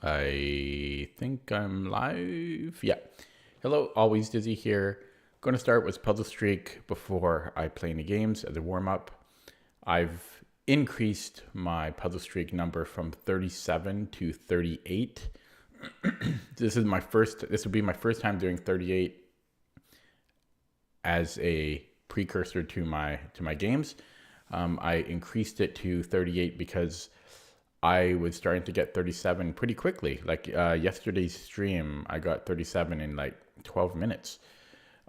I think I'm live. Yeah. Hello, always Dizzy here. Going to start with Puzzle Streak before I play any games as a warm up. I've increased my Puzzle Streak number from 37 to 38. This would be my first time doing 38 as a precursor to my games. I increased it to 38 because I was starting to get 37 pretty quickly. Like yesterday's stream, I got 37 in like 12 minutes.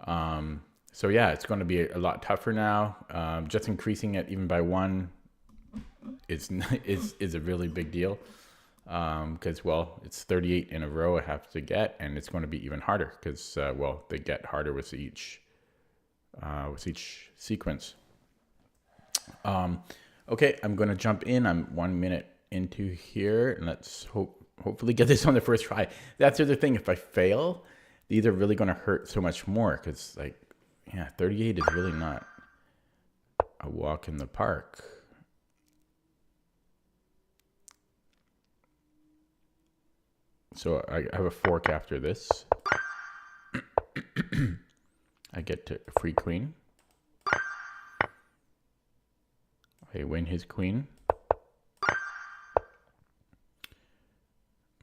So yeah, it's going to be a lot tougher now. Just increasing it even by one is a really big deal. Because well, it's 38 in a row I have to get, and it's going to be even harder because well, they get harder with each sequence. Okay, I'm going to jump in. I'm 1 minute into here, and let's hopefully get this on the first try. That's the other thing. If I fail, these are really going to hurt so much more because, like, yeah, 38 is really not a walk in the park. So I have a fork after this. I get to free queen. I win his queen.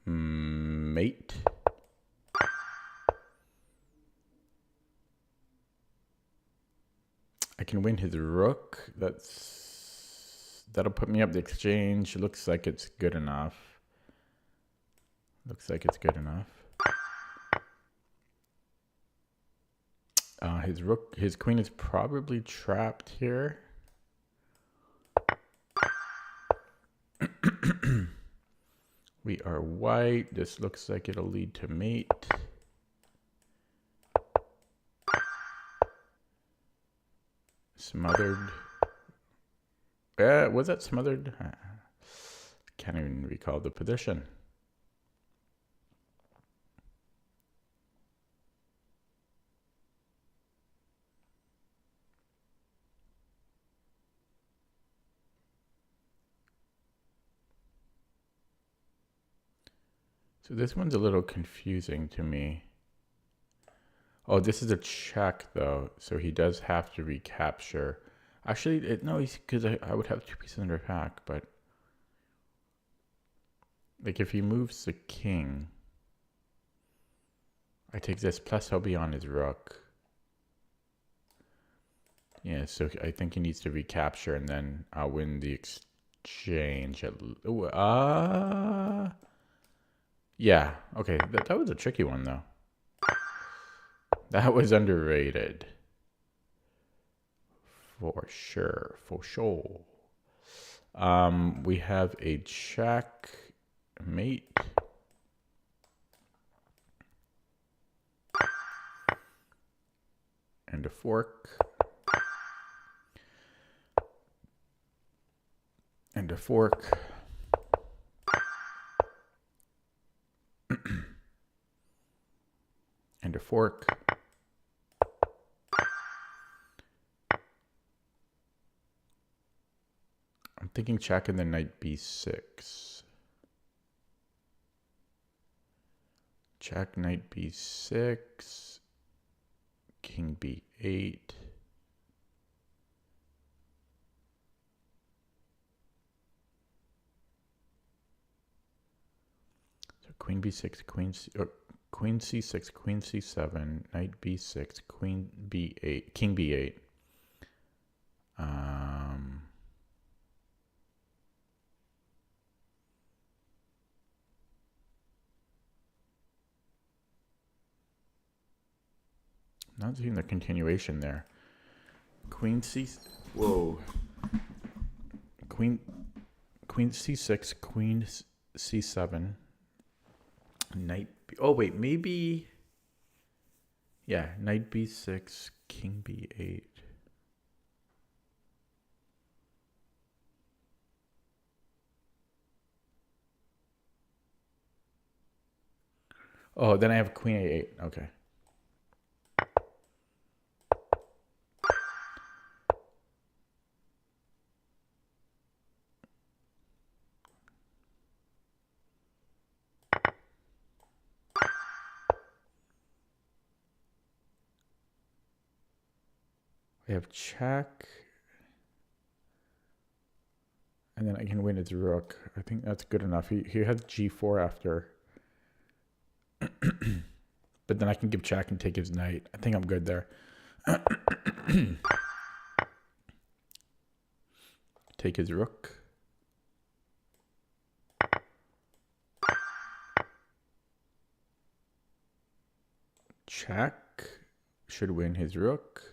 Mate. I can win his rook. That'll put me up the exchange. Looks like it's good enough. His queen is probably trapped here. We are white. This looks like it'll lead to mate. Smothered. Was that smothered? Can't even recall the position. So this one's a little confusing to me. Oh, this is a check though, so he does have to recapture. Actually, no, because I would have two pieces under attack, but like if he moves the king, I take this, plus he'll be on his rook. Yeah, so I think he needs to recapture, and then I'll win the exchange. Yeah, okay, that was a tricky one though. That was underrated. For sure. We have a check mate. And a fork. And a fork. And a fork. I'm thinking check and then knight b6. Check, knight b6. King b8. So queen b6, queen c6, queen c7, knight b6, queen b8, king b8. Not seeing the continuation there. Queen c. Whoa. Queen c6, queen c7, knight. Oh wait, maybe. Yeah, knight b6, king b8. Oh, then I have queen a8. Okay. I have check. And then I can win his rook. I think that's good enough. He has g4 after. But then I can give check and take his knight. I think I'm good there. Take his rook. Check. Should win his rook.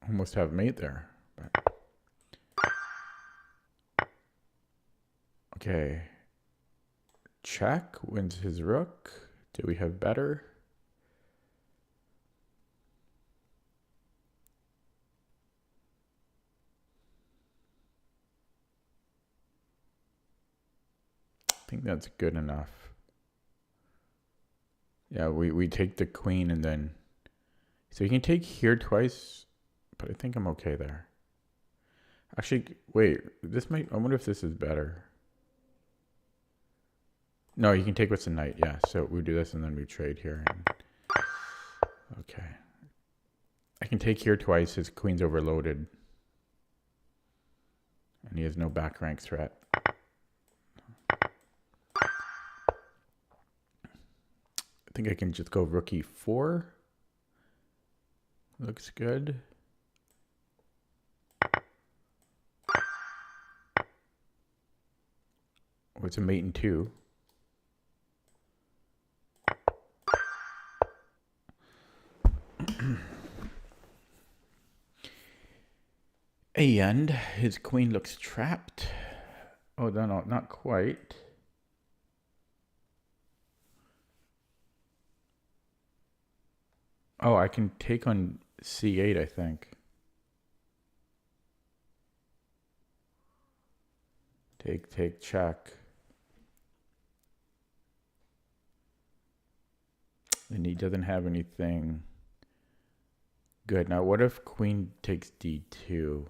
Almost have mate there. But... Okay. Check wins his rook. Do we have better? I think that's good enough. Yeah, we take the queen and then... So you can take here twice, but I think I'm okay there. Actually, wait, this might... I wonder if this is better. No, you can take what's the knight, yeah. So we do this and then we trade here. And... Okay. I can take here twice, his queen's overloaded. And he has no back rank threat. I think I can just go rook e4. Looks good. Oh, it's a mate in 2. And his queen looks trapped. Oh, no, not quite. Oh, I can take on c8, I think. Take, check. And he doesn't have anything good. Now, what if queen takes d2?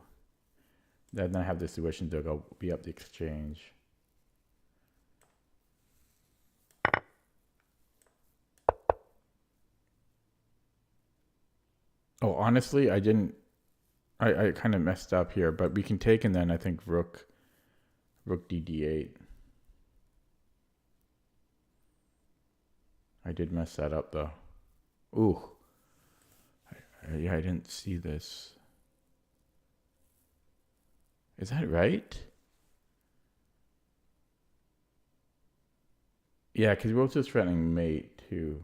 Then I have the situation to go be up the exchange. Oh, honestly, I kind of messed up here, but we can take and then I think rook d8. I did mess that up though. Ooh. Yeah, I didn't see this. Is that right? Yeah, because we're also threatening mate too.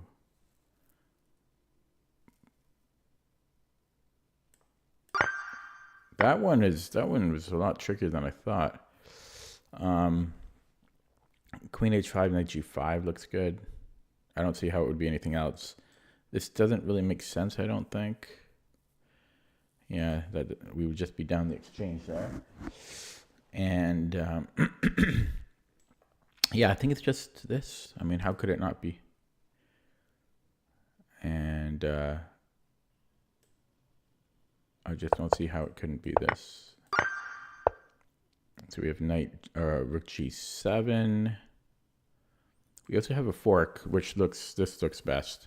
That one was a lot trickier than I thought. Queen h5, knight g5 looks good. I don't see how it would be anything else. This doesn't really make sense, I don't think. Yeah, that we would just be down the exchange there. And yeah, I think it's just this. I mean, how could it not be? And I just don't see how it couldn't be this. So we have knight, rook g7. We also have a fork, which this looks best.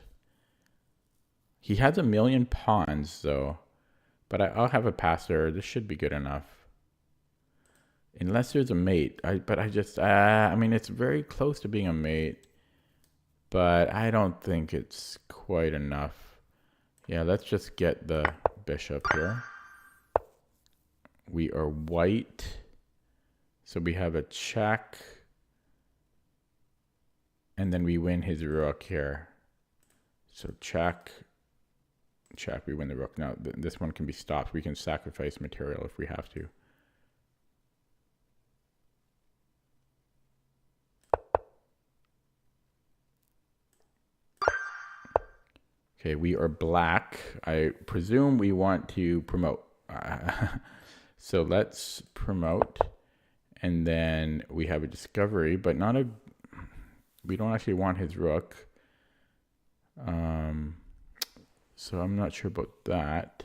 He has a million pawns, though. But I'll have a passer. This should be good enough. Unless there's a mate. I mean, it's very close to being a mate. But I don't think it's quite enough. Yeah, let's just get the bishop here. We are white. So we have a check. And then we win his rook here. So check. Check, we win the rook. Now, this one can be stopped. We can sacrifice material if we have to. Okay, we are black. I presume we want to promote. So let's promote. And then we have a discovery, but not a... We don't actually want his rook. So I'm not sure about that.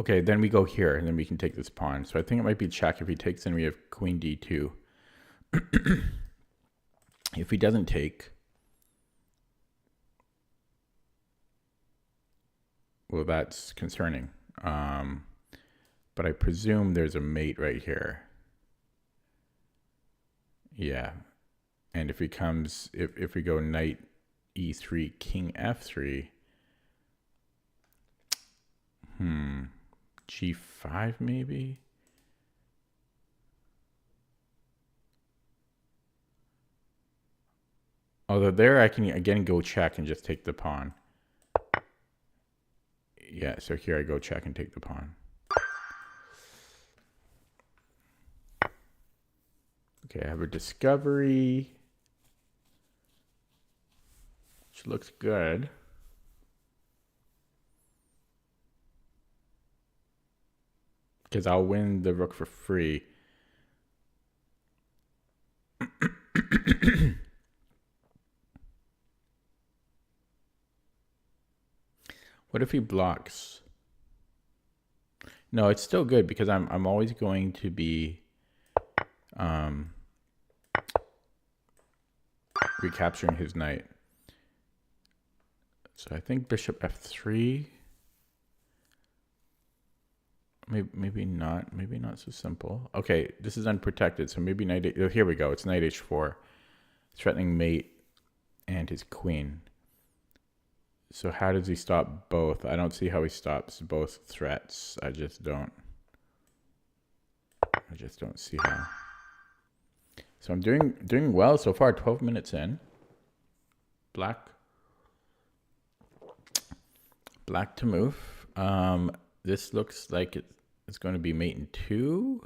Okay, then we go here, and then we can take this pawn. So I think it might be check. If he takes, then we have queen d2. If he doesn't take, well, that's concerning. But I presume there's a mate right here. Yeah. And if he comes, if we go knight e3, king f3, g5 maybe? Although there I can again go check and just take the pawn. Yeah, so here I go check and take the pawn. Okay, I have a discovery, which looks good. Because I'll win the rook for free. What if he blocks? No, it's still good because I'm always going to be recapturing his knight. So I think bishop f3. Maybe not so simple. Okay, this is unprotected, so maybe knight. Oh, here we go. It's knight h4, threatening mate and his queen. So how does he stop both? I don't see how he stops both threats. I just don't see how. So I'm doing well so far. 12 minutes in. Black to move. This looks like it's going to be mate in 2,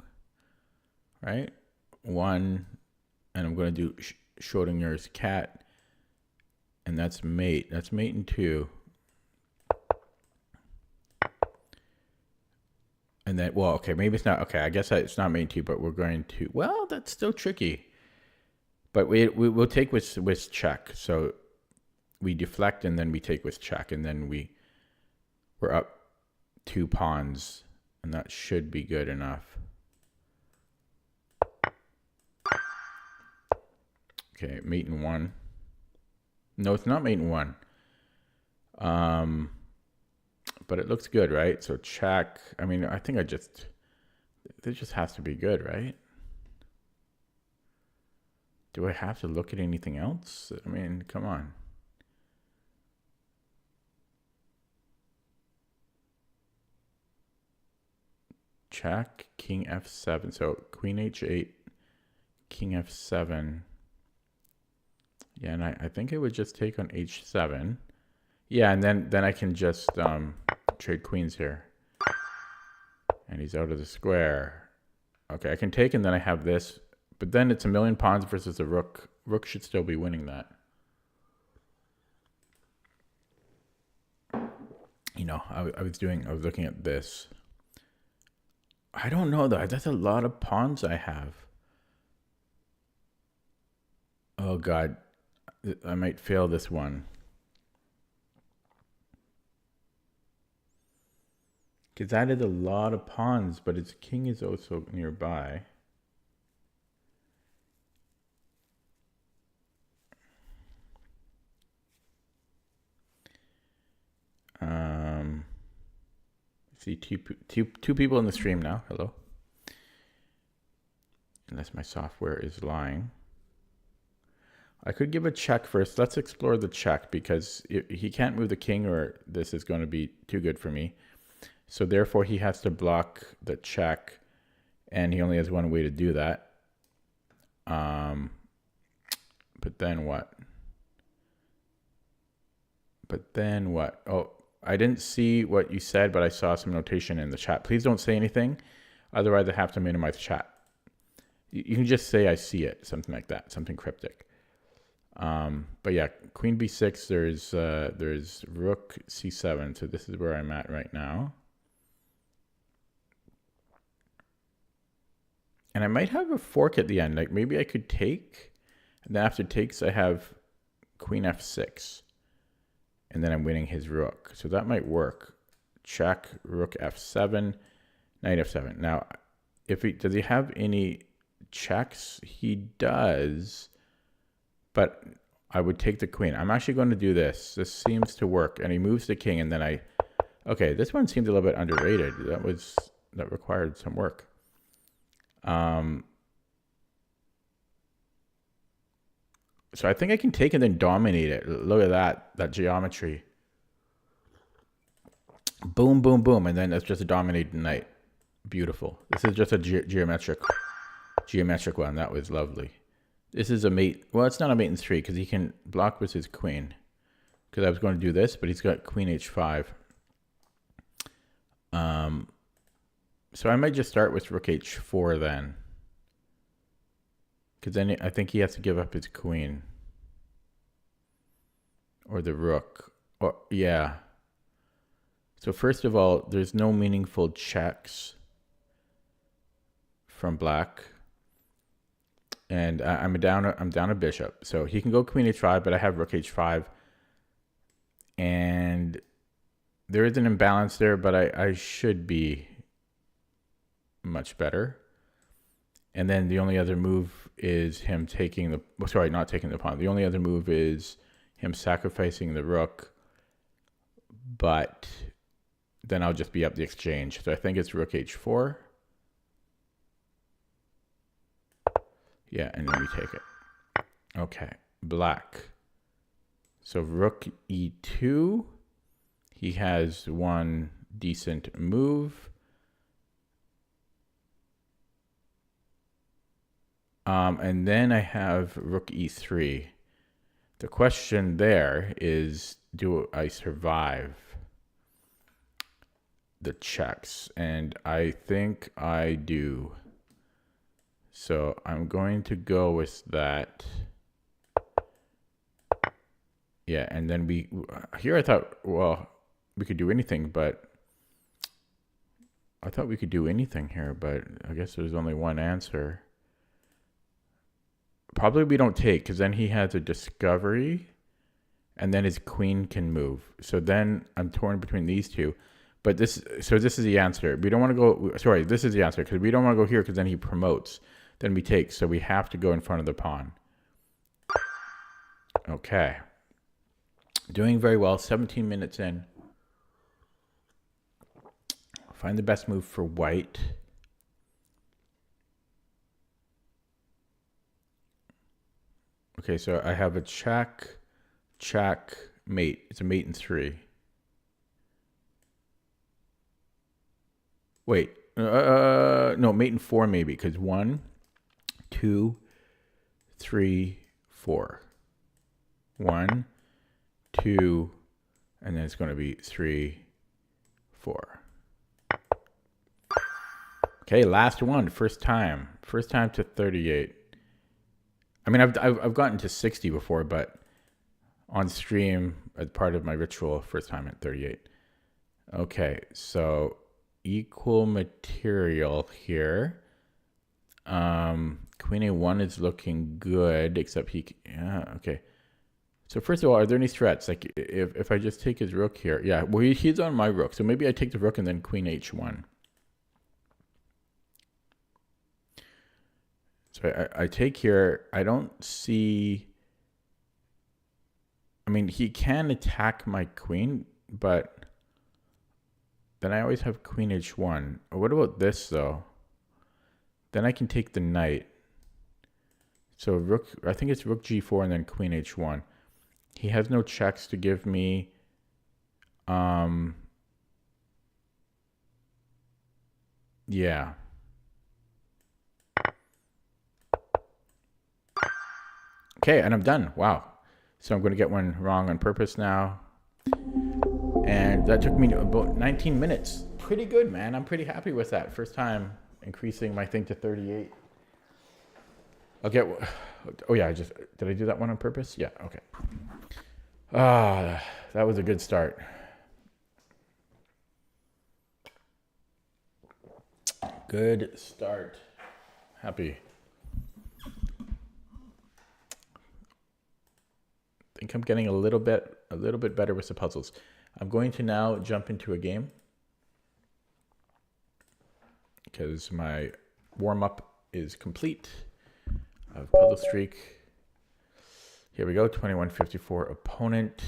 right? 1, and I'm going to do Schrodinger's cat, and that's mate. That's mate in 2. And then, well, okay, maybe it's not. Okay, I guess it's not mate in 2, but we're going to. Well, that's still tricky. But we'll take with check. So we deflect, and then we take with check, and then we're up 2 pawns, and that should be good enough. Okay, mate in 1. No, it's not mate in 1. But it looks good, right? So check. I mean, I think this just has to be good, right? Do I have to look at anything else? I mean, come on. Check, king f7. So queen h8, king f7. Yeah, and I think it would just take on h7. Yeah, and then I can just trade queens here. And he's out of the square. Okay, I can take, and then I have this. But then it's a million pawns versus a rook. Rook should still be winning that. You know, I was looking at this. I don't know though. That's a lot of pawns I have. Oh God, I might fail this one. Because that is a lot of pawns, but its king is also nearby. See two people in the stream now. Hello. Unless my software is lying. I could give a check first. Let's explore the check because he can't move the king or this is going to be too good for me. So therefore he has to block the check and he only has one way to do that. But then what? Oh, I didn't see what you said, but I saw some notation in the chat. Please don't say anything. Otherwise I have to minimize chat. You can just say I see it, something like that, something cryptic. But yeah, queen b6, there's rook c7. So this is where I'm at right now. And I might have a fork at the end. Like maybe I could take, and then after takes, I have queen f6. And then I'm winning his rook. So that might work. check, rook f7, knight f7. Now, does he have any checks? He does, but I would take the queen. I'm actually going to do this. This seems to work, and he moves the king, and then okay, this one seemed a little bit underrated. That required some work. So I think I can take and then dominate it. Look at that geometry. Boom, boom, boom, and then it's just a dominated knight. Beautiful. This is just a geometric one. That was lovely. This is a mate. Well, it's not a mate in 3 because he can block with his queen. Because I was going to do this, but he's got queen h5. So I might just start with rook h4 then. Because then I think he has to give up his queen. Or the rook. Or, yeah. So first of all, there's no meaningful checks from black. And I'm down a bishop. So he can go queen h5, but I have rook h5. And there is an imbalance there, but I should be much better. And then the only other move is him taking the... Sorry, not taking the pawn. The only other move is him sacrificing the rook. But then I'll just be up the exchange. So I think it's rook h4. Yeah, and then we take it. Okay, black. So rook e2. He has one decent move. And then I have rook e3. The question there is, do I survive the checks? And I think I do. So I'm going to go with that. Yeah, and then here I thought, well, we could do anything, but I thought we could do anything here, but I guess there's only one answer. Probably we don't take, because then he has a discovery, and then his queen can move. So then I'm torn between these two. But this is the answer. We don't want to go, sorry, this is the answer, because we don't want to go here, because then he promotes. Then we take, so we have to go in front of the pawn. Okay. Doing very well, 17 minutes in. Find the best move for white. Okay, so I have a check, mate. It's a mate in 3. Wait, no, mate in 4 maybe, because 1, 2, 3, 4. 1, 2, and then it's going to be 3, 4. Okay, last one, first time to 38. I mean, I've gotten to 60 before, but on stream as part of my ritual, first time at 38. Okay, so equal material here. Queen A1 is looking good, except yeah, okay. So first of all, are there any threats? Like if I just take his rook here, yeah, well, he's on my rook, so maybe I take the rook and then queen H1. So I take here, I don't see, I mean, he can attack my queen, but then I always have queen H1. What about this though? Then I can take the knight. So rook, I think it's rook G4 and then queen H1. He has no checks to give me. Yeah. Okay, and I'm done. Wow. So I'm going to get one wrong on purpose now. And that took me about 19 minutes. Pretty good, man. I'm pretty happy with that. First time increasing my thing to 38. I'll get... Oh, yeah, did I do that one on purpose? Yeah, okay. That was a good start. Good start. Happy. I think I'm getting a little bit better with the puzzles. I'm going to now jump into a game. because my warm-up is complete of puzzle streak. Here we go, 2154 opponent.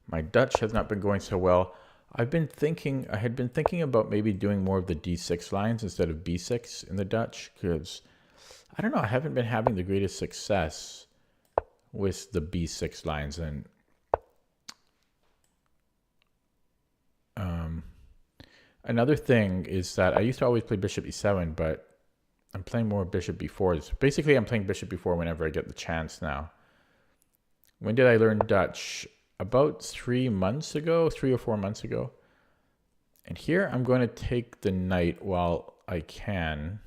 My Dutch has not been going so well. I had been thinking about maybe doing more of the D6 lines instead of B6 in the Dutch, because I don't know, I haven't been having the greatest success with the B6 lines. And another thing is that I used to always play bishop e7, but I'm playing more bishop b4. Basically, I'm playing bishop b4 whenever I get the chance now. When did I learn Dutch? About 3 months ago, 3 or 4 months ago. And here I'm going to take the knight while I can,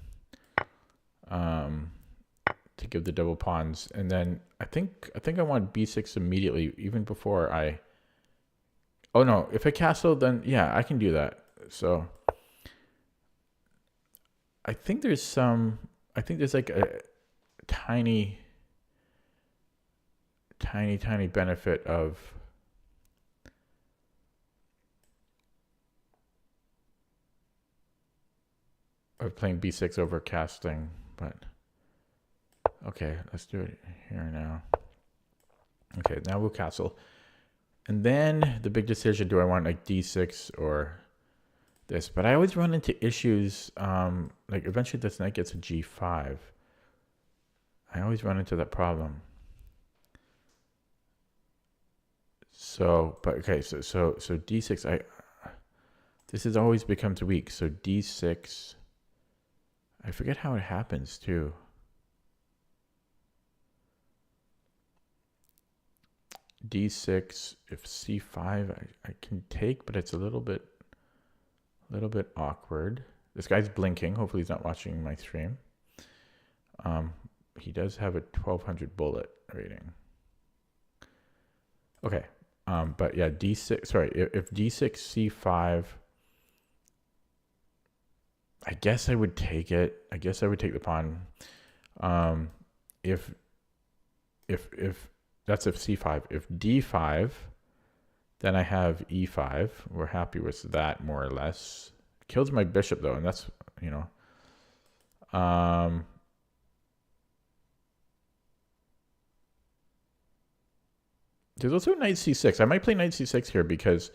to give the double pawns. And then I think I want b6 immediately, even before I... Oh no, if I castle, then yeah, I can do that. So I think there's like a tiny benefit of playing b6 over casting, but okay, let's do it here now. Okay, now we'll castle. And then the big decision, do I want like d6 or this? But I always run into issues, like eventually this knight gets a g5. I always run into that problem. So, but okay, so d6, this has always becomes weak. So d6, I forget how it happens too. d6, if c5, I can take, but it's a little bit awkward. This guy's blinking. Hopefully he's not watching my stream. He does have a 1200 bullet rating. Okay. But yeah, d6, sorry, if d6, c5, I guess I would take it. I guess I would take the pawn. If that's if c5. If d5, then I have e5. We're happy with that, more or less. Kills my bishop, though, and that's, you know. There's also knight c6. I might play knight c6 here because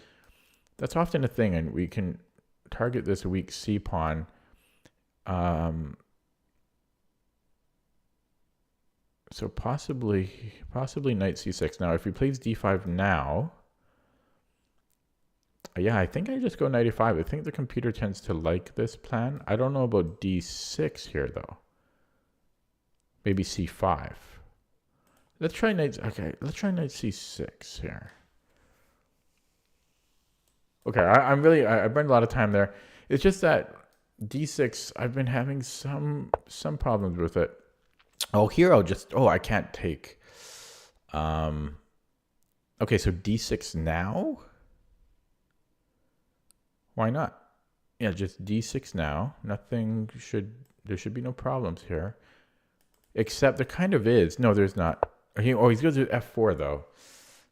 that's often a thing, and we can target this weak c pawn. So possibly knight c6. Now, if he plays d5 now, yeah, I think I just go knight e5. I think the computer tends to like this plan. I don't know about d6 here, though. Maybe c5. Let's try knight. Okay, let's try knight c6 here. Okay, I burned a lot of time there. It's just that d6, I've been having some problems with it. Oh, here I can't take. Okay, so d6 now? Why not? Yeah, just d6 now. There should be no problems here. Except there kind of is. No, there's not. He's going to do f4 though.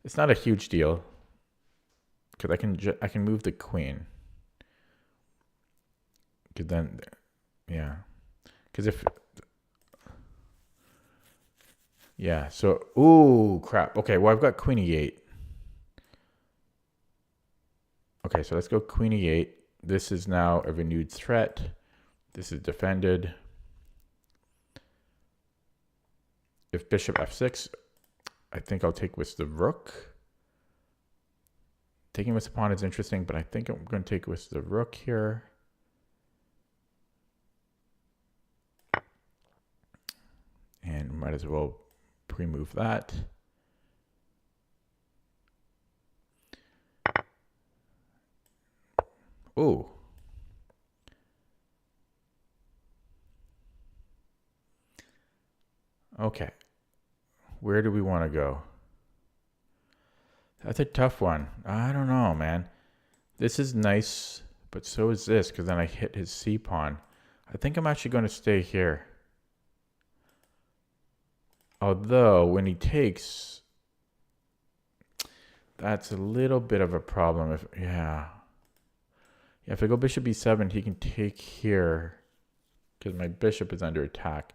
It's not a huge deal. Because I can move the queen. Because then, yeah. Because if... Yeah, so... Ooh, crap. Okay, well, I've got queen e8. Okay, so let's go queen e8. This is now a renewed threat. This is defended. If bishop f6, I think I'll take with the rook. Taking with the pawn is interesting, but I think I'm going to take with the rook here. And might as well pre-move that. Ooh. Okay. Where do we want to go? That's a tough one. I don't know, man. This is nice, but so is this, because then I hit his c pawn. I think I'm actually going to stay here. Although, when he takes, that's a little bit of a problem. Yeah, Yeah, if I go bishop b7, he can take here because my bishop is under attack.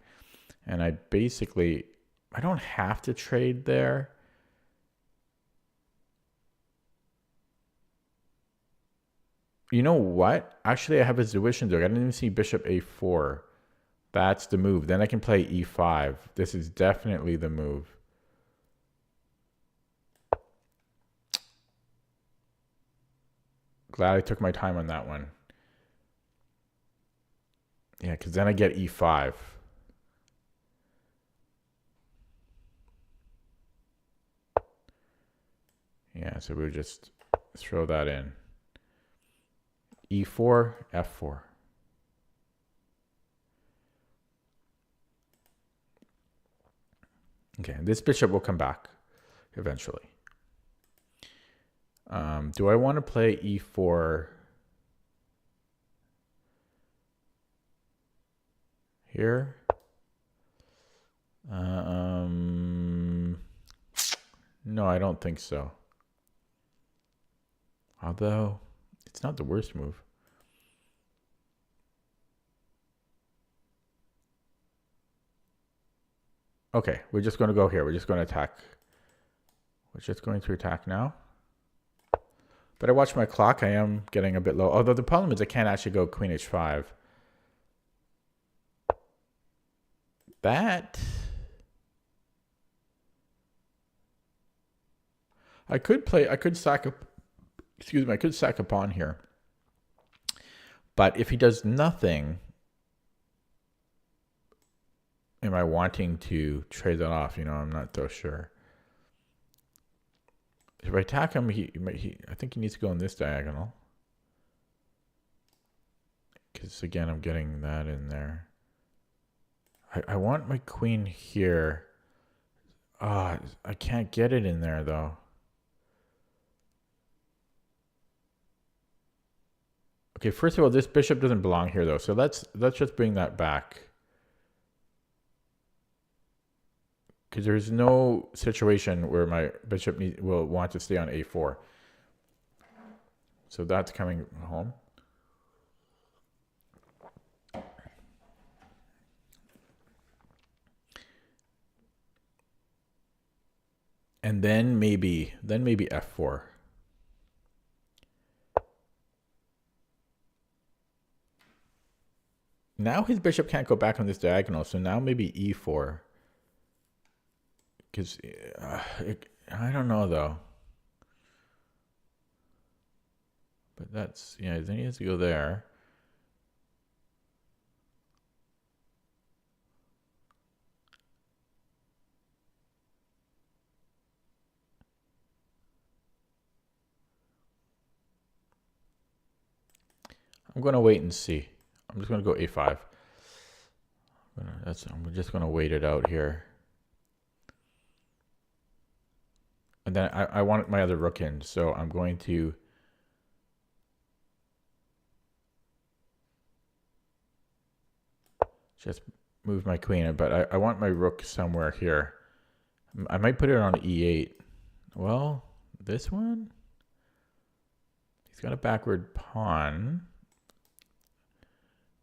And I don't have to trade there. You know what? Actually, I have his intuition there. I didn't even see bishop a4. That's the move. Then I can play e5. This is definitely the move. Glad I took my time on that one. Yeah, because then I get e5. Yeah, so we'll just throw that in. e4, f4. Okay, this bishop will come back eventually. Do I want to play e4 here? No, I don't think so. Although, it's not the worst move. Okay, we're just going to go here. We're just going to attack. We're just going to attack now. But I watch my clock. I am getting a bit low. Although the problem is I can't actually go queen h5. That... I could sack a pawn here. But if he does nothing, am I wanting to trade that off? You know, I'm not so sure. If I attack him, I think he needs to go in this diagonal. Because again, I'm getting that in there. I want my queen here. I can't get it in there though. Okay, first of all, this bishop doesn't belong here though, so let's just bring that back. Because there's no situation where my bishop will want to stay on a4. So that's coming home. And then maybe f4. Now his bishop can't go back on this diagonal, so now maybe e4. Because I don't know though. But that's, yeah, then he has to go there. I'm going to wait and see. I'm just going to go a5. I'm just going to wait it out here. And then I want my other rook in, so I'm going to just move my queen, but I want my rook somewhere here. I might put it on e8. Well, this one? He's got a backward pawn.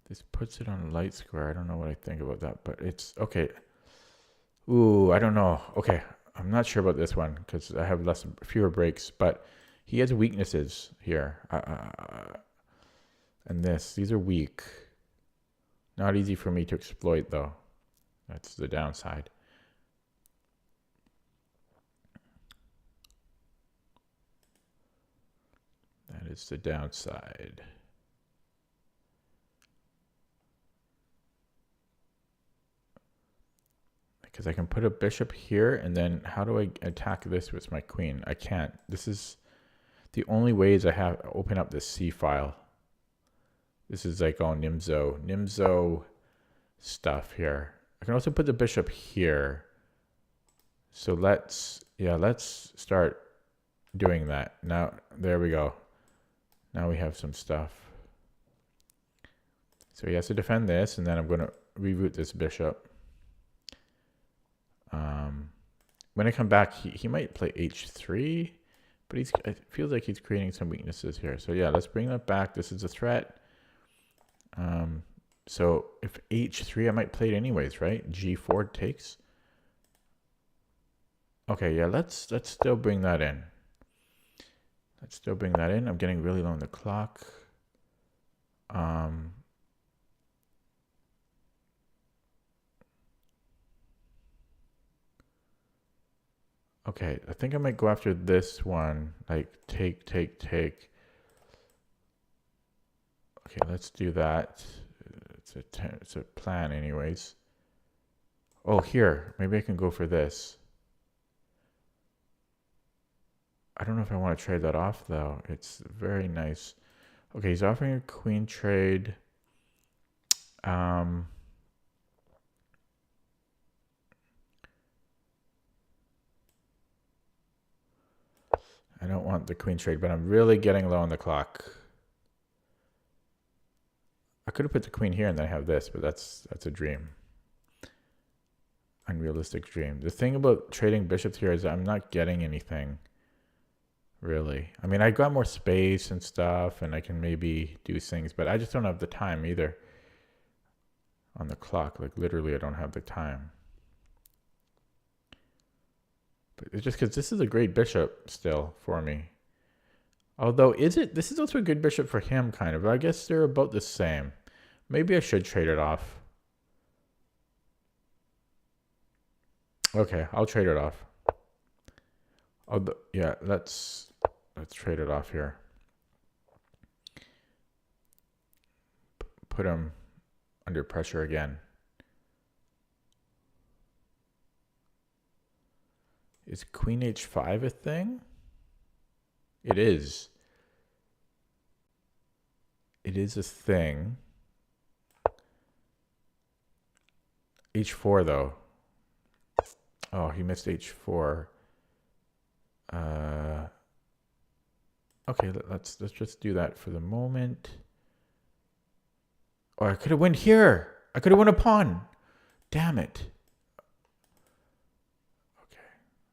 This puts it on a light square. I don't know what I think about that, but it's okay. Ooh, I don't know. Okay, I'm not sure about this one because I have fewer breaks, but he has weaknesses here. And these are weak. Not easy for me to exploit though. That's the downside. That is the downside. Because I can put a bishop here, and then how do I attack this with my queen? I can't. This is the only ways I have open up this C file. This is like all Nimzo stuff here. I can also put the bishop here. So let's start doing that. Now, there we go. Now we have some stuff. So he has to defend this, and then I'm going to reroute this bishop. When I come back, he might play h3, But it feels like he's creating some weaknesses here. So yeah, let's bring that back. This is a threat. So if h3, I might play it anyways, right? g4 takes. Okay, yeah, let's still bring that in. Let's still bring that in. I'm getting really low on the clock. Okay, I think I might go after this one. Like take. Okay, let's do that. It's a plan anyways. Oh, here. Maybe I can go for this. I don't know if I want to trade that off though. It's very nice. Okay, he's offering a queen trade. I don't want the queen trade, but I'm really getting low on the clock. I could have put the queen here and then have this, but that's a dream. Unrealistic dream. The thing about trading bishops here is I'm not getting anything. Really. I mean, I got more space and stuff, and I can maybe do things, but I just don't have the time either on the clock. Like, literally, I don't have the time. But it's just because this is a great bishop still for me. Although, this is also a good bishop for him, kind of. I guess they're about the same. Maybe I should trade it off. Okay, I'll trade it off. Yeah, let's trade it off here. Put him under pressure again. Is queen h5 a thing? It is. It is a thing. h4 though. Oh, he missed h4. Okay, let's just do that for the moment. Oh, I could have went here. I could have won a pawn. Damn it. Okay.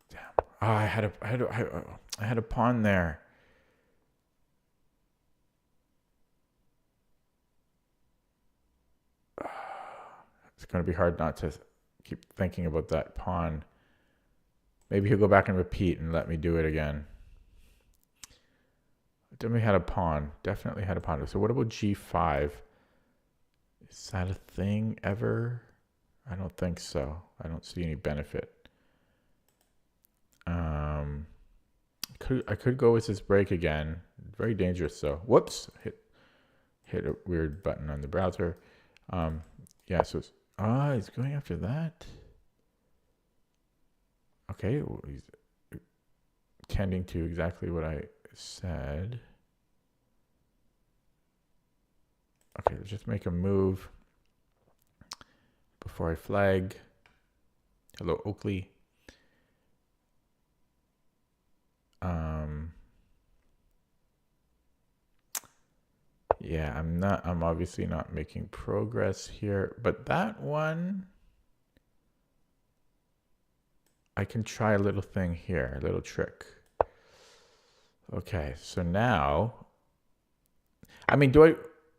Damn. Oh, I had a pawn there. It's going to be hard not to keep thinking about that pawn. Maybe he'll go back and repeat and let me do it again. Definitely had a pawn. Definitely had a pawn. So what about g5? Is that a thing ever? I don't think so. I don't see any benefit. I could go with this break again. Very dangerous though. Whoops. Hit a weird button on the browser. Yeah, so he's going after that. Okay, well, he's tending to exactly what I said. Okay, let's just make a move before I flag. Hello, Oakley. Yeah, I'm obviously not making progress here, but that one, I can try a little thing here, a little trick. Okay, so now, I mean, do I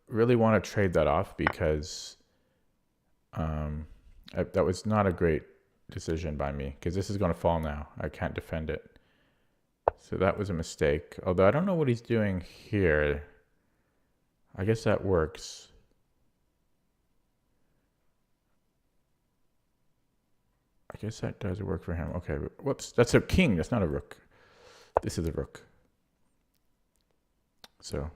really want to trade that off? Because that was not a great decision by me, because this is going to fall now. I can't defend it. So that was a mistake. Although I don't know what he's doing here. I guess that works. I guess that does work for him. Okay, whoops. That's a king. That's not a rook. This is a rook. So.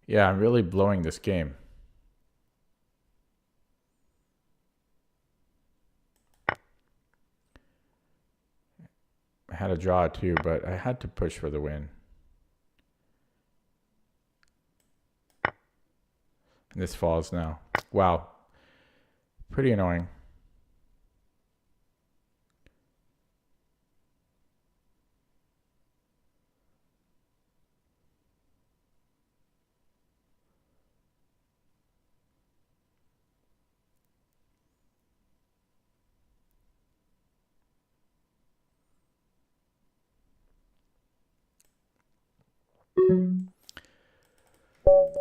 Yeah, I'm really blowing this game. I had a draw too, but I had to push for the win. And this falls now. Wow. Pretty annoying.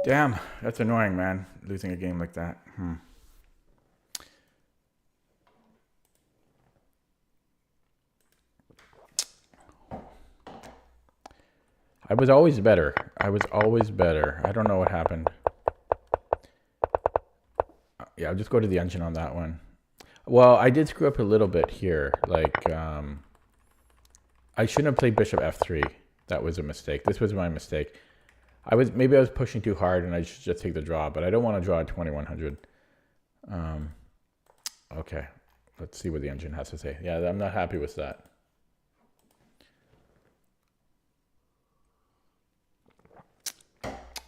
Damn, that's annoying, man. Losing a game like that. I was always better. I was always better. I don't know what happened. Yeah, I'll just go to the engine on that one. Well, I did screw up a little bit here. Like, I shouldn't have played bishop f3. That was a mistake. This was my mistake. Maybe I was pushing too hard and I should just take the draw, but I don't want to draw at 2100. Okay, let's see what the engine has to say. Yeah, I'm not happy with that.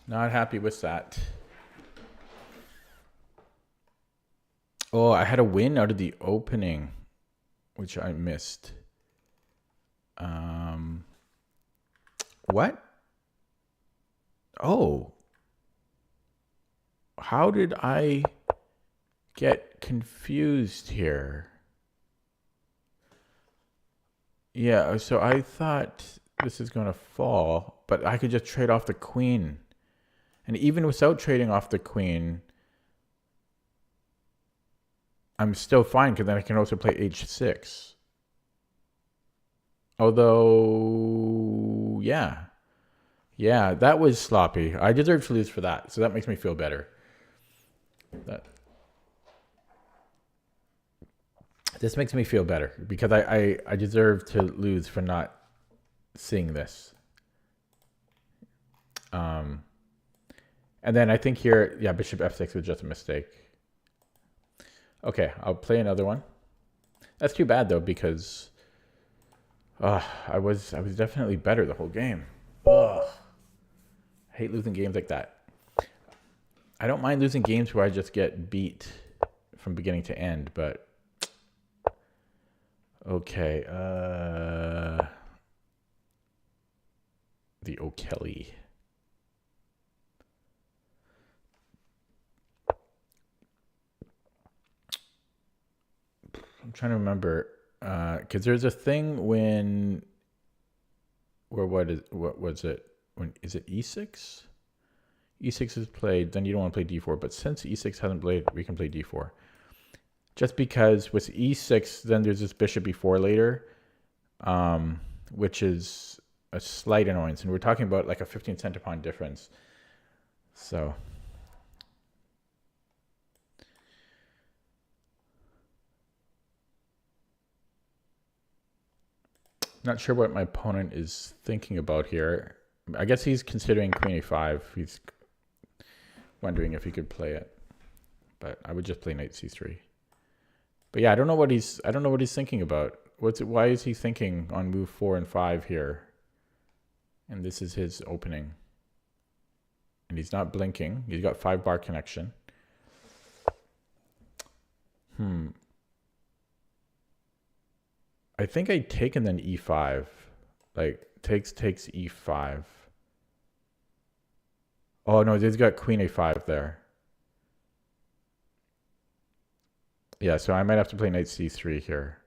Not happy with that. Oh, I had a win out of the opening, which I missed. What? Oh. How did I get confused here? Yeah, so I thought this is going to fall, but I could just trade off the queen. And even without trading off the queen, I'm still fine because then I can also play h6. Although, yeah. Yeah, that was sloppy. I deserve to lose for that, so that makes me feel better. This makes me feel better because I deserve to lose for not seeing this. And then I think here, yeah, bishop f6 was just a mistake. Okay, I'll play another one. That's too bad though because I was definitely better the whole game. Ugh. I hate losing games like that. I don't mind losing games where I just get beat from beginning to end, but okay. The O'Kelly. I'm trying to remember because there's a thing when what was it? When is it e6? E6 is played, then you don't want to play d4. But since e6 hasn't played, we can play d4. Just because with e6, then there's this bishop e4 later, which is a slight annoyance. And we're talking about like a 15 center pawn difference. So not sure what my opponent is thinking about here. I guess he's considering queen a5. He's wondering if he could play it, but I would just play knight c3. But yeah, I don't know what he's thinking about. Why is he thinking on move 4 and 5 here? And this is his opening. And he's not blinking. He's got 5-bar connection. I think I take and then e5. Like takes e5. Oh no, he's got queen a5 there. Yeah, so I might have to play knight c3 here.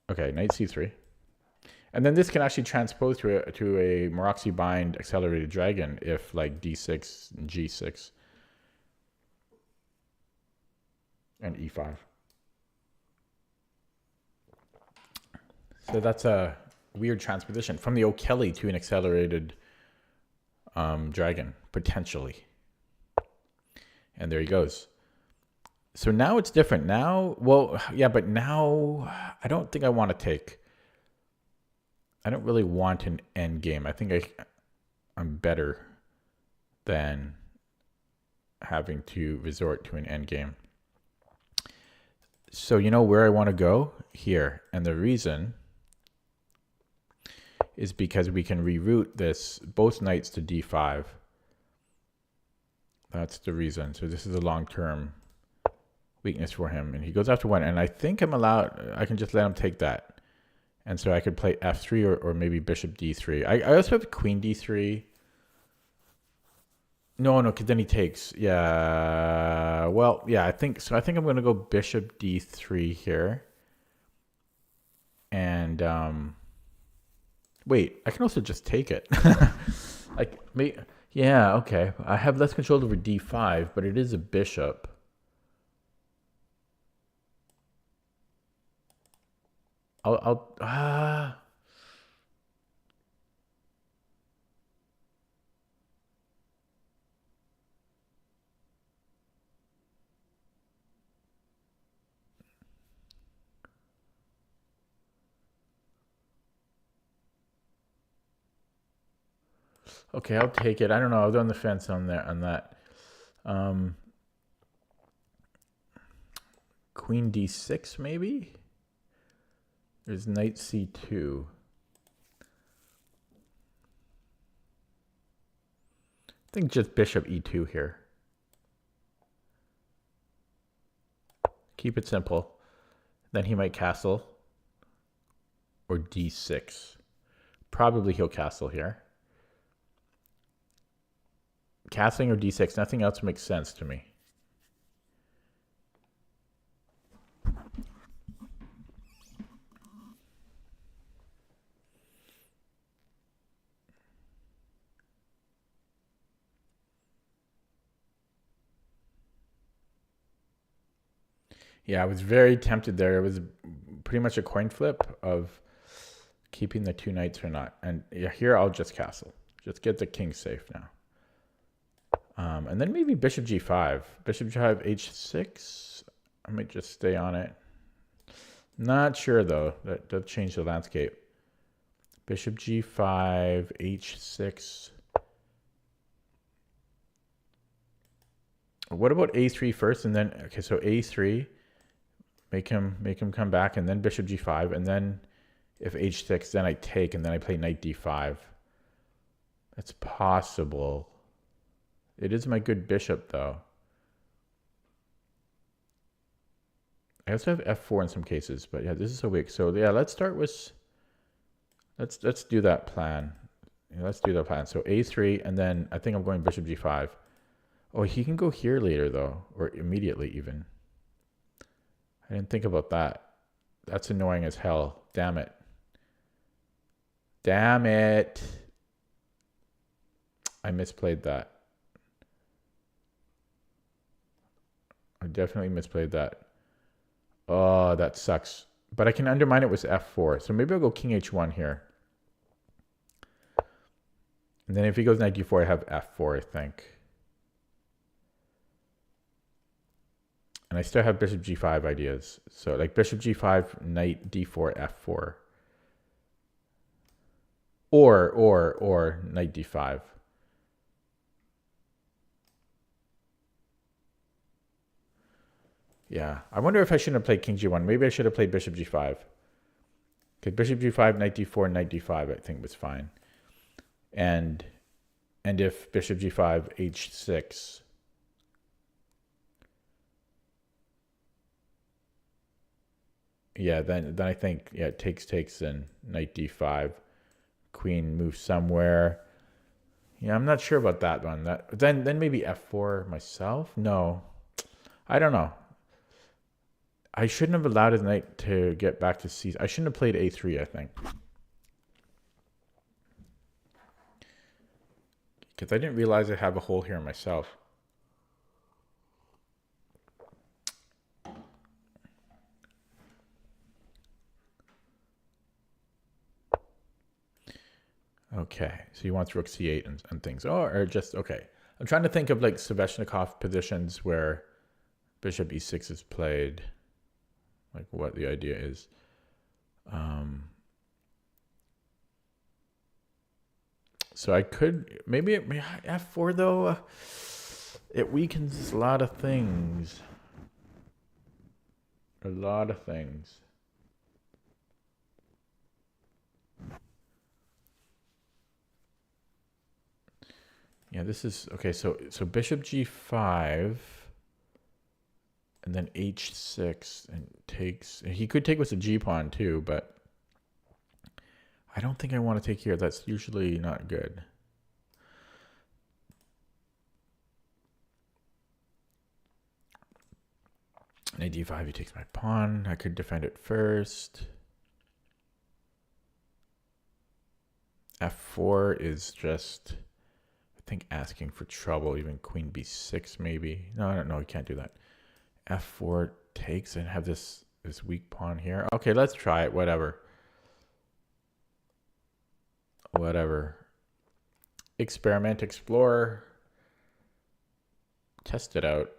Okay, knight c3. And then this can actually transpose to a Maroczy bind accelerated dragon if like d6 and g6 and e5. So that's a weird transposition from the O'Kelly to an accelerated dragon, potentially. And there he goes. So now it's different. Now, well, yeah, but now I don't think I want to take. I don't really want an end game. I think I'm better than having to resort to an end game. So you know where I want to go? Here. And the reason is because we can reroute this, both knights to d5. That's the reason. So this is a long-term weakness for him. And he goes after one. And I think I can just let him take that. And so I could play f3 or maybe bishop d3. I also have queen d3. No, because then he takes. Yeah. Well, yeah, I think so. I think I'm going to go bishop d3 here. And Wait, I can also just take it. Like, yeah, okay. I have less control over d5, but it is a bishop. Okay, I'll take it. I don't know. I was on the fence on that. Um, Queen d6 maybe? There's knight c2. I think just bishop e2 here. Keep it simple. Then he might castle. Or d6. Probably he'll castle here. Castling or d6. Nothing else makes sense to me. Yeah, I was very tempted there. It was pretty much a coin flip of keeping the two knights or not. And yeah, here I'll just castle. Just get the king safe now. And then maybe bishop g5. Bishop g5, h6. I might just stay on it. Not sure, though. That changed the landscape. Bishop g5, h6. What about a3 first? And then, okay, so a3. Make him come back, and then bishop g5. And then if h6, then I take, and then I play knight d5. That's possible. It is my good bishop, though. I also have f4 in some cases, but yeah, this is so weak. So yeah, let's start with, let's do that plan. Yeah, let's do that plan. So a3, and then I think I'm going bishop g5. Oh, he can go here later, though, or immediately even. I didn't think about that. That's annoying as hell. Damn it. Damn it. I misplayed that. I definitely misplayed that. Oh, that sucks. But I can undermine it with f4. So maybe I'll go king h1 here. And then if he goes knight d4, I have f4, I think. And I still have bishop g5 ideas. So like bishop g5, knight d4, f4. Or knight d5. Yeah, I wonder if I shouldn't have played king g1. Maybe I should have played bishop g5. Okay, bishop g5, knight d4, knight d5, I think was fine. And if bishop g5, h6. Yeah, then I think, yeah, takes, and knight d5. Queen moves somewhere. Yeah, I'm not sure about that one. Then maybe f4 myself? No. I don't know. I shouldn't have allowed his knight to get back to c. I shouldn't have played a3, I think. Because I didn't realize I have a hole here myself. Okay, so he wants rook c8 and things. Oh, or just, okay. I'm trying to think of like Sveshnikov positions where bishop e6 is played. Like what the idea is. So I could, maybe f4 though, it weakens a lot of things. A lot of things. Yeah, this is, okay, so bishop g5, and then h6, and takes, he could take with a g-pawn too, but I don't think I want to take here. That's usually not good. Knight d5, he takes my pawn. I could defend it first. F4 is just, I think, asking for trouble. Even queen b6 maybe. No, I don't know. You can't do that. F4 takes and have this weak pawn here. Okay, let's try it. Whatever. Experiment, explore. Test it out.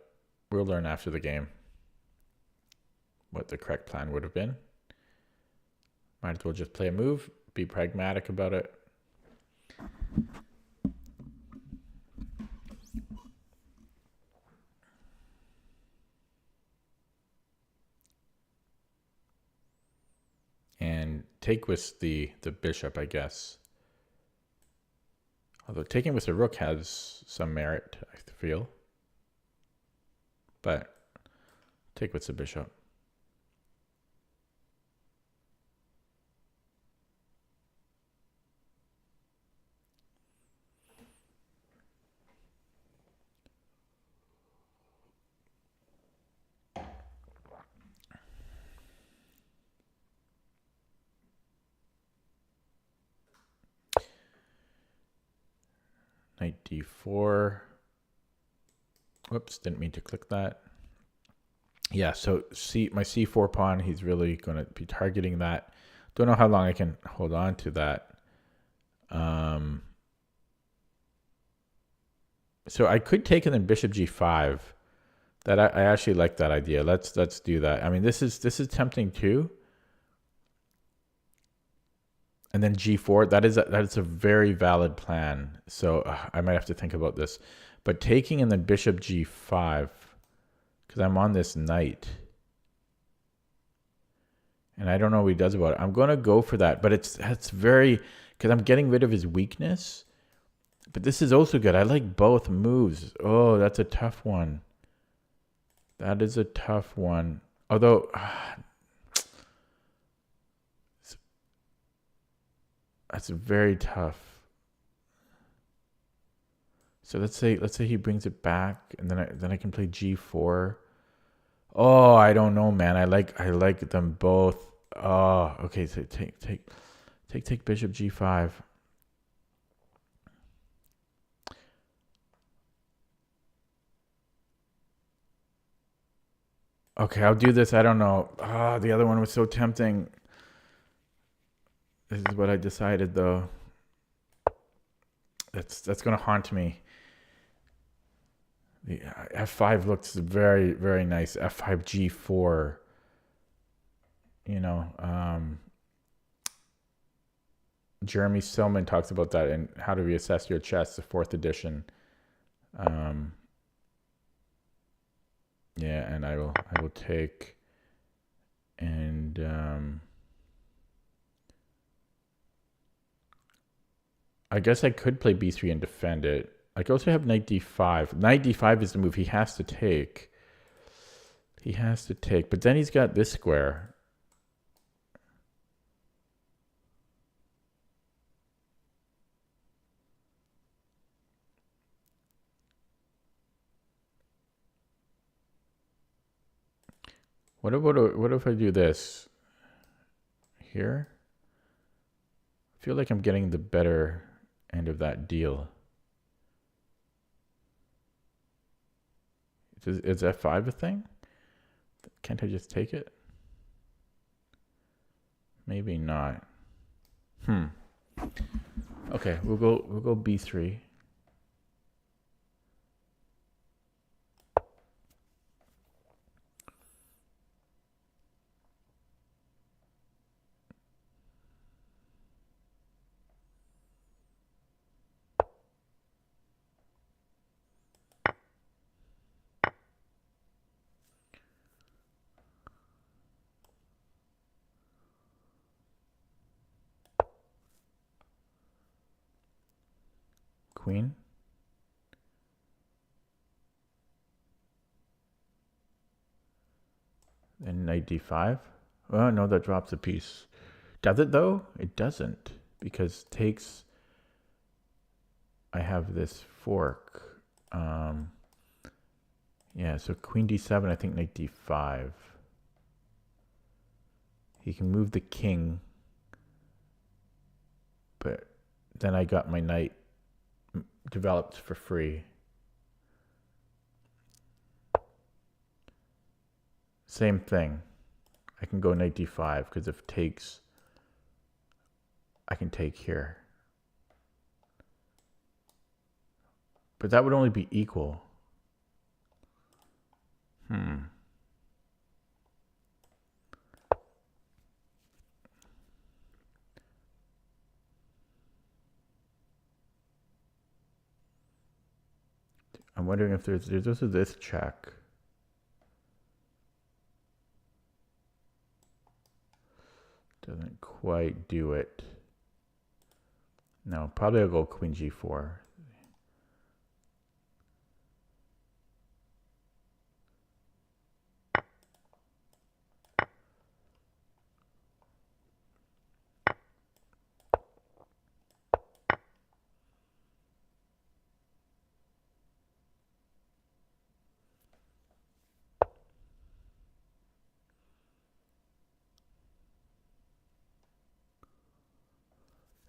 We'll learn after the game what the correct plan would have been. Might as well just play a move, be pragmatic about it. And take with the bishop, I guess. Although taking with the rook has some merit, I feel. But take with the bishop. Knight d4. Whoops, didn't mean to click that. Yeah, so my c4 pawn, he's really going to be targeting that. Don't know how long I can hold on to that. So I could take it in bishop g5. That I actually like that idea. Let's do that. I mean, this is tempting too. And then g4, that is a very valid plan. So I might have to think about this. But taking and then bishop g5, because I'm on this knight. And I don't know what he does about it. I'm going to go for that. But it's very, because I'm getting rid of his weakness. But this is also good. I like both moves. Oh, that's a tough one. That is a tough one. Although, that's very tough. So let's say he brings it back, and then I can play g4. Oh, I don't know, man. I like them both. Oh, okay. So take bishop g5. Okay, I'll do this. I don't know. Ah, the other one was so tempting. This is what I decided, though. That's gonna haunt me. The f5 looks very, very nice. f5 g4. You know, Jeremy Silman talks about that in How to Reassess Your Chess, the 4th edition. Yeah, and I will take, and I guess I could play b3 and defend it. I could also have knight d5. Knight d5 is the move he has to take. He has to take, but then he's got this square. What if I do this here? I feel like I'm getting the better end of that deal. Is f5 a thing? Can't I just take it? Maybe not. Okay, we'll go b3. Queen. And knight d5. Oh, no, that drops a piece. Does it, though? It doesn't. Because takes... I have this fork. Yeah, so queen d7, I think knight d5. He can move the king. But then I got my knight developed for free. Same thing. I can go knight d5 because if it takes, I can take here. But that would only be equal. I'm wondering if there's also this check. Doesn't quite do it. No, probably I'll go queen g4.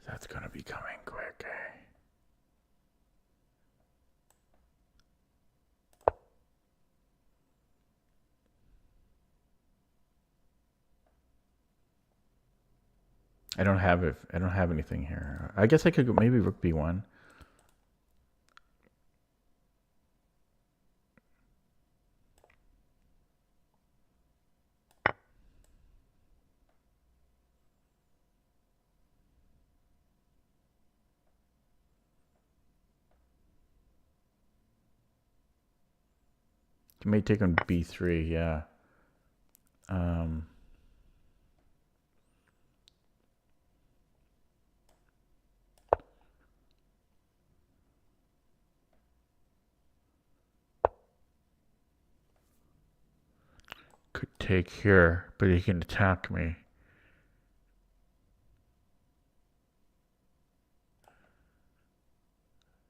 That's gonna be coming quick, eh? I don't have it. I don't have anything here. I guess I could go maybe rook b1. You may take on b3, yeah. Could take here, but he can attack me.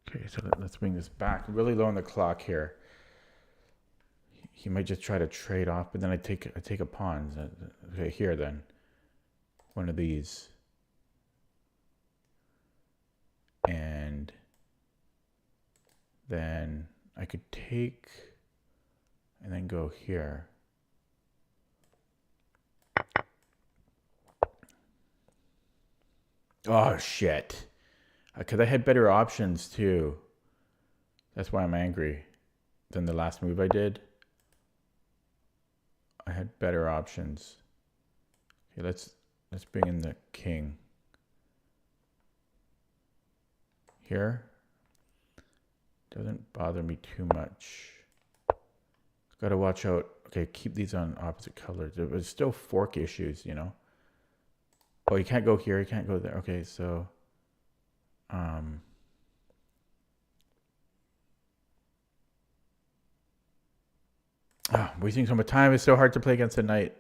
Okay, so let's bring this back. Really low on the clock here. He might just try to trade off, but then I take a pawn. Okay, here then. One of these. And then I could take and then go here. Oh, shit. Because I had better options, too. That's why I'm angry than the last move I did. I had better options. Okay, let's bring in the king. Here. Doesn't bother me too much. Gotta watch out. Okay, keep these on opposite colors. There was still fork issues, you know. Oh, you can't go here, you can't go there. Okay, so wasting so much time. It's so hard to play against a knight.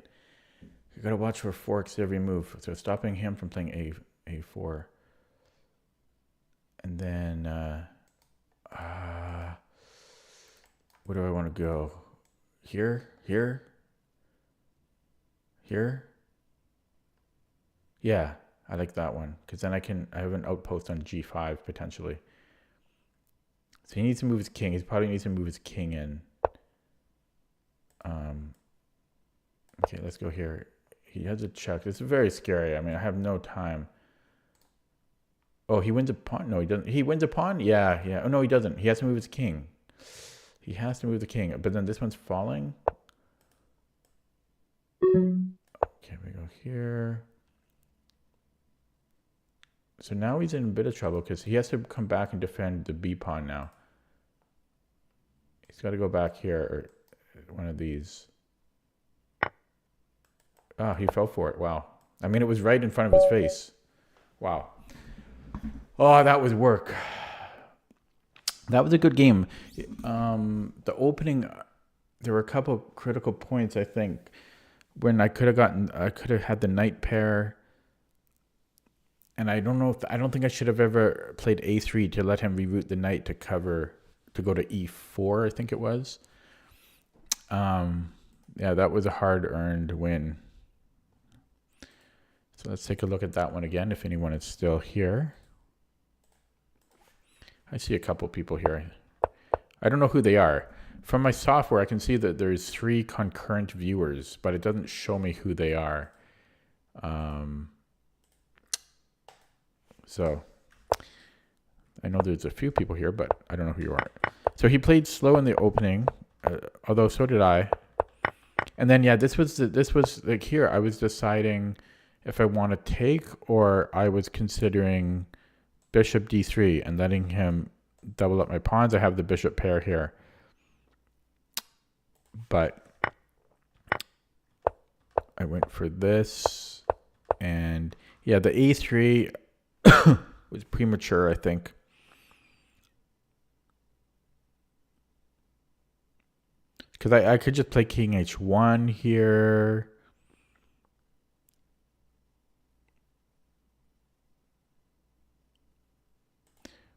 You gotta watch for forks every move. So stopping him from playing a4. And then where do I want to go? Here? Here? Here? Yeah, I like that one. Because then I have an outpost on g5 potentially. So he needs to move his king. He probably needs to move his king in. Okay, let's go here. He has a check. This is very scary. I mean, I have no time. Oh, he wins a pawn? No, he doesn't. He wins a pawn? Yeah, yeah. Oh, no, he doesn't. He has to move his king. He has to move the king. But then this one's falling. Okay, we go here. So now he's in a bit of trouble because he has to come back and defend the b pawn now. He's got to go back here or one of these. Oh, he fell for it. Wow. I mean, it was right in front of his face. Wow. Oh, that was work. That was a good game. The opening, there were a couple critical points, I think, when I could have had the knight pair. And I don't think I should have ever played a3 to let him reroute the knight to go to e4, I think it was. Yeah, that was a hard-earned win. So let's take a look at that one again, if anyone is still here. I see a couple people here. I don't know who they are. From my software, I can see that there's 3 concurrent viewers, but it doesn't show me who they are. So I know there's a few people here, but I don't know who you are. So he played slow in the opening, although so did I. And then, yeah, this was like here, I was deciding if I want to take, or I was considering bishop d3 and letting him double up my pawns. I have the bishop pair here. But I went for this. And yeah, the a3 was premature, I think. Because I could just play king h1 here.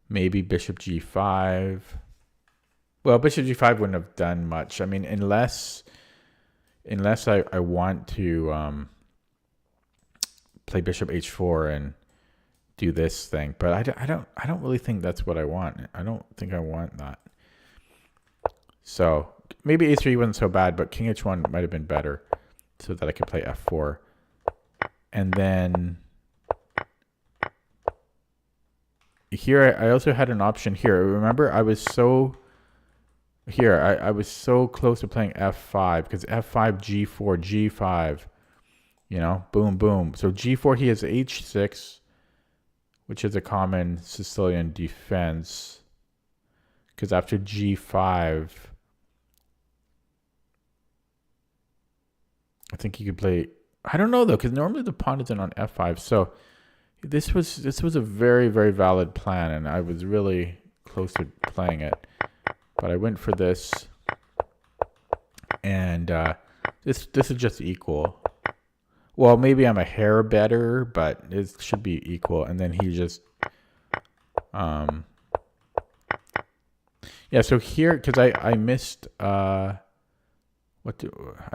Maybe bishop g5. Well, bishop g5 wouldn't have done much. I mean, unless I want to play bishop h4 and do this thing. But I don't really think that's what I want. I don't think I want that. So maybe a3 wasn't so bad, but king h1 might have been better, so that I could play f4. And then here I also had an option here. Remember, I was so close to playing f5, because f5, g4, g5, you know, boom, boom. So g4, he has h6, which is a common Sicilian defense, because after g5, I think he could play, I don't know though, because normally the pawn isn't on f5. So this was a very, very valid plan, and I was really close to playing it. But I went for this, and this is just equal. Well, maybe I'm a hair better, but it should be equal. And then he just, yeah. So here, because I missed, I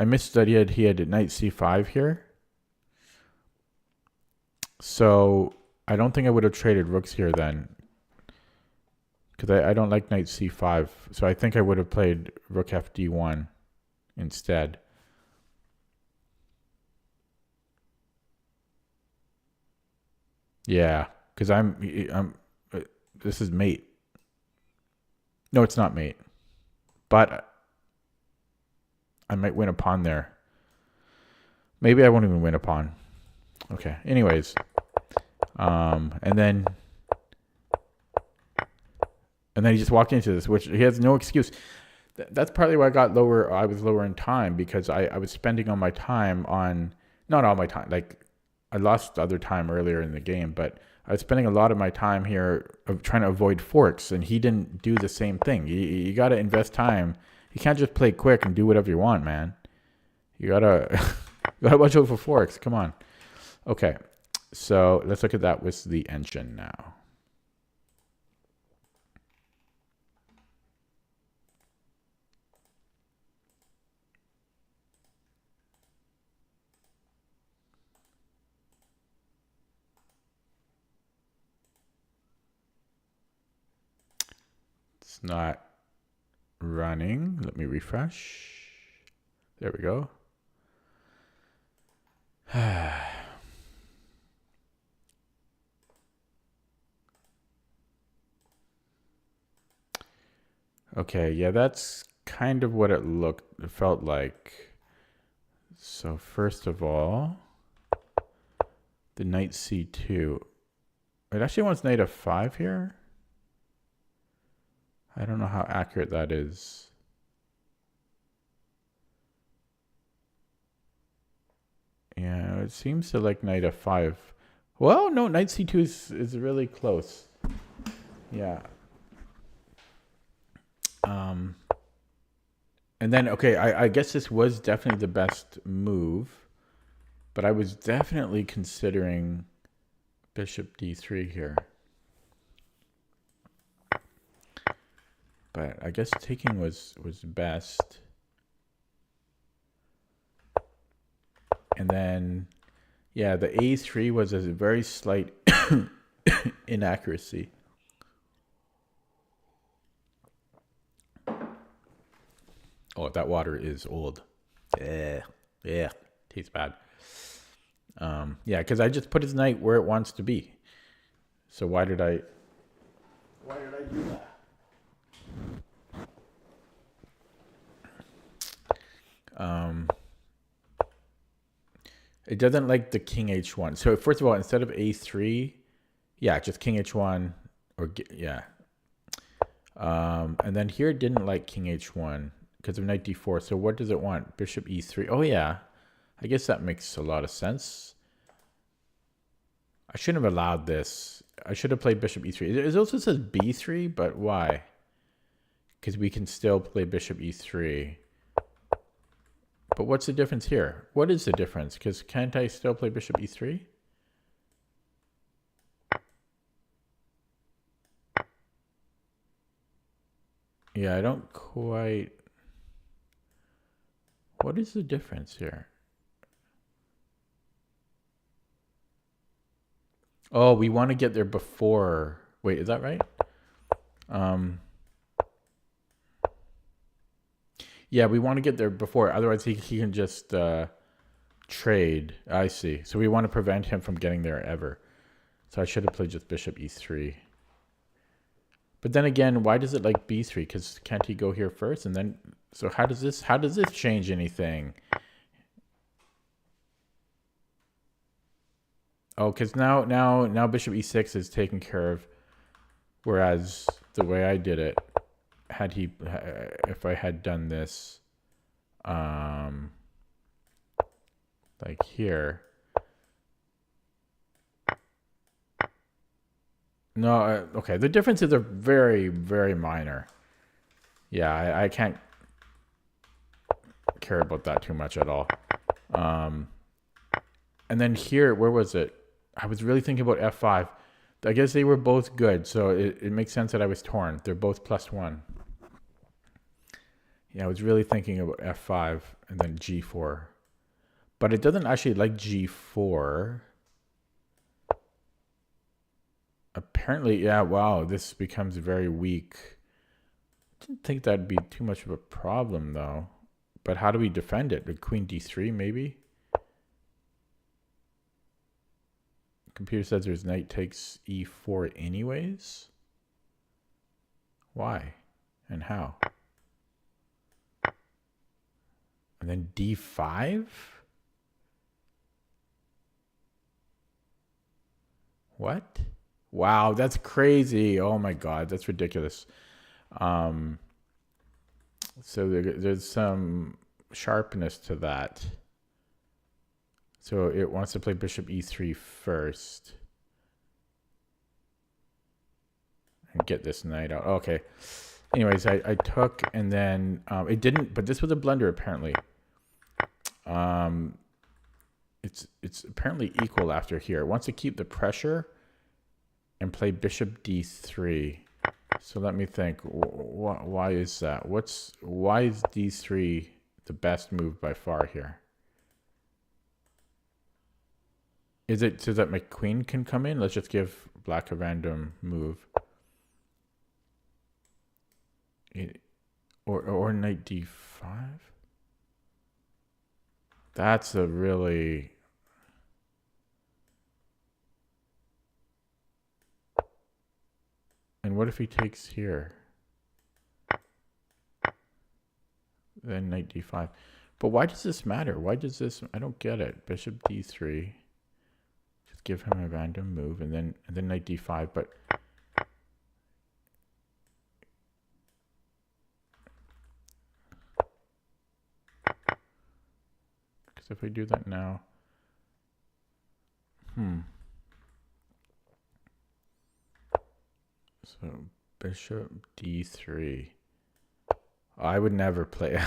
missed that he had knight c5 here. So I don't think I would have traded rooks here then, because I don't like knight c5. So I think I would have played rook fd1 instead. Yeah, because this is mate. No, it's not mate. But I might win a pawn there. Maybe I won't even win a pawn. Okay, anyways. And then he just walked into this, which he has no excuse. That's partly why I was lower in time, because I was spending all my time on, not all my time, like I lost other time earlier in the game, but I was spending a lot of my time here of trying to avoid forks, and he didn't do the same thing. You got to invest time. You can't just play quick and do whatever you want, man. You gotta watch out for forks. Come on. Okay, so let's look at that with the engine now. It's not running. Let me refresh. There we go. Okay, yeah, that's kind of what it felt like. So first of all, the knight c2. It actually wants knight f5 here. I don't know how accurate that is. Yeah, it seems to like knight f5. Well, no, knight c2 is really close. Yeah. And then, okay, I guess this was definitely the best move, but I was definitely considering bishop d3 here. But I guess taking was best. And then, yeah, the a3 was a very slight inaccuracy. Oh, that water is old. Yeah, yeah, tastes bad. Yeah, because I just put his knight where it wants to be. So why did I do that? It doesn't like the king h1. So first of all, instead of a3, yeah, just king h1 or yeah. And then here it didn't like king h1 because of knight d4. So what does it want? Bishop e3. Oh yeah, I guess that makes a lot of sense. I shouldn't have allowed this. I should have played bishop e3. It also says b3, but why? Because we can still play bishop e3. But what's the difference here? What is the difference? Because can't I still play bishop e3? Yeah, I don't quite... What is the difference here? Oh, we want to get there before... Wait, is that right? Yeah, we want to get there before. Otherwise, he can just trade. I see. So we want to prevent him from getting there ever. So I should have played just bishop e3. But then again, why does it like b3? Because can't he go here first? And then... So how does this change anything? Oh, because now bishop e6 is taken care of. Whereas the way I did it, if I had done this, like here. No, okay. The differences are very, very minor. Yeah, I can't care about that too much at all. And then here, where was it? I was really thinking about f5. I guess they were both good, so it makes sense that I was torn. They're both +1. Yeah, I was really thinking about f5 and then g4. But it doesn't actually like g4. Apparently, yeah, wow, this becomes very weak. I didn't think that'd be too much of a problem, though. But how do we defend it? The queen d3, maybe? Computer says there's knight takes e4 anyways. Why? And how? And then d5? What? Wow, that's crazy. Oh my god, that's ridiculous. So there's some sharpness to that. So it wants to play bishop e3 first. And get this knight out. Okay. Anyways, I took and then it didn't, but this was a blunder apparently. It's apparently equal after here. It wants to keep the pressure and play bishop d3. So let me think. Why is that? Why is d3 the best move by far here? Is it so that my queen can come in? Let's just give black a random move. Or knight d5? That's a really... And what if he takes here? Then knight d5. But why does this matter? Why does this... I don't get it. Bishop d3. Just give him a random move and then knight d5. But... Because if we do that now... So bishop d3. I would never play.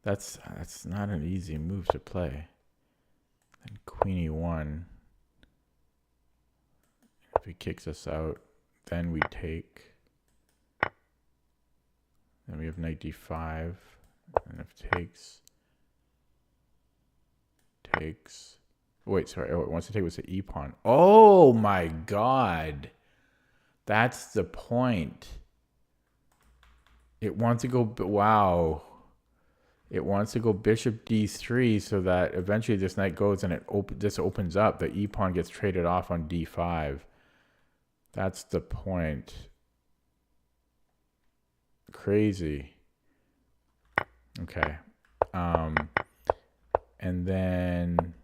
That's not an easy move to play. Then queen e1. If he kicks us out, then we take. Then we have knight d5. And if takes. Wait, sorry. Oh, it wants to take with the e pawn. Oh my god. That's the point. It wants to go, wow. It wants to go bishop d3 so that eventually this knight goes and this opens up. The e-pawn gets traded off on d5. That's the point. Crazy. Okay. And then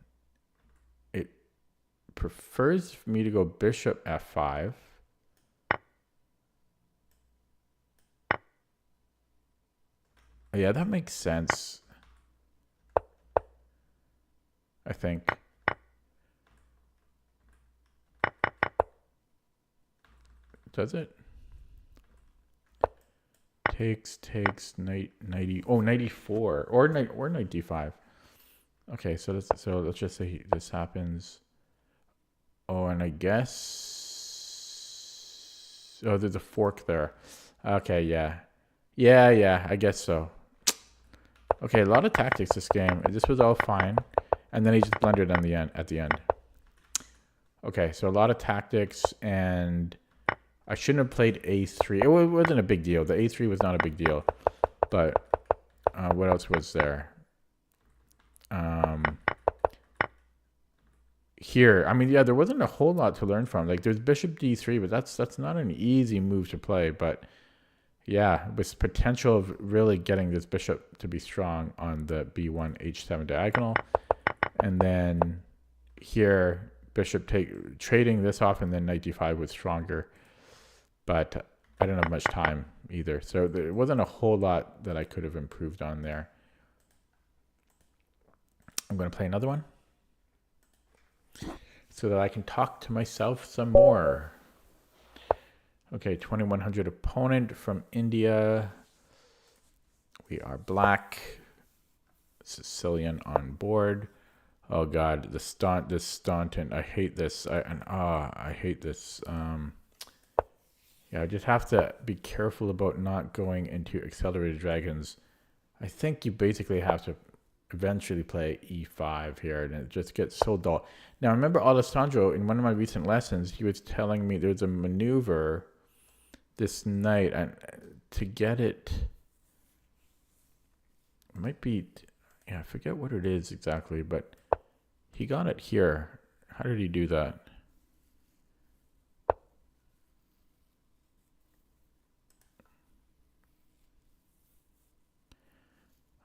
it prefers me to go bishop f5. Yeah, that makes sense. I think. Does it? Takes knight 90. Oh, 94 or knight d5. Okay, so let's just say this happens. Oh, and I guess there's a fork there. Okay, yeah, I guess so. Okay, a lot of tactics this game. This was all fine, and then he just blundered at the end. Okay, so a lot of tactics, and I shouldn't have played a3. It wasn't a big deal. The a3 was not a big deal, but what else was there? Here, I mean, yeah, there wasn't a whole lot to learn from. Like, there's bishop d3, but that's not an easy move to play, but. Yeah, with potential of really getting this bishop to be strong on the b1 h7 diagonal. And then here, bishop trading this off, and then knight d5 was stronger. But I don't have much time either. So there wasn't a whole lot that I could have improved on there. I'm going to play another one so that I can talk to myself some more. Okay, 2100 opponent from India. We are black. Sicilian on board. Oh God, this Staunton. I hate this. I hate this. Yeah, I just have to be careful about not going into accelerated dragons. I think you basically have to eventually play e5 here, and it just gets so dull. Now, remember Alessandro, in one of my recent lessons, he was telling me there's a maneuver this knight, and to get it might be, yeah, I forget what it is exactly, but he got it here. How did he do that?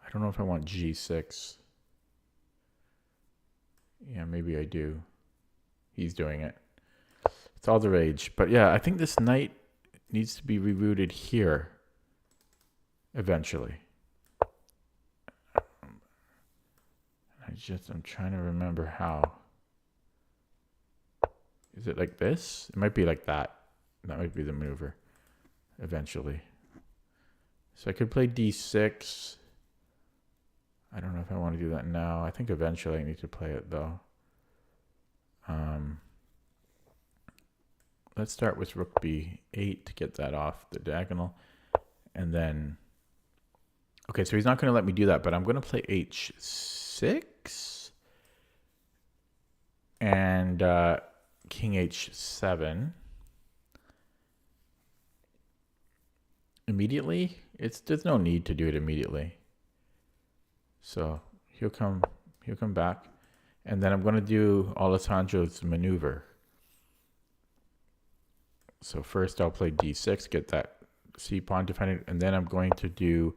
I don't know if I want g6. Yeah, maybe I do. He's doing it. It's all the rage. But yeah, I think this knight needs to be rerouted here eventually. I'm trying to remember how. Is it like this? It might be like that. That might be the maneuver eventually. So I could play d6. I don't know if I want to do that now. I think eventually I need to play it though. Let's start with rook b8 to get that off the diagonal. And then, okay, so he's not going to let me do that, but I'm going to play h6 and king h7. Immediately? There's no need to do it immediately. So he'll come back. And then I'm going to do Alessandro's maneuver. So first I'll play d6, get that c-pawn defended, and then I'm going to do,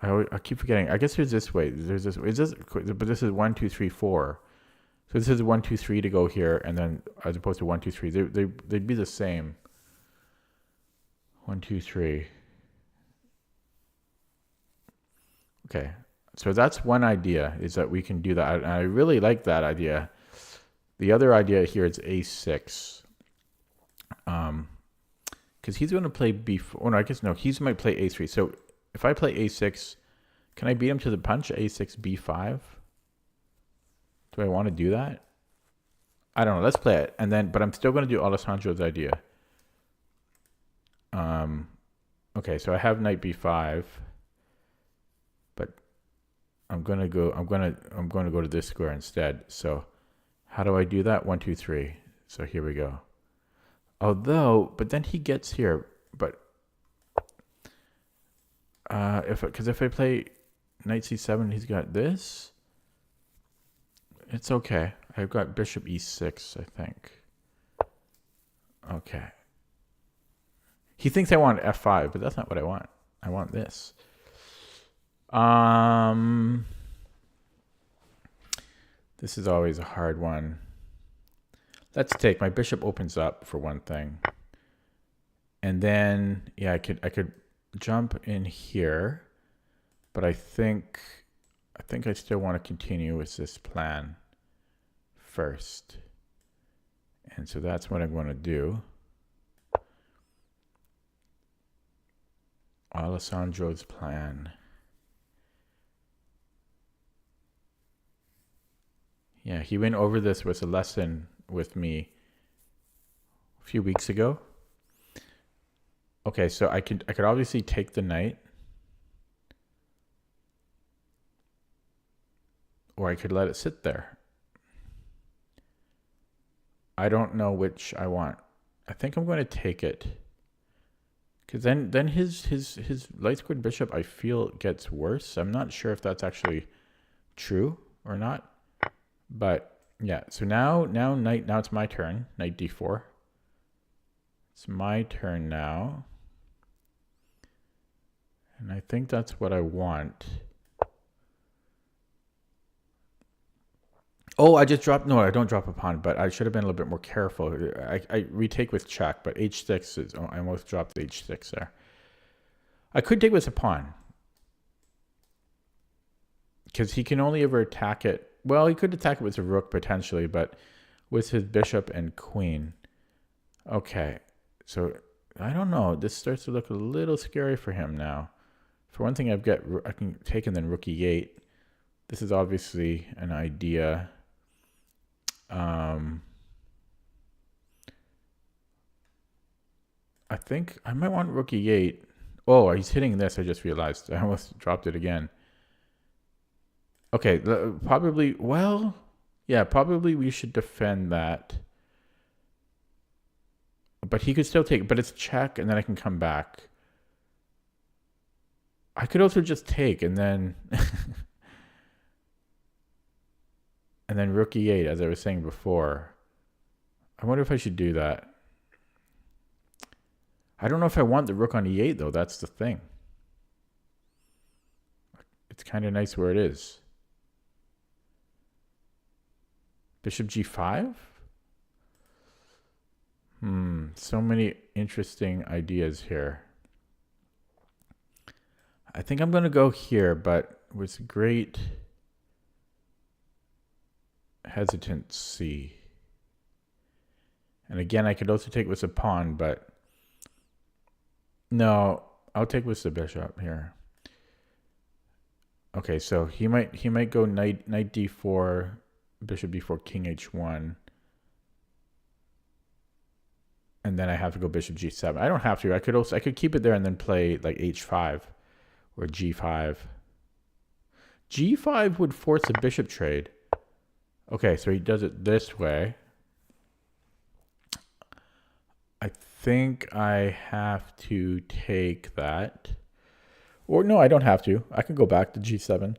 I keep forgetting, I guess there's this way, but this is 1, 2, 3, 4. So this is 1, 2, 3 to go here, and then as opposed to 1, 2, 3, they'd be the same. 1, 2, 3. Okay, so that's one idea, is that we can do that. And I really like that idea. The other idea here is a6. Because he's going to play b4. Oh, no, I guess no. He might play a3. So if I play a6, can I beat him to the punch? a6, b5. Do I want to do that? I don't know. Let's play it. And then, but I'm still going to do Alessandro's idea. Okay, so I have knight b5, but I'm going to go to this square instead. So how do I do that? 1, 2, 3. So here we go. But then he gets here. But if I play, knight c7. He's got this. It's okay. I've got bishop e6, I think. Okay. He thinks I want f5, but that's not what I want. I want this. This is always a hard one. Let's take. My bishop opens up for one thing. And then, yeah, I could jump in here, but I think I still want to continue with this plan first. And so that's what I'm going to do. Alessandro's plan. Yeah, he went over this with a lesson with me a few weeks ago. Okay, so I could obviously take the knight, or I could let it sit there. I don't know which I want. I think I'm going to take it, because then his light squared bishop, I feel, gets worse. I'm not sure if that's actually true or not, but yeah. So now it's my turn. Knight d4. It's my turn now. And I think that's what I want. Oh, I just dropped. No, I don't drop a pawn, but I should have been a little bit more careful. I retake with check, but h6 is. Oh, I almost dropped the h6 there. I could take with a pawn, because he can only ever attack it. Well, he could attack it with a rook potentially, but with his bishop and queen. Okay, so I don't know. This starts to look a little scary for him now. For one thing, I can take and then rook e8. This is obviously an idea. I think I might want rook e8. Oh, he's hitting this. I just realized. I almost dropped it again. Okay, probably. Well, yeah, probably we should defend that. But he could still take it. But it's check, and then I can come back. I could also just take and then and then rook e8, as I was saying before. I wonder if I should do that. I don't know if I want the rook on e8 though. That's the thing. It's kind of nice where it is. Bishop g5? So many interesting ideas here. I think I'm going to go here, but with great hesitancy. And again, I could also take with a pawn, but no, I'll take with the bishop here. Okay, so he might go knight d4, bishop d4, king h1. And then I have to go bishop g7. I don't have to. I could keep it there and then play like h5 or g5. G5 would force a bishop trade. Okay, so he does it this way. I think I have to take that. Or no, I don't have to. I can go back to g7.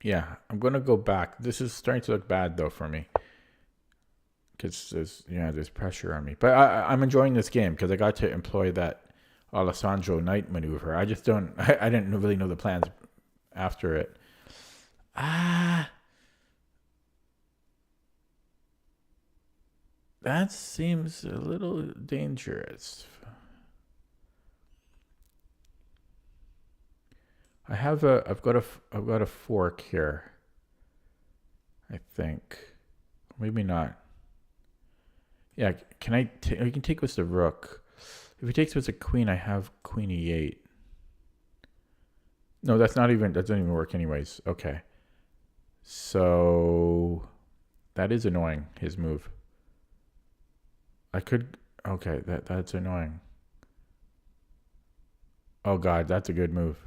Yeah, I'm going to go back. This is starting to look bad, though, for me. Because there's pressure on me. But I'm enjoying this game because I got to employ that Alessandro knight maneuver. I just don't... I didn't really know the plans after it. That seems a little dangerous. I've got a fork here. I think. Maybe not. Yeah, I can take with the rook. If he takes with the queen, I have queen e8. No, that doesn't even work anyways. Okay. So that is annoying, his move. Okay, that's annoying. Oh god, that's a good move.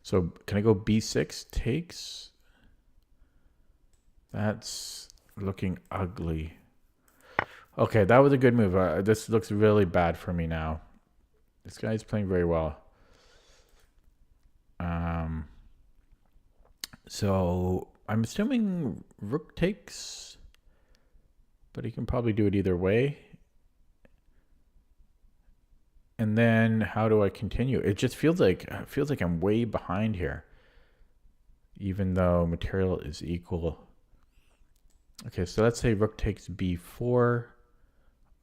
So can I go b6 takes? That's looking ugly. Okay, that was a good move. This looks really bad for me now. This guy's playing very well. So I'm assuming rook takes, but he can probably do it either way. And then how do I continue? It just feels like I'm way behind here, even though material is equal. Okay, so let's say rook takes b4.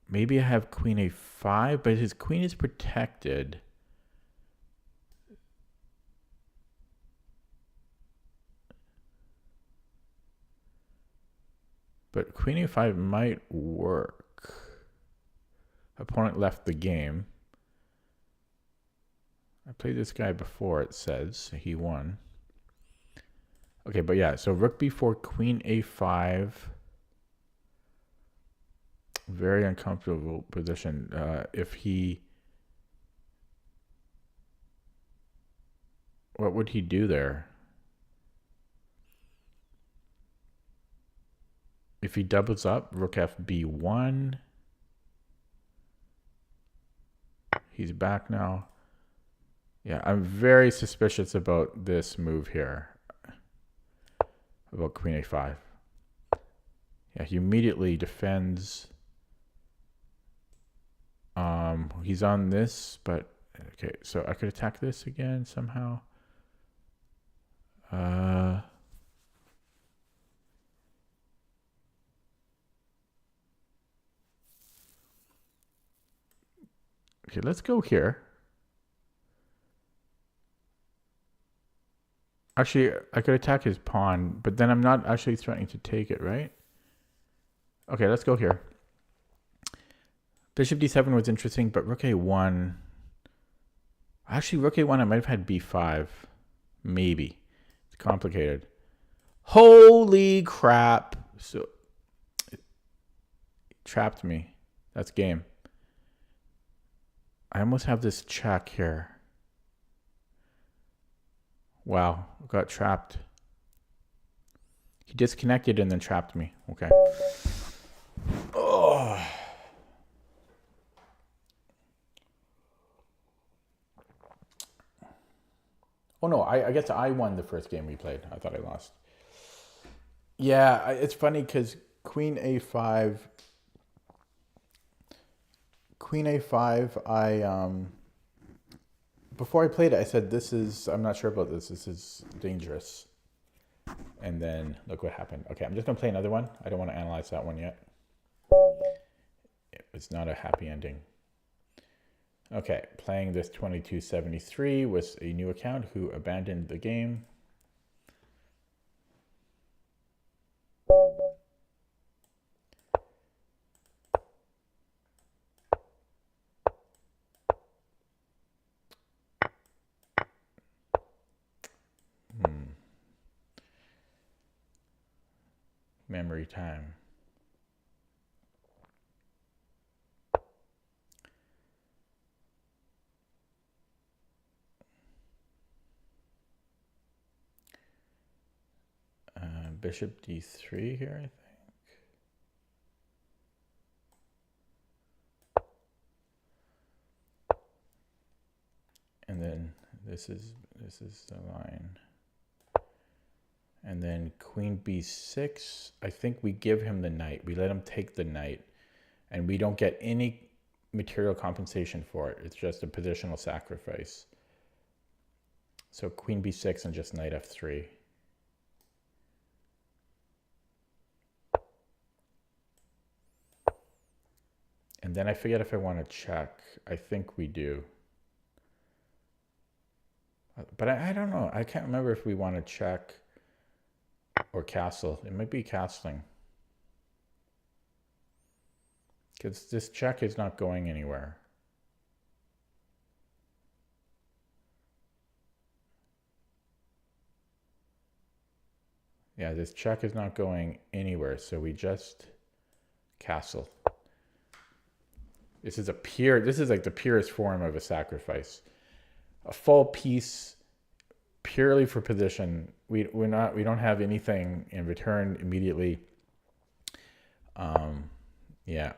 Maybe I have queen a5, but his queen is protected. But queen a5 might work. Opponent left the game. I played this guy before, it says. He won. Okay, but yeah, so rook b4, queen a5. Very uncomfortable position. If he... What would he do there? If he doubles up, rook fb1. He's back now. Yeah, I'm very suspicious about this move here. About queen a5. Yeah, he immediately defends. He's on this, but okay, so I could attack this again somehow. Okay, let's go here. Actually, I could attack his pawn, but then I'm not actually threatening to take it, right? Okay, let's go here. Bishop d7 was interesting, but rook a1. Actually, rook a1, I might have had b5. Maybe. It's complicated. Holy crap. So, it trapped me. That's game. I almost have this check here. Wow, got trapped. He disconnected and then trapped me. Okay. Oh. Oh no, I guess I won the first game we played. I thought I lost. Yeah, it's funny because queen a5. Queen a5, before I played it, I said, I'm not sure about this. This is dangerous. And then look what happened. Okay, I'm just going to play another one. I don't want to analyze that one yet. It was not a happy ending. Okay, playing this 2273 with a new account who abandoned the game. Memory time. Bishop d3 here, I think. And then this is the line. And then queen b6, I think we give him the knight. We let him take the knight. And we don't get any material compensation for it. It's just a positional sacrifice. So queen b6 and just knight f3. And then I forget if I want to check. I think we do. But I don't know. I can't remember if we want to check or castle. It might be castling. Because this check is not going anywhere. Yeah, this check is not going anywhere. So we just castle. This is like the purest form of a sacrifice. A full piece purely for position. We don't have anything in return immediately. Yeah.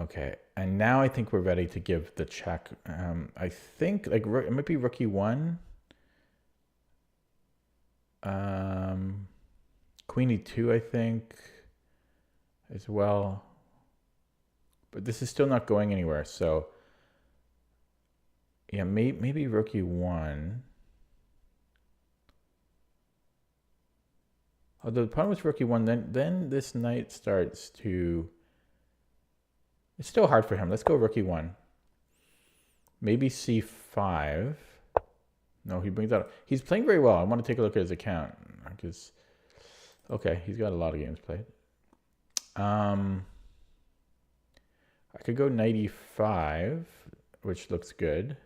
Okay. And now I think we're ready to give the check. I think like it might be rookie one. Queenie two, I think, as well. But this is still not going anywhere. So yeah, maybe rookie one. Although the problem with rookie one, then this knight starts to. It's still hard for him. Let's go rookie one. Maybe c5. No, he brings out. He's playing very well. I want to take a look at his account because. Okay, he's got a lot of games played. I could go knight e5, which looks good.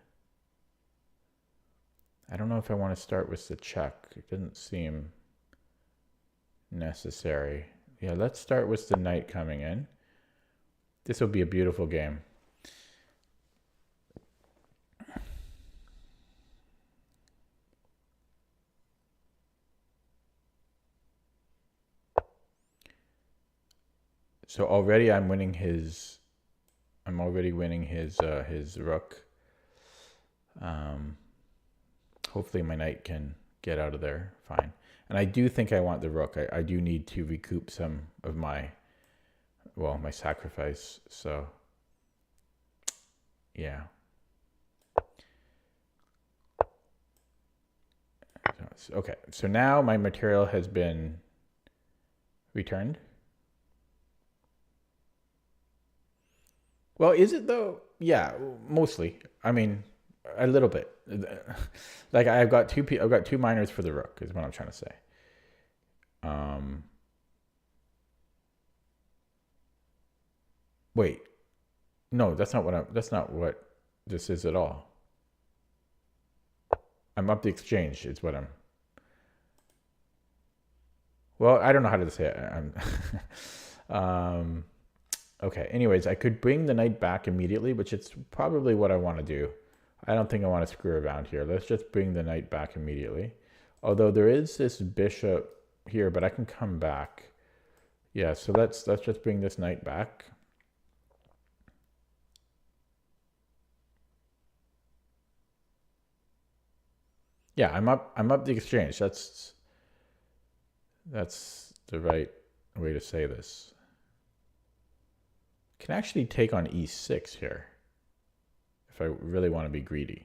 I don't know if I want to start with the check. It doesn't seem necessary. Yeah, let's start with the knight coming in. This will be a beautiful game. So already I'm winning his. I'm already winning his rook. Hopefully my knight can get out of there fine. And I do think I want the rook. I do need to recoup some of my, well, my sacrifice. So, yeah. Okay, so now my material has been returned. Well, is it though? Yeah, mostly. I mean, a little bit. Like I've got two minors for the rook is what I'm trying to say. Wait. No, that's not what this is at all. I'm up the exchange is what I'm. Well, I don't know how to say it. I'm okay, anyways, I could bring the knight back immediately, which is probably what I want to do. I don't think I want to screw around here. Let's just bring the knight back immediately. Although there is this bishop here, but I can come back. Yeah, so let's just bring this knight back. Yeah, I'm up the exchange. That's the right way to say this. Can actually take on e6 here if I really want to be greedy.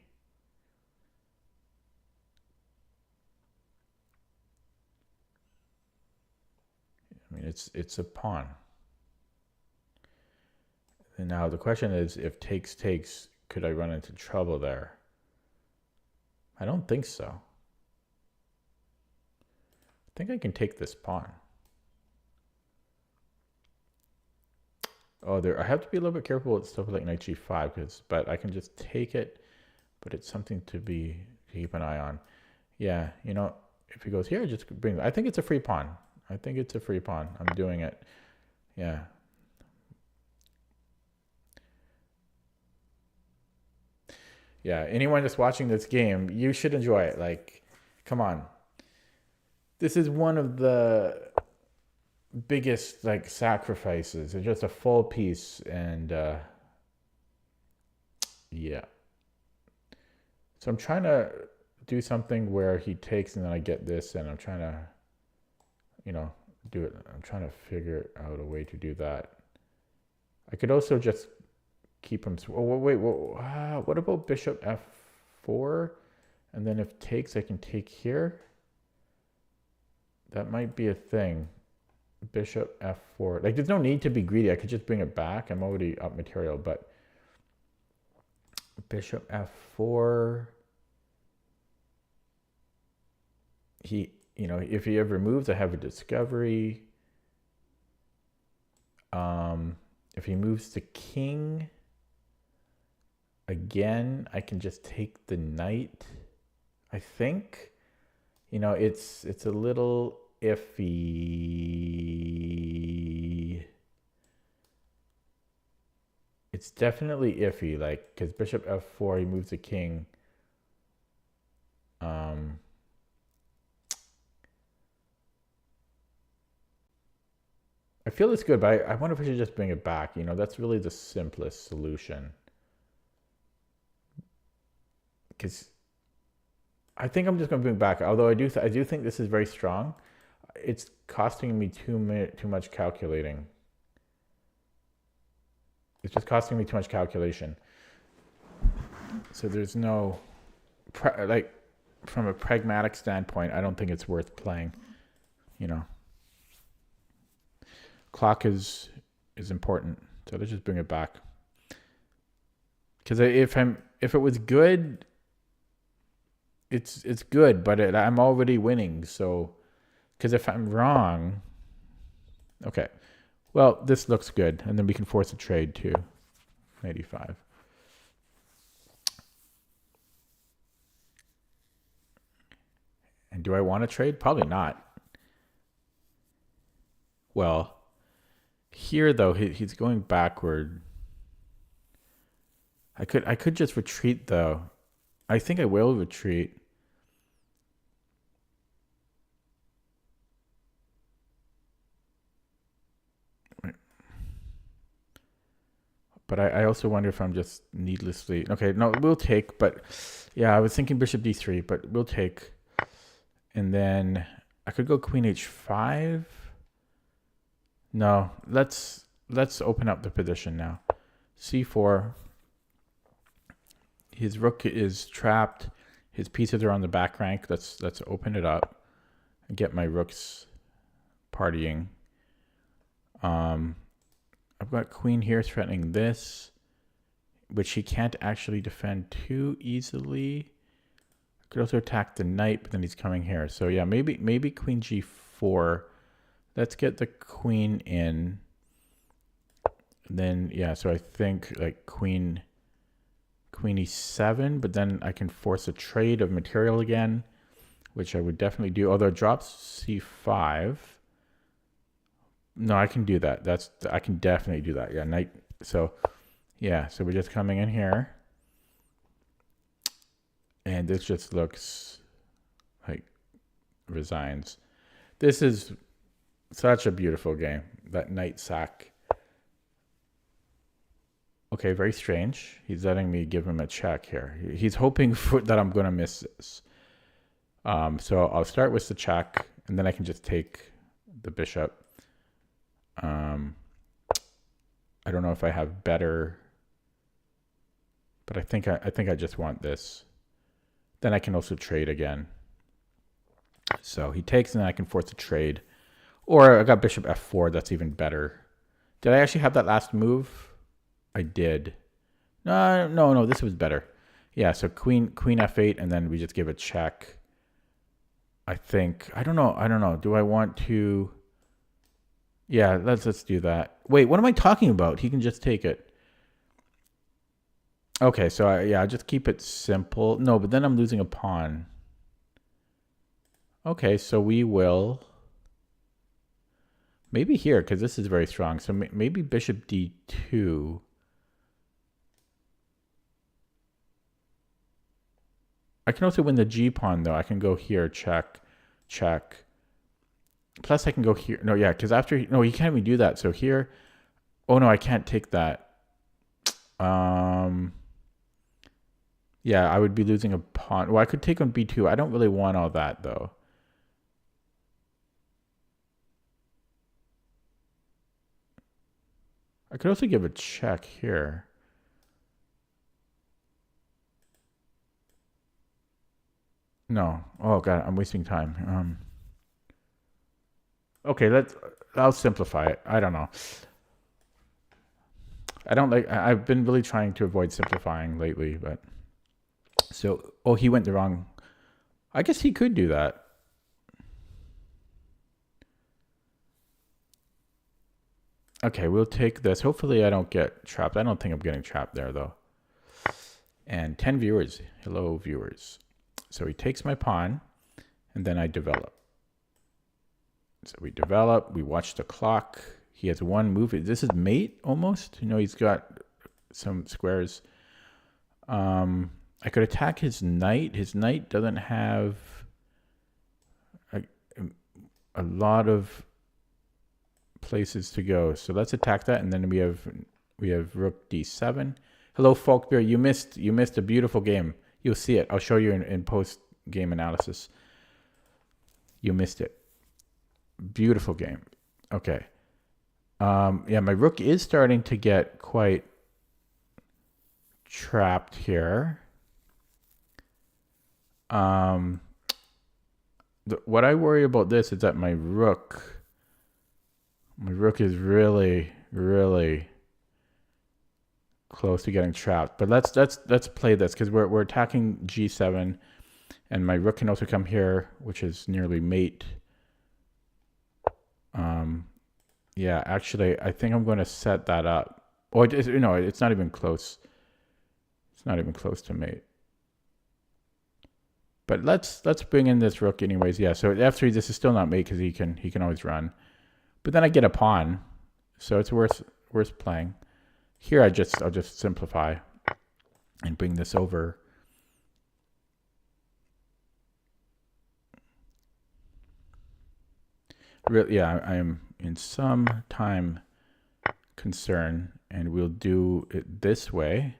I mean, it's a pawn. And now the question is, if takes, could I run into trouble there? I don't think so. I think I can take this pawn. Oh, I have to be a little bit careful with stuff like knight g5, but I can just take it, but it's something to keep an eye on. Yeah, you know, if he goes here, just bring. I think it's a free pawn. I think it's a free pawn. I'm doing it. Yeah. Yeah, anyone just watching this game, you should enjoy it. Like, come on. This is one of the biggest like sacrifices. It's just a full piece, and yeah. So I'm trying to do something where he takes and then I get this, and I'm trying to, you know, do it. I'm trying to figure out a way to do that. I could also just keep him. Oh wait, what about bishop f4? And then if takes, I can take here. That might be a thing. Bishop f4. Like, there's no need to be greedy. I could just bring it back. I'm already up material, but bishop f4. You know, if he ever moves, I have a discovery. If he moves the king, again, I can just take the knight. I think, you know, it's a little iffy. It's definitely iffy, like, because bishop f4, he moves the king. feel it's good, but I wonder if I should just bring it back. You know, that's really the simplest solution. Because I think I'm just going to bring it back. Although I do think this is very strong. It's costing me too much calculating. It's just costing me too much calculation. So there's no, like, from a pragmatic standpoint, I don't think it's worth playing. You know, clock is important. So let's just bring it back. Because if it was good, it's good, but I'm already winning. So, because if I'm wrong, okay, well, this looks good, and then we can force a trade too. 85. And do I want to trade? Probably not. Well, here though, he's going backward. I could just retreat though. I think I will retreat. But I also wonder if I'm just needlessly... Okay, no, we'll take, but... Yeah, I was thinking bishop d3, but we'll take. And then I could go queen h5. No, let's open up the position now. c4. His rook is trapped. His pieces are on the back rank. Let's open it up and get my rooks partying. I've got queen here threatening this, which he can't actually defend too easily. I could also attack the knight, but then he's coming here. So yeah, maybe queen g4. Let's get the queen in. And then yeah, so I think like queen e7, but then I can force a trade of material again, which I would definitely do. Although it drops c5. No, I can do that. I can definitely do that. Yeah, knight. So, yeah. So we're just coming in here, and this just looks like resigns. This is such a beautiful game. That knight sack. Okay, very strange. He's letting me give him a check here. He's hoping that I'm going to miss this. So I'll start with the check, and then I can just take the bishop. I don't know if I have better, but I think I just want this. Then I can also trade again. So he takes, and then I can force a trade. Or I got bishop f4. That's even better. Did I actually have that last move? I did. No. This was better. Yeah. So queen f8, and then we just give a check. I think. I don't know. Do I want to? Yeah, let's do that. Wait, what am I talking about? He can just take it. Okay, so I just keep it simple. No, but then I'm losing a pawn. Okay, so we will... Maybe here, because this is very strong. So maybe bishop d2. I can also win the g-pawn, though. I can go here, check, check. Plus, I can go here. No, yeah, because after... No, you can't even do that. So here... Oh, no, I can't take that. Yeah, I would be losing a pawn. Well, I could take on b2. I don't really want all that, though. I could also give a check here. No. Oh, God, I'm wasting time. Okay, I'll simplify it. I don't know. I've been really trying to avoid simplifying lately, but... So, oh, he went the wrong... I guess he could do that. Okay, we'll take this. Hopefully I don't get trapped. I don't think I'm getting trapped there, though. And 10 viewers. Hello, viewers. So he takes my pawn, and then I develop. So we develop. We watch the clock. He has one move. This is mate, almost. You know, he's got some squares. I could attack his knight. His knight doesn't have a lot of places to go. So let's attack that, and then we have rook d7. Hello, Folkbeer. You missed a beautiful game. You'll see it. I'll show you in post game analysis. You missed it. Beautiful game. Okay. Yeah, my rook is starting to get quite trapped here. What I worry about this is that my rook is really, really close to getting trapped. But let's play this, because we're attacking g7, and my rook can also come here, which is nearly mate. Yeah, actually, I think I'm going to set that up. Oh, it's not even close. It's not even close to mate. But let's bring in this rook anyways. Yeah, so at f3, this is still not mate because he can always run. But then I get a pawn, so it's worth playing. Here I'll just simplify and bring this over. Really, yeah, I am in some time concern, and we'll do it this way,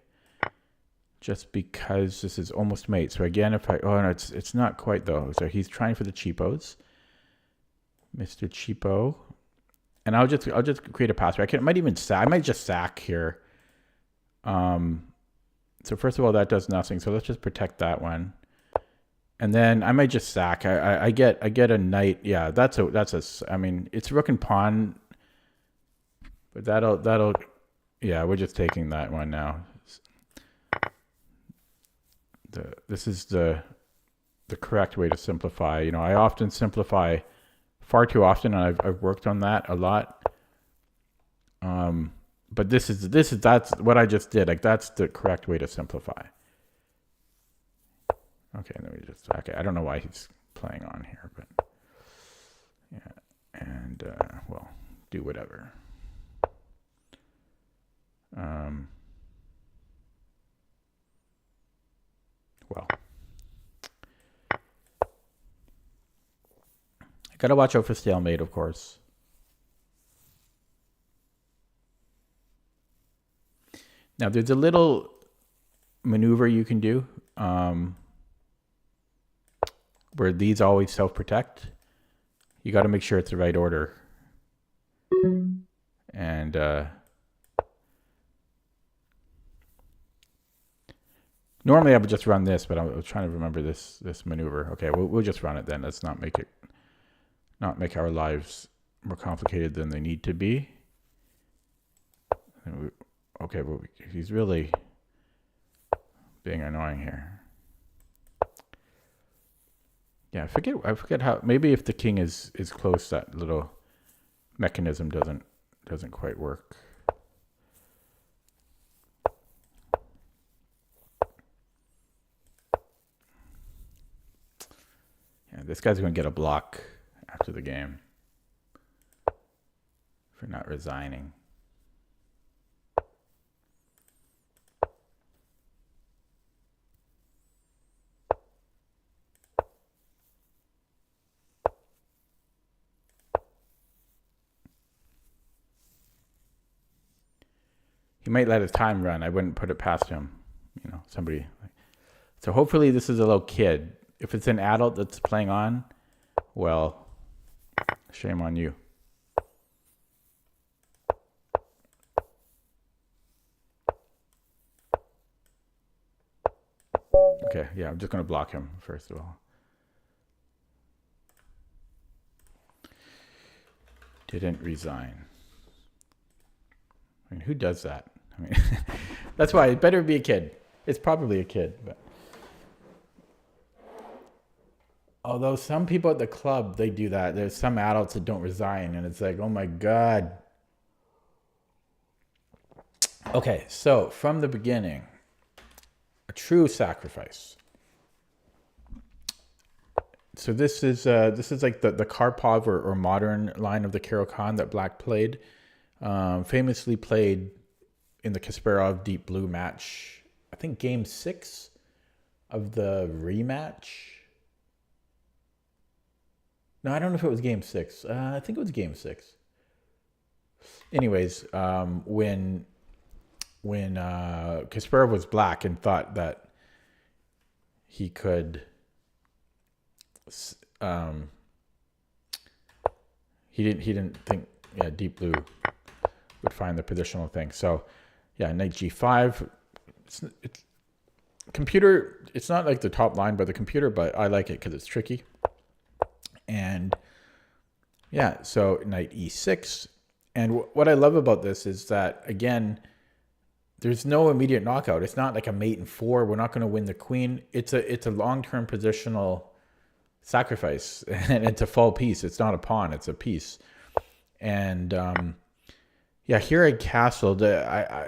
just because this is almost mate. So again, if oh no, it's not quite though. So he's trying for the cheapos, Mr. Cheapo, and I'll just create a password. I might even sack. I might just sack here. So first of all, that does nothing. So let's just protect that one. And then I might just sack. I get a knight. Yeah, that's a. I mean, it's rook and pawn, but that'll. Yeah, we're just taking that one now. This is the correct way to simplify. You know, I often simplify far too often, and I've worked on that a lot. But that's what I just did. Like, that's the correct way to simplify. Okay, let me just, okay, I don't know why he's playing on here, but yeah, and well, do whatever. Well, I gotta watch out for stalemate, of course. Now, there's a little maneuver you can do. Where these always self-protect. You got to make sure it's the right order. And normally I would just run this, but I was trying to remember this maneuver. Okay, we'll just run it then. Let's not make our lives more complicated than they need to be. Okay, well, he's really being annoying here. Yeah, I forget how. Maybe if the king is close, that little mechanism doesn't quite work. Yeah, this guy's going to get a block after the game for not resigning. He might let his time run. I wouldn't put it past him. You know, somebody. So hopefully this is a little kid. If it's an adult that's playing on, well, shame on you. Okay, yeah, I'm just going to block him first of all. Didn't resign. I mean, who does that? I mean, that's why it better be a kid. It's probably a kid. But although some people at the club, they do that. There's some adults that don't resign, and it's like, oh my God. Okay, so from the beginning, a true sacrifice. So this is like the Karpov or modern line of the Caro-Kann that Black played. Famously played in the Kasparov Deep Blue match, I think game 6 of the rematch. No, I don't know if it was game 6. I think it was game 6. anyways, when Kasparov was black and thought that he could, he didn't think deep blue would find the positional thing. So yeah, knight g5. It's computer. It's not like the top line by the computer, but I like it because it's tricky. And yeah, so knight e6. And what I love about this is that, again, there's no immediate knockout. It's not like a mate in 4. We're not going to win the queen. It's a long-term positional sacrifice, and it's a full piece. It's not a pawn. It's a piece. And yeah, here I castled. I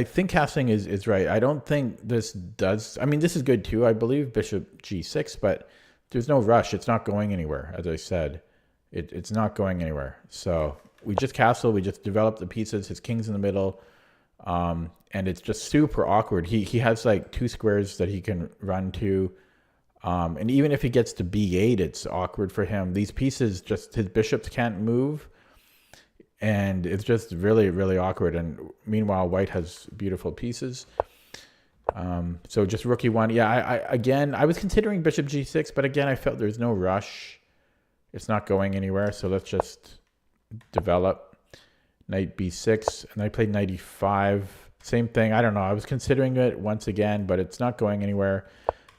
think castling is right. I don't think this does. I mean, this is good too. I believe bishop g6, but there's no rush. It's not going anywhere. As I said, it's not going anywhere. So we just castle. We just develop the pieces. His king's in the middle. And it's just super awkward. He has like 2 squares that he can run to. And even if he gets to b8, it's awkward for him. These pieces, just his bishops can't move. And it's just really, really awkward. And meanwhile, white has beautiful pieces. So just rook e1. Yeah, I was considering bishop g6, but again, I felt there's no rush. It's not going anywhere. So let's just develop. Knight b6. And I played knight e5. Same thing. I don't know. I was considering it once again, but it's not going anywhere.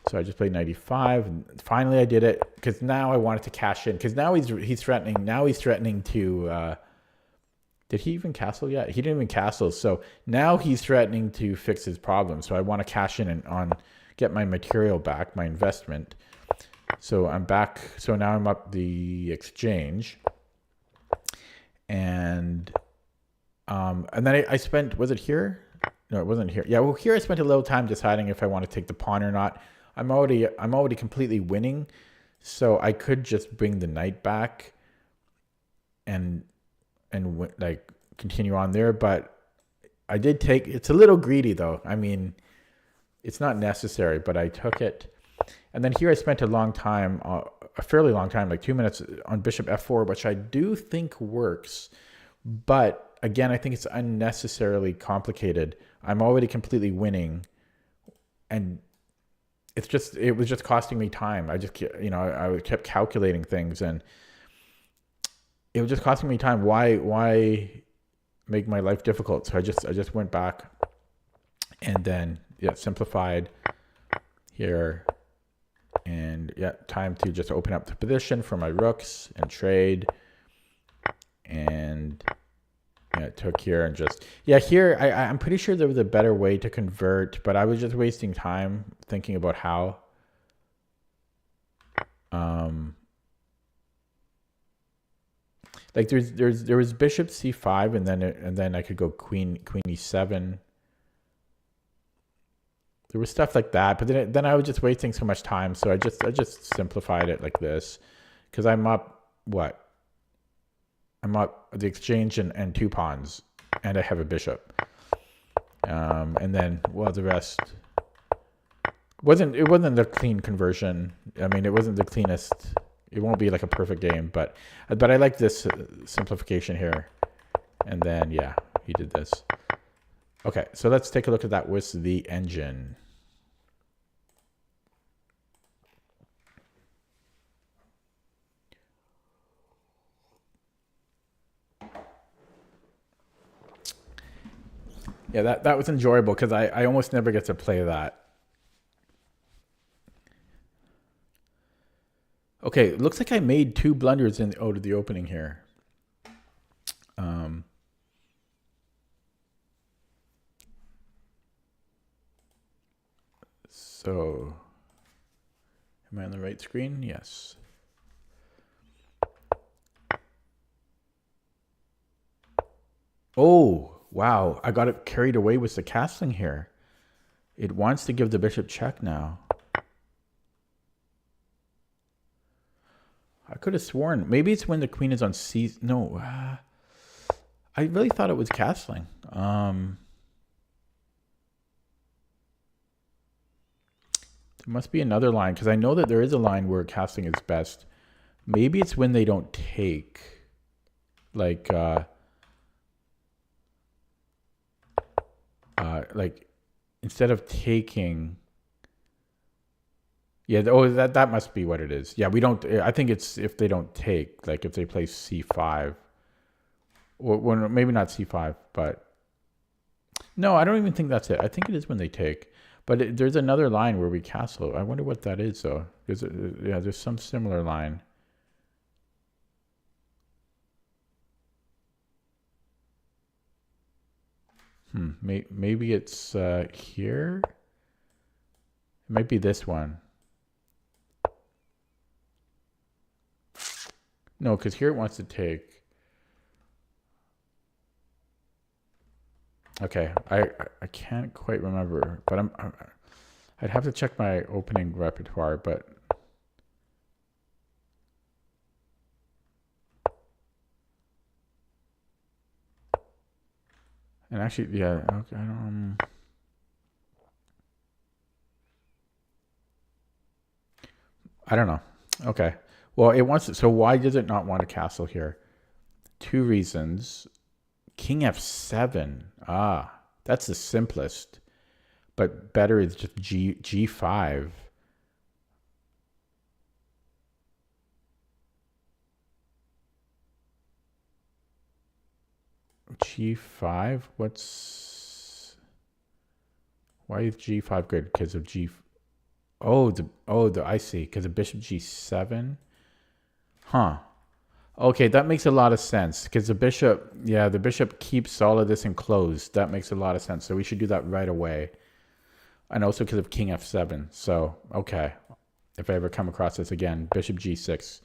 So I just played knight e5. And finally, I did it because now I wanted to cash in. Because now he's threatening. Now he's threatening to... did he even castle yet? He didn't even castle. So now he's threatening to fix his problem. So I want to cash in and get my material back, my investment. So I'm back. So now I'm up the exchange. And then I spent, was it here? No, it wasn't here. Yeah, well, here I spent a little time deciding if I want to take the pawn or not. I'm already completely winning. So I could just bring the knight back and like continue on there, but I did take, it's a little greedy though. I mean, it's not necessary, but I took it. And then here I spent a long time, a fairly long time, like 2 minutes on bishop f4, which I do think works. But again, I think it's unnecessarily complicated. I'm already completely winning, and it was just costing me time. I just, I kept calculating things, and it was just costing me time. Why make my life difficult? So I just went back and then simplified here, and time to just open up the position for my rooks and trade. And took here and just here I'm pretty sure there was a better way to convert, but I was just wasting time thinking about how. Like there was bishop c5, and then I could go queen e7. There was stuff like that, but then I was just wasting so much time, so I just simplified it like this, because I'm up the exchange and 2 pawns, and I have a bishop, and then the rest wasn't the clean conversion. I mean, it wasn't the cleanest. It won't be like a perfect game, but I like this simplification here. And then, he did this. Okay, so let's take a look at that with the engine. Yeah, that was enjoyable because I almost never get to play that. Okay, it looks like I made 2 blunders out of the opening here. So, am I on the right screen? Yes. Oh, wow. I got it carried away with the castling here. It wants to give the bishop check now. I could have sworn. Maybe it's when the queen is on c. No. I really thought it was castling. There must be another line, because I know that there is a line where casting is best. Maybe it's when they don't take. Like, like instead of taking. Yeah, oh, that must be what it is. Yeah, we don't. I think it's if they don't take, like if they play c5, or maybe not c5, but no, I don't even think that's it. I think it is when they take. But there's another line where we castle. I wonder what that is, though. There's some similar line. Maybe it's here. It might be this one. No, because here it wants to take. Okay, I can't quite remember, but I'd have to check my opening repertoire, but and actually, yeah, okay, I don't know. Okay, well, it wants to, so why does it not want a castle here? Two reasons. King f7. Ah, that's the simplest. But better is just g5. G5? Why is g5 good? Because of g. I see. Because of bishop g7. Huh. Okay, that makes a lot of sense because the bishop keeps all of this enclosed. That makes a lot of sense. So we should do that right away. And also because of king f7. So, okay. If I ever come across this again, bishop g6.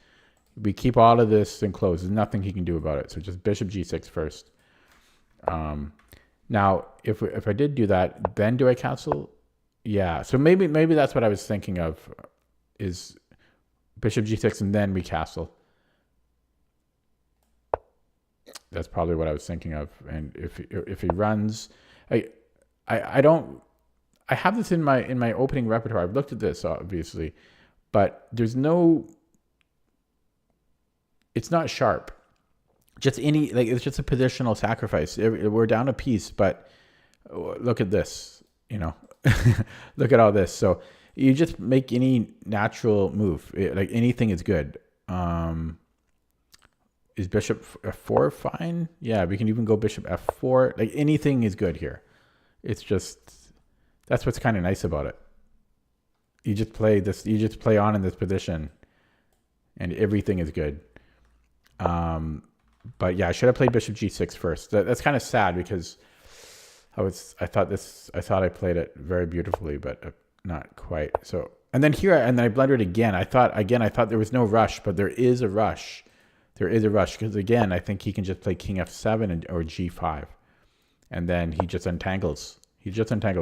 We keep all of this enclosed. There's nothing he can do about it. So just bishop g6 first. Now, if I did do that, then do I castle? Yeah. So maybe that's what I was thinking of is bishop g6 and then we castle. That's probably what I was thinking of. And if he runs, I have this in my opening repertoire. I've looked at this obviously, but there's no. It's not sharp. Just it's just a positional sacrifice. We're down a piece, but look at this. Look at all this. So you just make any natural move. Like anything is good. Is bishop f4 fine? Yeah, we can even go bishop f4. Like anything is good here. It's just, that's what's kind of nice about it. You just play on in this position and everything is good. But yeah, I should have played bishop g6 first. That's kind of sad because I thought I played it very beautifully, but not quite. So, and then I blundered again. I thought there was no rush, but there is a rush. There is a rush because again, I think he can just play king f7 or g5, and then he just untangles.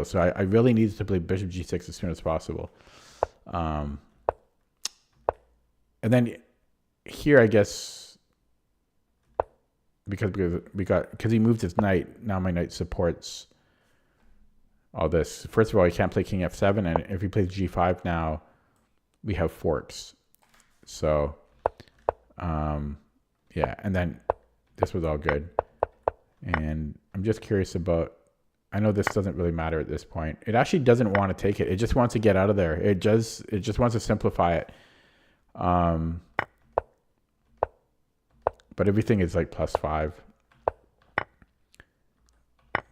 So I really needed to play bishop g6 as soon as possible. And then here, I guess, because he moved his knight. Now my knight supports all this. First of all, he can't play king f7, and if he plays g5 now, we have forks. So. Yeah, and then this was all good. And I'm just curious about, I know this doesn't really matter at this point. It actually doesn't want to take it. It just wants to get out of there. It just wants to simplify it. But everything is like +5.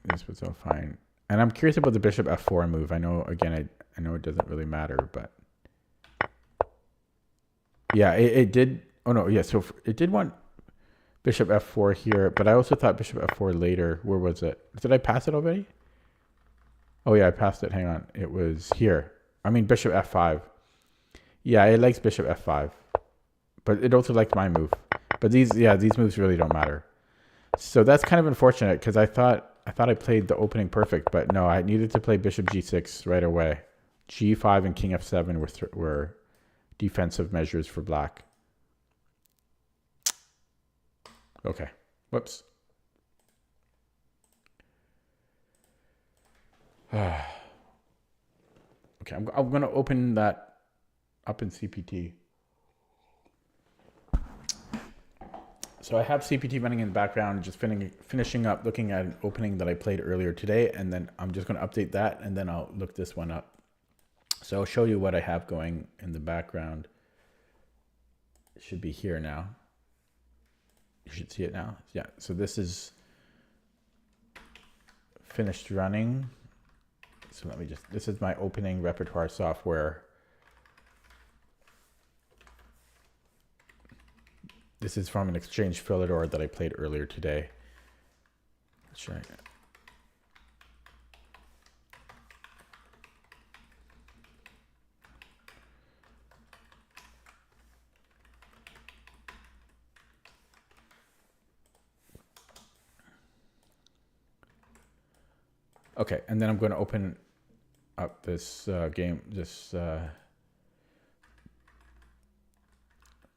This was all fine. And I'm curious about the bishop f4 move. I know, again, I know it doesn't really matter, but yeah, it did. Oh no, yeah. So it did want bishop f4 here, but I also thought bishop f4 later. Where was it? Did I pass it already? Oh yeah, I passed it. Hang on. It was here. I mean bishop f5. Yeah, it likes bishop f5, but it also liked my move. But these moves really don't matter. So that's kind of unfortunate because I thought I played the opening perfect, but no, I needed to play bishop g6 right away. g5 and king f7 were defensive measures for black. Okay. Whoops. Okay, I'm going to open that up in CPT. So I have CPT running in the background, just finishing up looking at an opening that I played earlier today, and then I'm just going to update that, and then I'll look this one up. So I'll show you what I have going in the background. It should be here now. You should see it now. Yeah, so this is finished running. So let me just, this is my opening repertoire software. This is from an Exchange Philidor that I played earlier today. Let's try it. Okay, and then I'm going to open up this game, this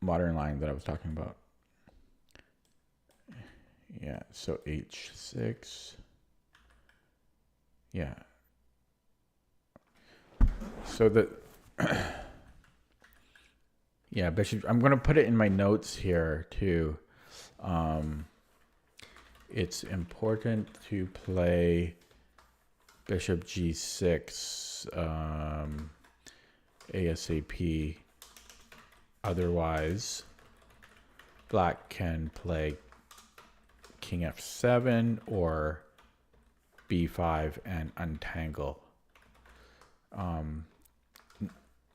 modern line that I was talking about. Yeah, so H6. Yeah. So the yeah, bishop. I'm going to put it in my notes here too. It's important to play bishop G6 ASAP. Otherwise, black can play king f7 or b5 and untangle.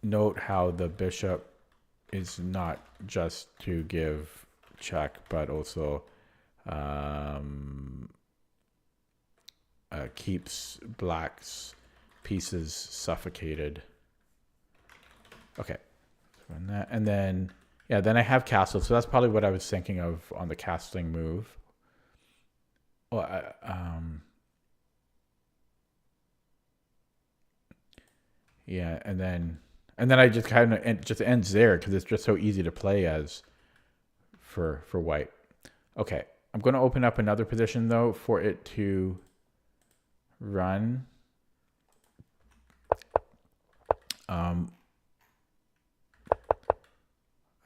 Note how the bishop is not just to give check, but also keeps black's pieces suffocated. Okay. And then, yeah, then I have castle. So that's probably what I was thinking of on the castling move. Well, yeah, and then I just kind of, it just ends there because it's just so easy to play as for white. Okay, I'm going to open up another position though for it to run.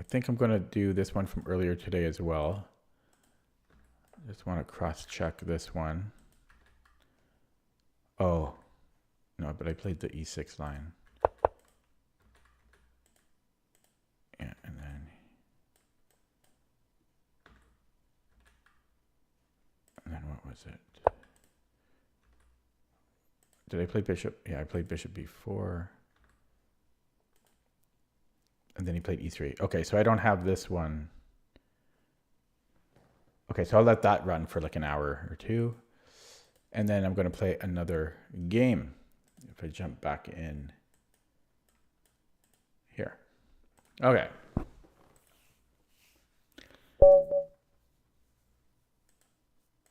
I think I'm going to do this one from earlier today as well. Just want to cross-check this one. Oh, no, but I played the E6 line. Yeah, and then what was it? Did I play bishop? Yeah, I played bishop b4. And then he played e3. Okay, so I don't have this one. Okay, so I'll let that run for like an hour or two. And then I'm going to play another game. If I jump back in here. Okay.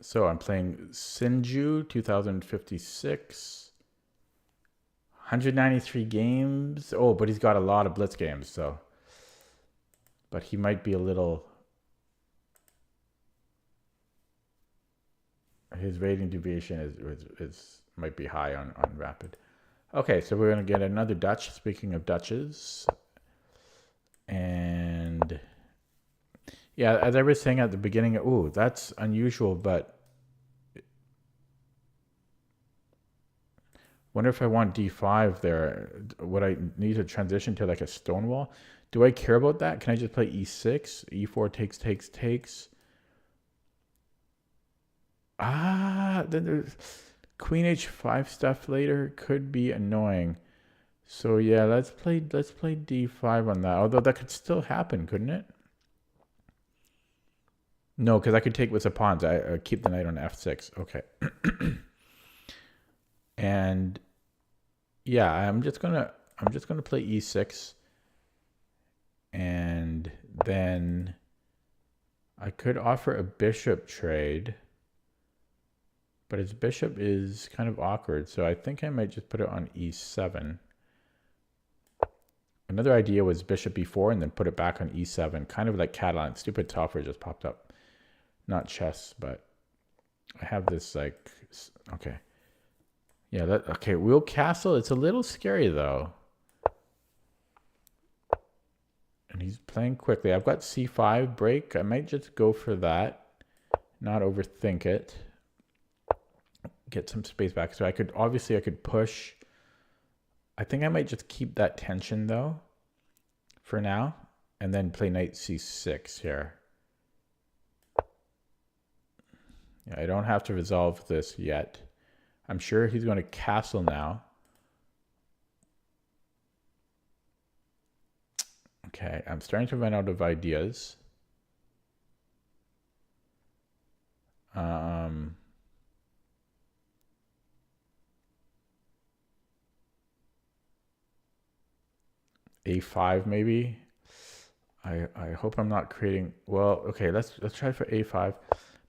So I'm playing Sinju 2056. 193 games. Oh, but he's got a lot of blitz games, so. But he might be a little. His rating deviation is might be high on rapid. Okay, so we're gonna get another Dutch. Speaking of Dutches, and yeah, as I was saying at the beginning, ooh, that's unusual, but. Wonder if I want d5 there. Would I need to transition to like a stonewall? Do I care about that? Can I just play e6? e4 takes. Ah, then there's queen h5 stuff later could be annoying. So yeah, let's play d5 on that. Although that could still happen, couldn't it? No, because I could take with the pawns. I keep the knight on f6. Okay. And yeah, I'm just gonna play e6, and then I could offer a bishop trade, but his bishop is kind of awkward, so I think I might just put it on e7. Another idea was bishop b4 and then put it back on e7, kind of like Catalan. Stupid software just popped up. Not chess, but I have this like, okay. Yeah, okay, real castle. It's a little scary though. And he's playing quickly. I've got c5 break. I might just go for that. Not overthink it. Get some space back. So I could push. I think I might just keep that tension though for now, and then play knight c6 here. Yeah, I don't have to resolve this yet. I'm sure he's going to castle now. Okay, I'm starting to run out of ideas. A5 maybe. I hope I'm not creating. Well, okay, let's try for A5.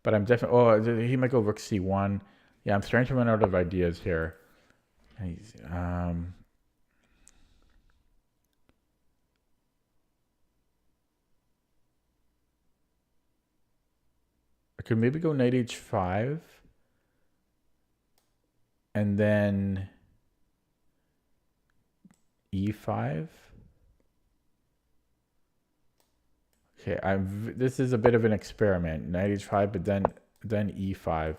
But I'm definitely. Oh, he might go rook C1. Yeah, I'm starting to run out of ideas here. I could maybe go knight H5, and then E5. Okay, this is a bit of an experiment. Knight H5, but then E5.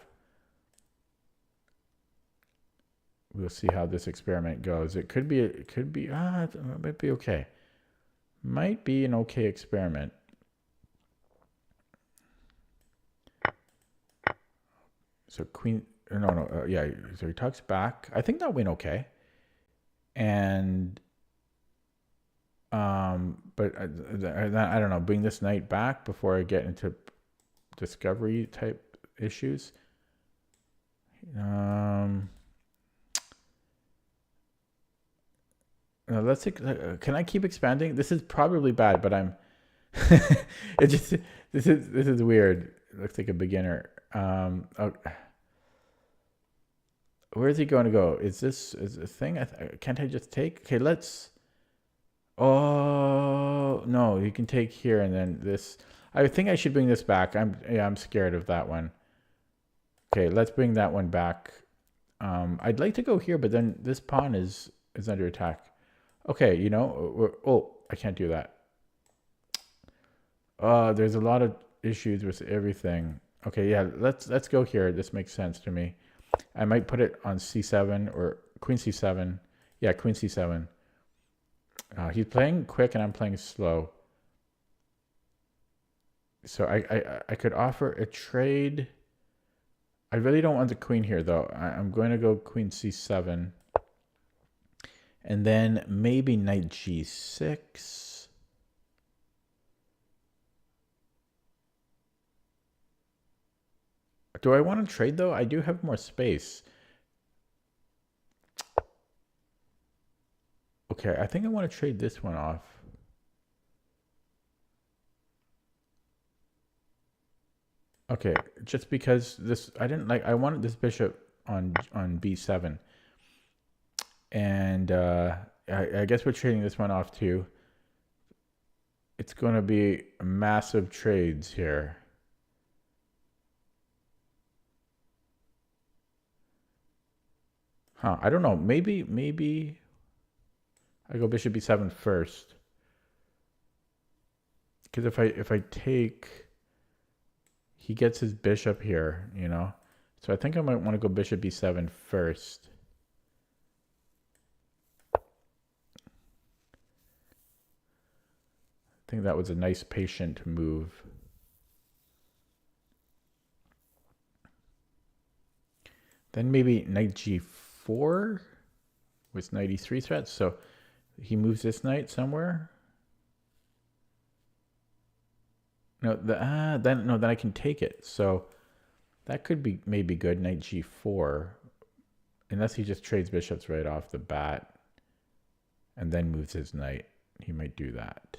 We'll see how this experiment goes. It might be okay. Might be an okay experiment. So queen, yeah. So he tucks back. I think that went okay. And but I don't know. Bring this knight back before I get into discovery type issues. Let's see. Can I keep expanding? This is probably bad, but I'm. This is weird. It looks like a beginner. Where is he going to go? Is this a thing? Can't I just take? Okay, let's. Oh no, you can take here and then this. I think I should bring this back. I'm scared of that one. Okay, let's bring that one back. I'd like to go here, but then this pawn is under attack. Okay, I can't do that. There's a lot of issues with everything. Okay, yeah, let's go here. This makes sense to me. I might put it on c7 or queen c7. Yeah, queen c7. He's playing quick and I'm playing slow. So I could offer a trade. I really don't want the queen here though. I'm going to go queen c7. And then maybe knight g6. Do I want to trade though? I do have more space. Okay, I think I want to trade this one off. Okay, just because I wanted this bishop on b7. And I guess we're trading this one off too. It's going to be massive trades here. Huh, I don't know. Maybe I go bishop b7 first. Because if I take, he gets his bishop here, So I think I might want to go bishop b7 first. I think that was a nice patient move. Then maybe knight g4 with knight e3 threats. So he moves this knight somewhere. No, then I can take it. So that could be maybe good. Knight g4, unless he just trades bishops right off the bat, and then moves his knight. He might do that.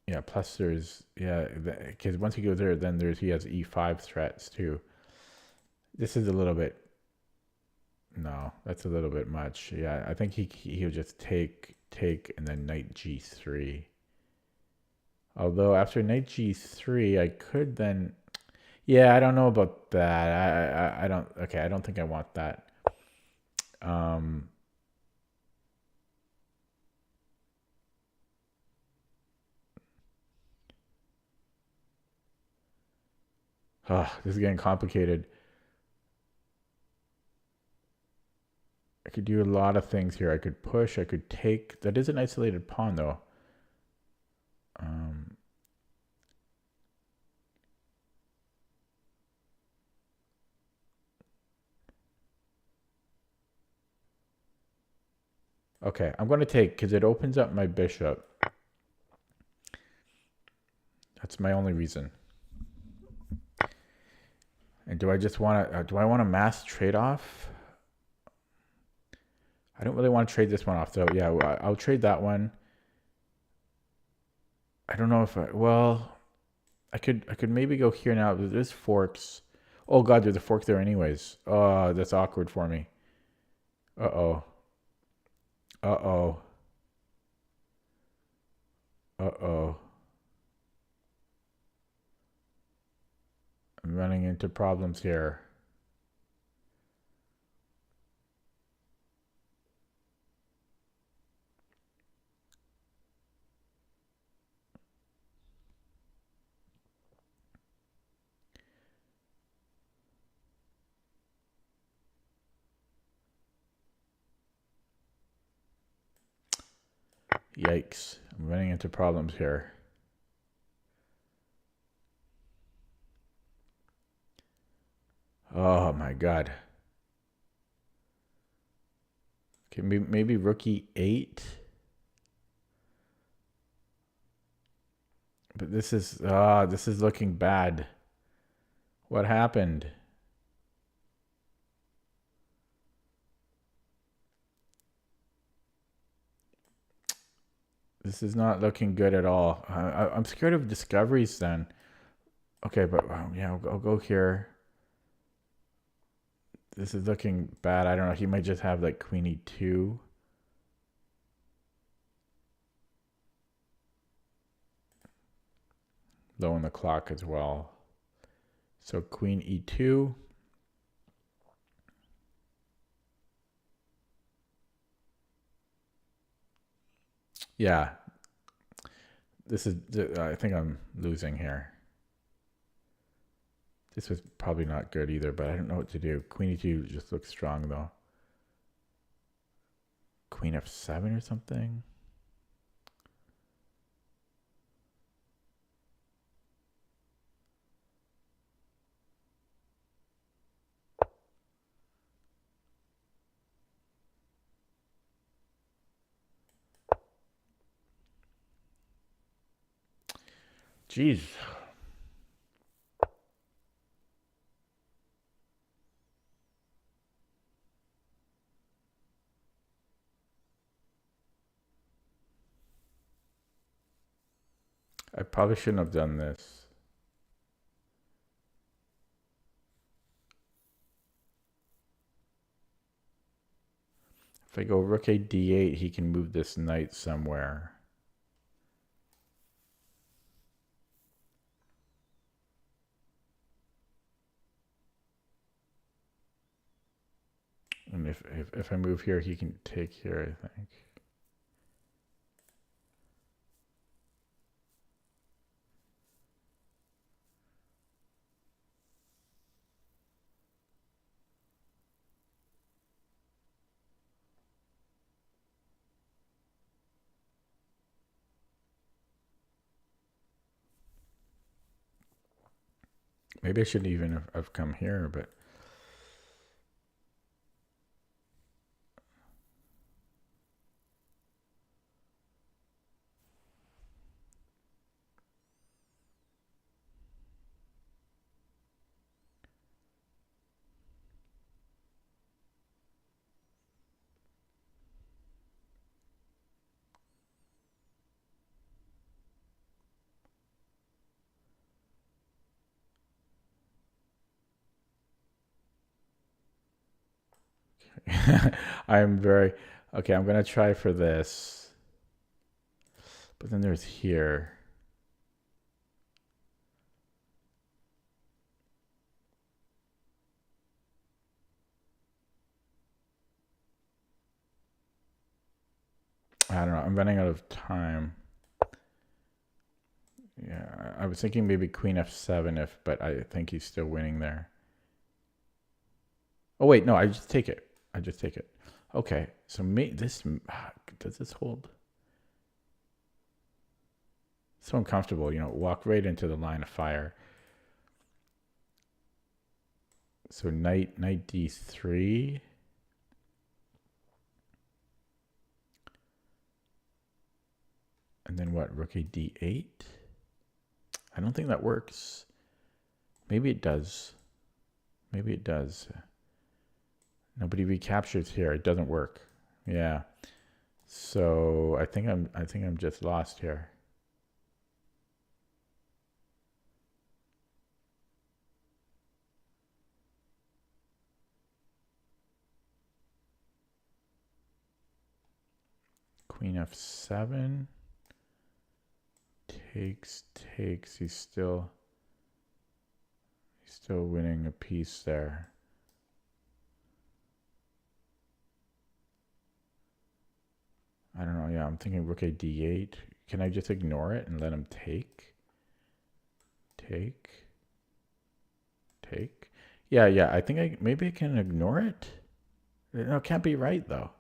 Yeah. Plus, because once he goes there, then he has e5 threats too. This is a little bit. No, that's a little bit much. Yeah, I think he'll just take, and then knight g3. Although after knight g3, I could then. Yeah, I don't know about that. I don't. Okay, I don't think I want that. Oh, this is getting complicated. I could do a lot of things here. I could push. I could take. That is an isolated pawn, though. Um, okay, I'm going to take because it opens up my bishop. That's my only reason. And do I just want to? Do I want a mass trade off? I don't really want to trade this one off, though. Yeah, I'll trade that one. I don't know if I. Well, I could maybe go here now. There's forks. Oh God, there's a fork there anyways. Oh, that's awkward for me. Uh-oh. Uh-oh. Uh-oh. I'm running into problems here. Yikes. I'm running into problems here. Oh my God. Okay, maybe rook e8. But this is looking bad. What happened? This is not looking good at all. I'm scared of discoveries then. Okay, but yeah, I'll go here. This is looking bad. I don't know. He might just have like queen e2. Low on the clock as well. So queen e2. Yeah. This is, I think I'm losing here. This was probably not good either, but I don't know what to do. Queen e2 just looks strong though. Queen f7 or something. Jeez. I probably shouldn't have done this. If I go rook a d8, he can move this knight somewhere. And if I move here, he can take here, I think. Maybe I shouldn't even have come here, but I'm very okay. I'm gonna try for this, but then there's here. I don't know. I'm running out of time. Yeah, I was thinking maybe queen f7 but I think he's still winning there. Oh wait, no, I just take it. I just take it. Okay, so does this hold? So uncomfortable, walk right into the line of fire. So knight d3. And then what? Rook a d8. I don't think that works. Maybe it does. Maybe it does. Nobody recaptures here. It doesn't work. Yeah. So I think I'm just lost here. Queen f7. Takes. He's still winning a piece there. I don't know. Yeah, I'm thinking rook a d8. Can I just ignore it and let him take? Take. Yeah. I think maybe I can ignore it. No, it can't be right though.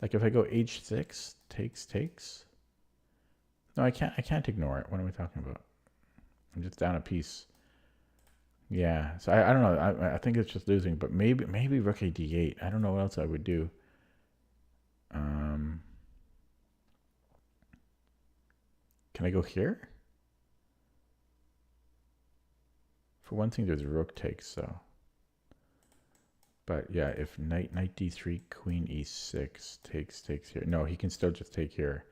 Like if I go h6, takes. No, I can't ignore it. What am I talking about? I'm just down a piece. Yeah. So I don't know. I think it's just losing, but maybe rook a d8. I don't know what else I would do. Can I go here? For one thing, there's rook takes, so. But yeah, if knight d3, queen e6, takes here. No, he can still just take here.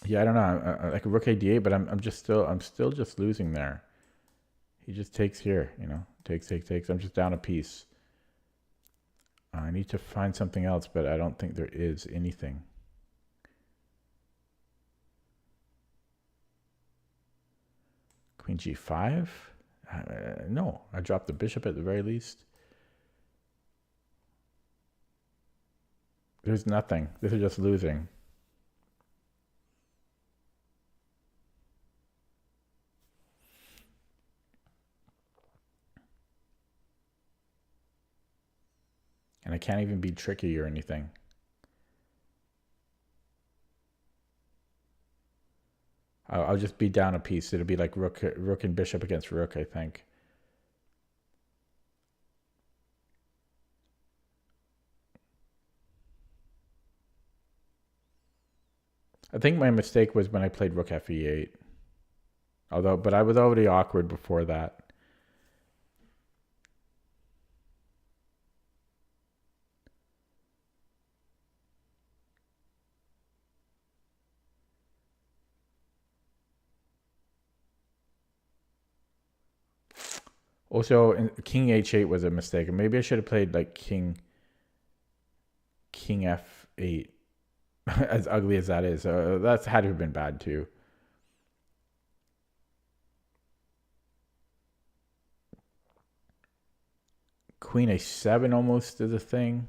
Yeah, I don't know. Like a rook a d8, but I'm still just losing there. He just takes here, takes. I'm just down a piece. I need to find something else, but I don't think there is anything. Queen g5? No, I dropped the bishop at the very least. There's nothing. This is just losing. And I can't even be tricky or anything. I'll just be down a piece. It'll be like rook and bishop against rook, I think. I think my mistake was when I played rook fe8. But I was already awkward before that. Also, king h8 was a mistake. Maybe I should have played like king f8. As ugly as that is, that's had to have been bad too. Queen a7 almost is a thing.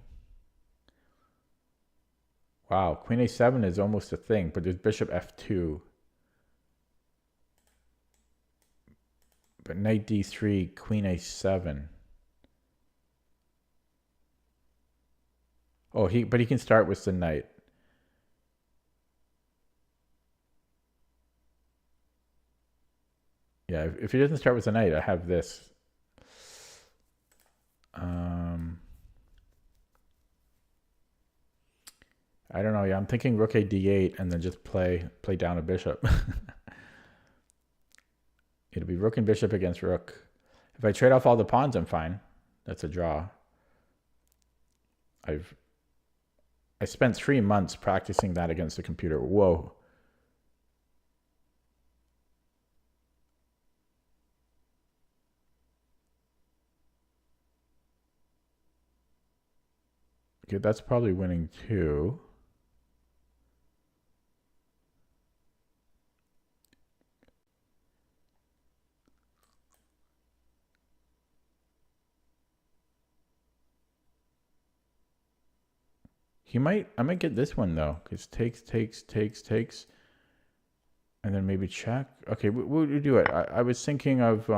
Wow, queen a7 is almost a thing, but there's bishop f2. But knight d3, queen a7. Oh, but he can start with the knight. Yeah, if he doesn't start with the knight, I have this. I don't know. Yeah, I'm thinking rook a d8 and then just play down a bishop. It'll be rook and bishop against rook. If I trade off all the pawns, I'm fine. That's a draw. I spent 3 months practicing that against the computer. Whoa. Okay, that's probably winning too. I might get this one though, because takes, and then maybe check. Okay, we'll do it. I was thinking of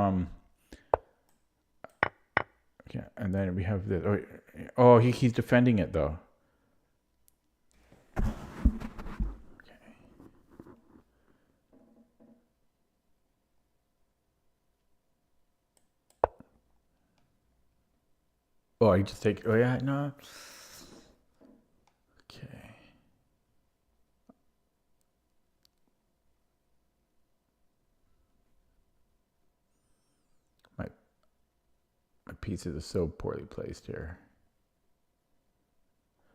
yeah, and then we have this. Oh, he's defending it though. Oh, I just take. Oh yeah, no. Okay. My pieces are so poorly placed here.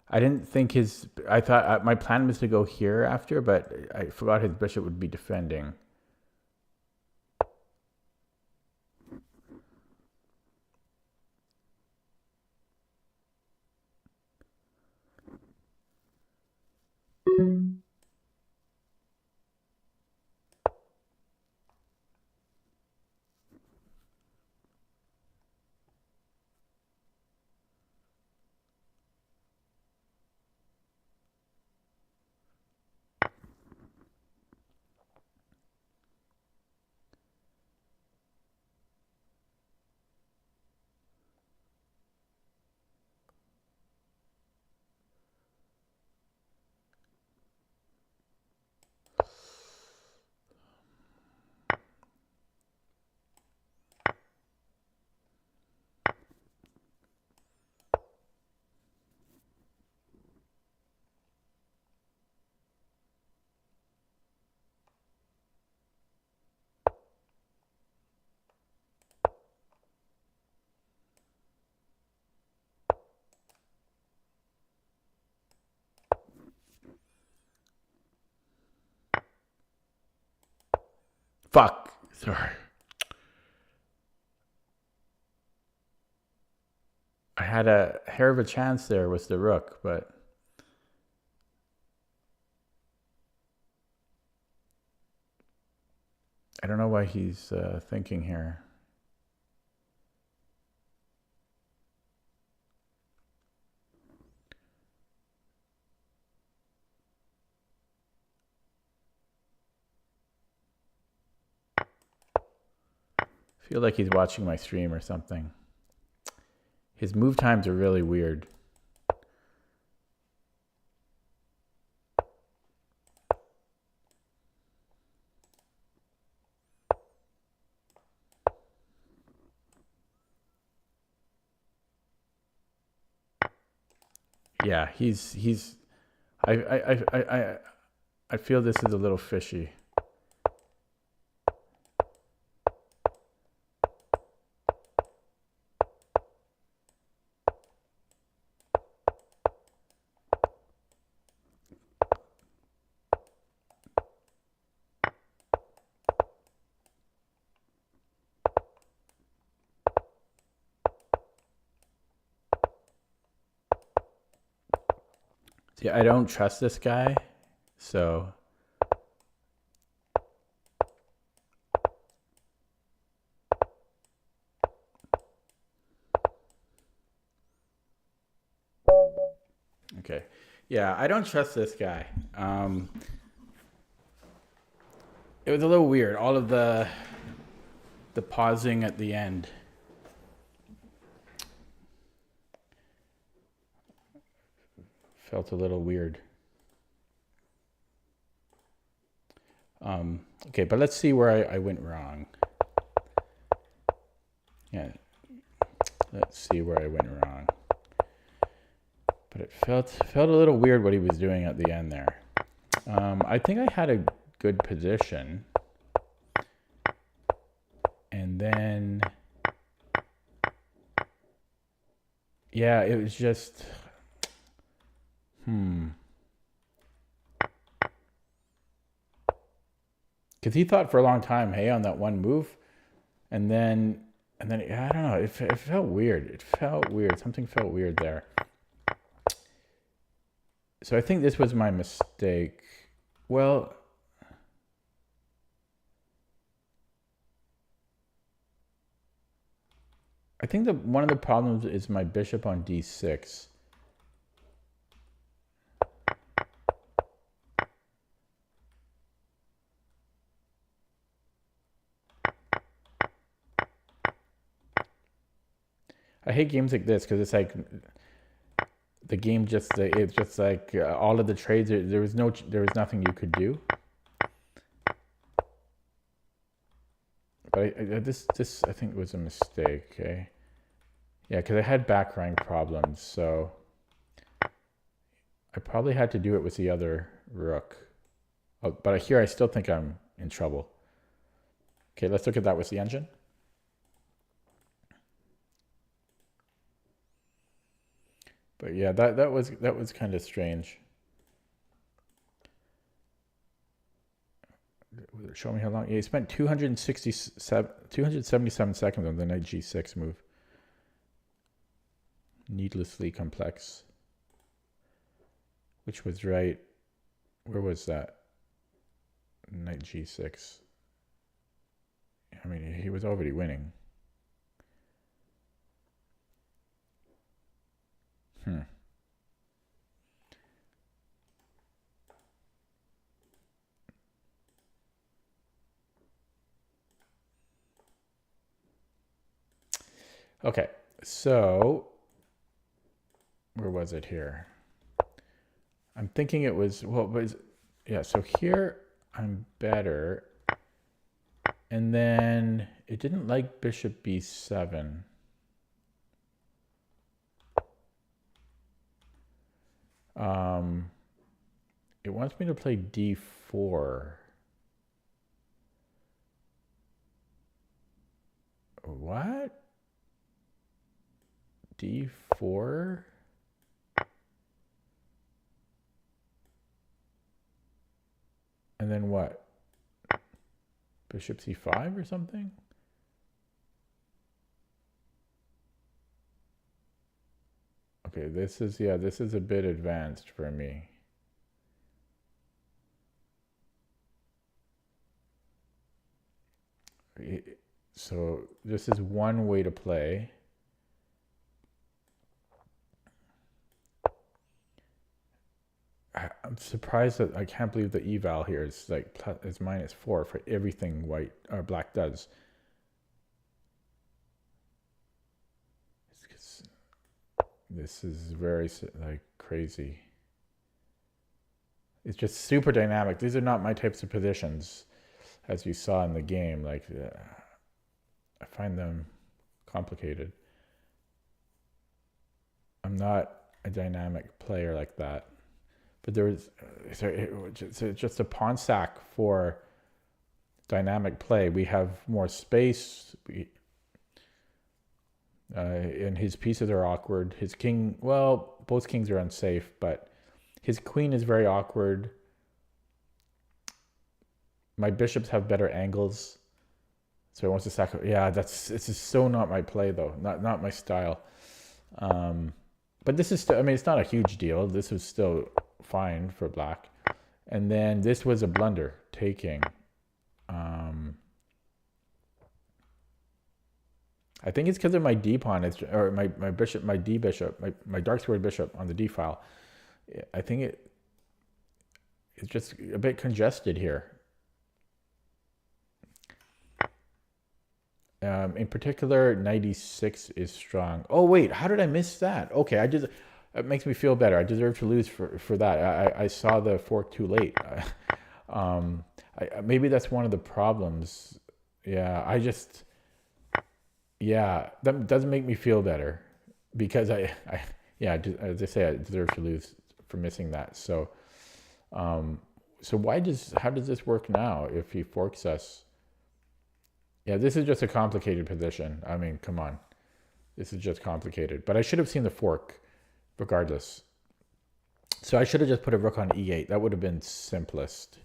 I didn't think his. I thought my plan was to go here after, but I forgot his bishop would be defending. Fuck. Sorry. I had a hair of a chance there with the rook, but I don't know why he's thinking here. I feel like he's watching my stream or something. His move times are really weird. Yeah, he's. I feel this is a little fishy. See, I don't trust this guy, so. Okay. Yeah, I don't trust this guy. It was a little weird. All of the pausing at the end. Felt a little weird. Okay, but let's see where I went wrong. Yeah, let's see where I went wrong. But it felt a little weird what he was doing at the end there. I think I had a good position. And then, yeah, it was just, because he thought for a long time, hey, on that one move, and then yeah, I don't know. It felt weird. It felt weird. Something felt weird there. So I think this was my mistake. Well, I think one of the problems is my bishop on d6. I hate games like this because it's like the game it's just like all of the trades. There was nothing you could do. But this I think was a mistake. Okay, yeah, because I had back rank problems, so I probably had to do it with the other rook. Oh, but here I still think I'm in trouble. Okay, let's look at that with the engine. But yeah, that was kind of strange. Show me how long. Yeah, he spent 277 seconds on the knight g6 move. Needlessly complex. Which was right. Where was that? Knight g6. I mean, he was already winning. Okay, so where was it here? I'm thinking it was, yeah, so here I'm better. And then it didn't like bishop b7. It wants me to play d4. What? d4? And then what? Bishop c5 or something? Okay, this is a bit advanced for me. So this is one way to play. I'm surprised that I can't believe the eval here is like is -4 for everything white or black does. This is very like crazy. It's just super dynamic. These are not my types of positions, as you saw in the game. Like I find them complicated. I'm not a dynamic player like that. But there's just a pawn sack for dynamic play. We have more space. And his pieces are awkward. His king, well, both kings are unsafe, but his queen is very awkward. My bishops have better angles, so he wants to sack. Yeah, this is so not my play though. Not my style. But this is still. I mean, it's not a huge deal. This was still fine for black. And then this was a blunder, taking. I think it's because of my d pawn, or my bishop, my d bishop, my dark squared bishop on the d file. I think it's just a bit congested here. In particular, knight e6 is strong. Oh wait, how did I miss that? Okay, it makes me feel better. I deserve to lose for that. I saw the fork too late. Maybe that's one of the problems. Yeah, that doesn't make me feel better, because as I say, I deserve to lose for missing that. So, so how does this work now if he forks us? Yeah, this is just a complicated position. I mean, come on. This is just complicated. But I should have seen the fork regardless. So I should have just put a rook on e8. That would have been simplest.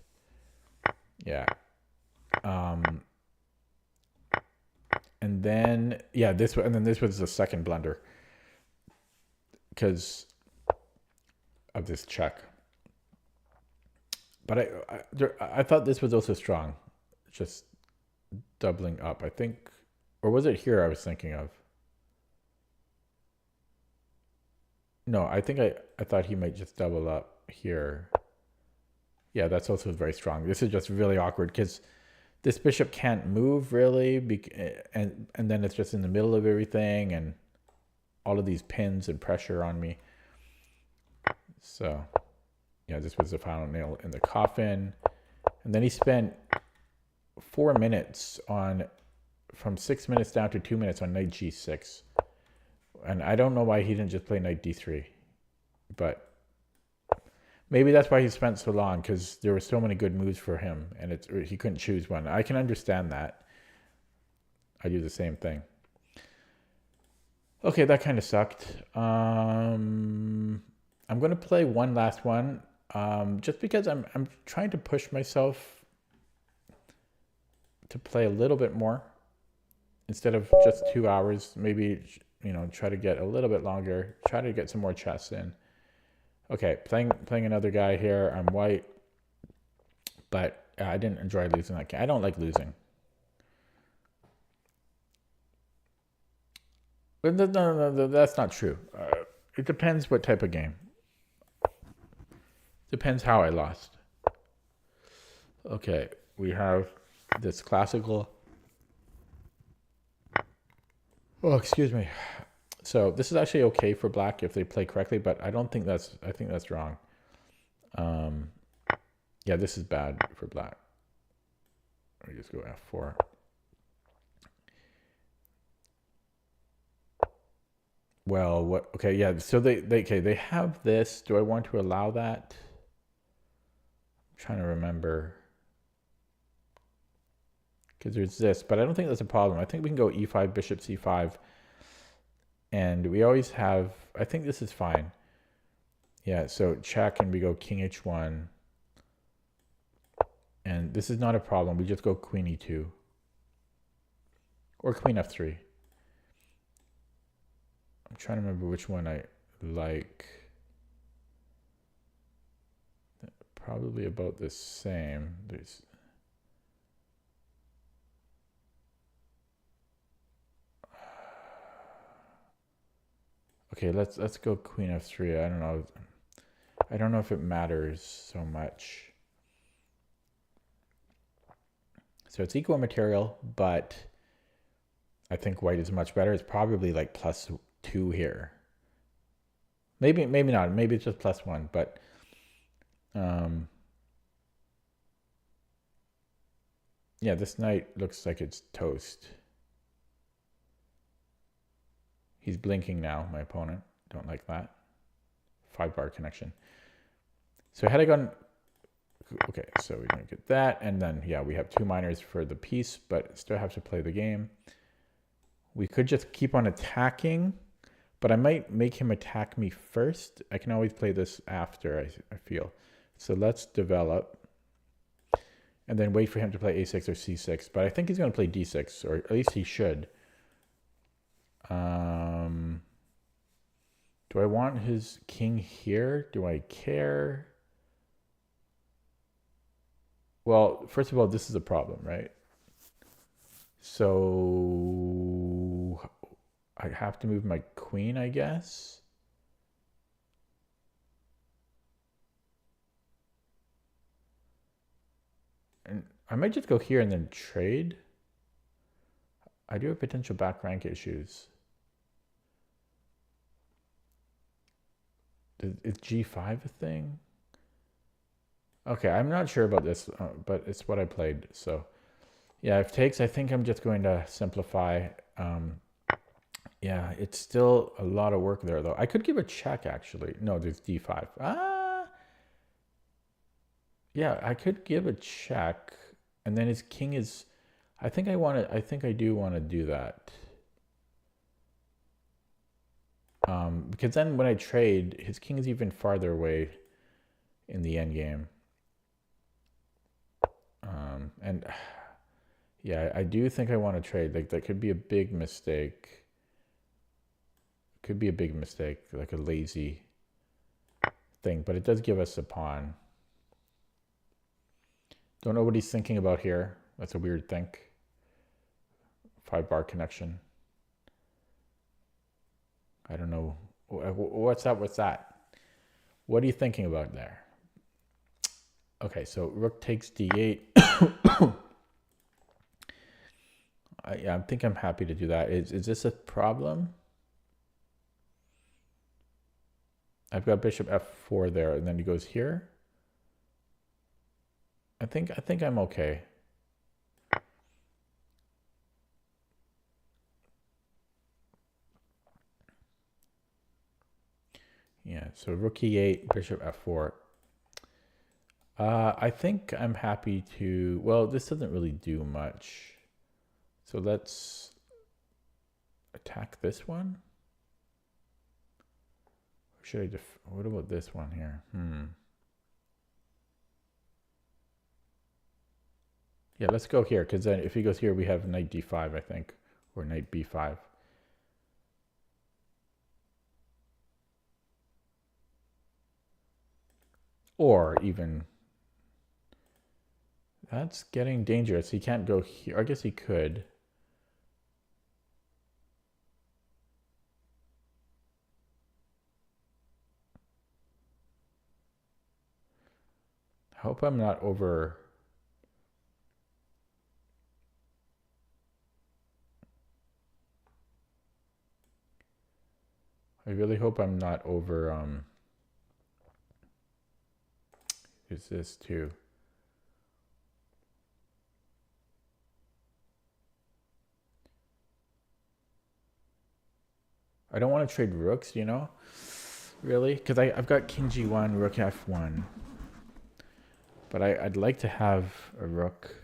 Yeah. And then, yeah, this was the second blunder because of this check. But I thought this was also strong. Just doubling up, I think. Or was it here I was thinking of? No, I think I thought he might just double up here. Yeah, that's also very strong. This is just really awkward because this bishop can't move really, and then it's just in the middle of everything, and all of these pins and pressure on me. So, yeah, this was the final nail in the coffin. And then he spent 4 minutes on, from 6 minutes down to 2 minutes on knight g6. And I don't know why he didn't just play knight d3. But maybe that's why he spent so long, because there were so many good moves for him, and he couldn't choose one. I can understand that. I do the same thing. Okay, that kind of sucked. I'm going to play one last one, just because I'm trying to push myself to play a little bit more instead of just 2 hours. Maybe, try to get a little bit longer. Try to get some more chess in. Okay, playing another guy here. I'm white, but I didn't enjoy losing that game. I don't like losing. No, that's not true. It depends what type of game. Depends how I lost. Okay, we have this classical. Oh, excuse me. So this is actually okay for black if they play correctly, but I think that's wrong. Yeah, this is bad for black. Let me just go F4. Well, what? Okay, yeah. So they have this. Do I want to allow that? I'm trying to remember. Because there's this, but I don't think that's a problem. I think we can go E5, bishop C5. And we always have, I think this is fine. Yeah, so check and we go king H1. And this is not a problem. We just go queen E2. Or queen F3. I'm trying to remember which one I like. Probably about the same. Okay, let's go queen F3. I don't know. I don't know if it matters so much. So it's equal material, but I think white is much better. It's probably like +2 here. Maybe not. Maybe it's just +1, but yeah, this knight looks like it's toast. He's blinking now, my opponent. Don't like that. 5-bar connection. So had I gone... Okay, so we're going to get that. And then, yeah, we have 2 minors for the piece, but still have to play the game. We could just keep on attacking, but I might make him attack me first. I can always play this after, I feel. So let's develop. And then wait for him to play A6 or C6. But I think he's going to play D6, or at least he should. Do I want his king here? Do I care? Well, first of all, this is a problem, right? So I have to move my queen, I guess. And I might just go here and then trade. I do have potential back rank issues. Is G5 a thing? Okay, I'm not sure about this, but it's what I played. So yeah, if takes, I think I'm just going to simplify. Yeah, it's still a lot of work there, though. I could give a check, actually. No, there's D5. Yeah, I could give a check, and then his king is... I think I do want to do that. Because then when I trade, his king is even farther away in the end game. And yeah, I do think I want to trade. Like, that could be a big mistake. Could be a big mistake, like a lazy thing, but it does give us a pawn. Don't know what he's thinking about here. That's a weird think. 5-bar connection. I don't know. What's that? What's that? What are you thinking about there? Okay, so rook takes d8. Yeah, I think I'm happy to do that. Is this a problem? I've got bishop f4 there, and then he goes here. I think I'm okay. Yeah, so rook e8, bishop f4. I think I'm happy to, well, this doesn't really do much. So let's attack this one. Or should I what about this one here? Yeah, let's go here, because then if he goes here, we have knight d5, I think, or knight b5. Or even, that's getting dangerous. He can't go here. I guess he could. I hope I'm not over. I really hope I'm not over. Is this too? I don't want to trade rooks, you know? Really? Because I've got king g1, rook f1. But I'd like to have a rook.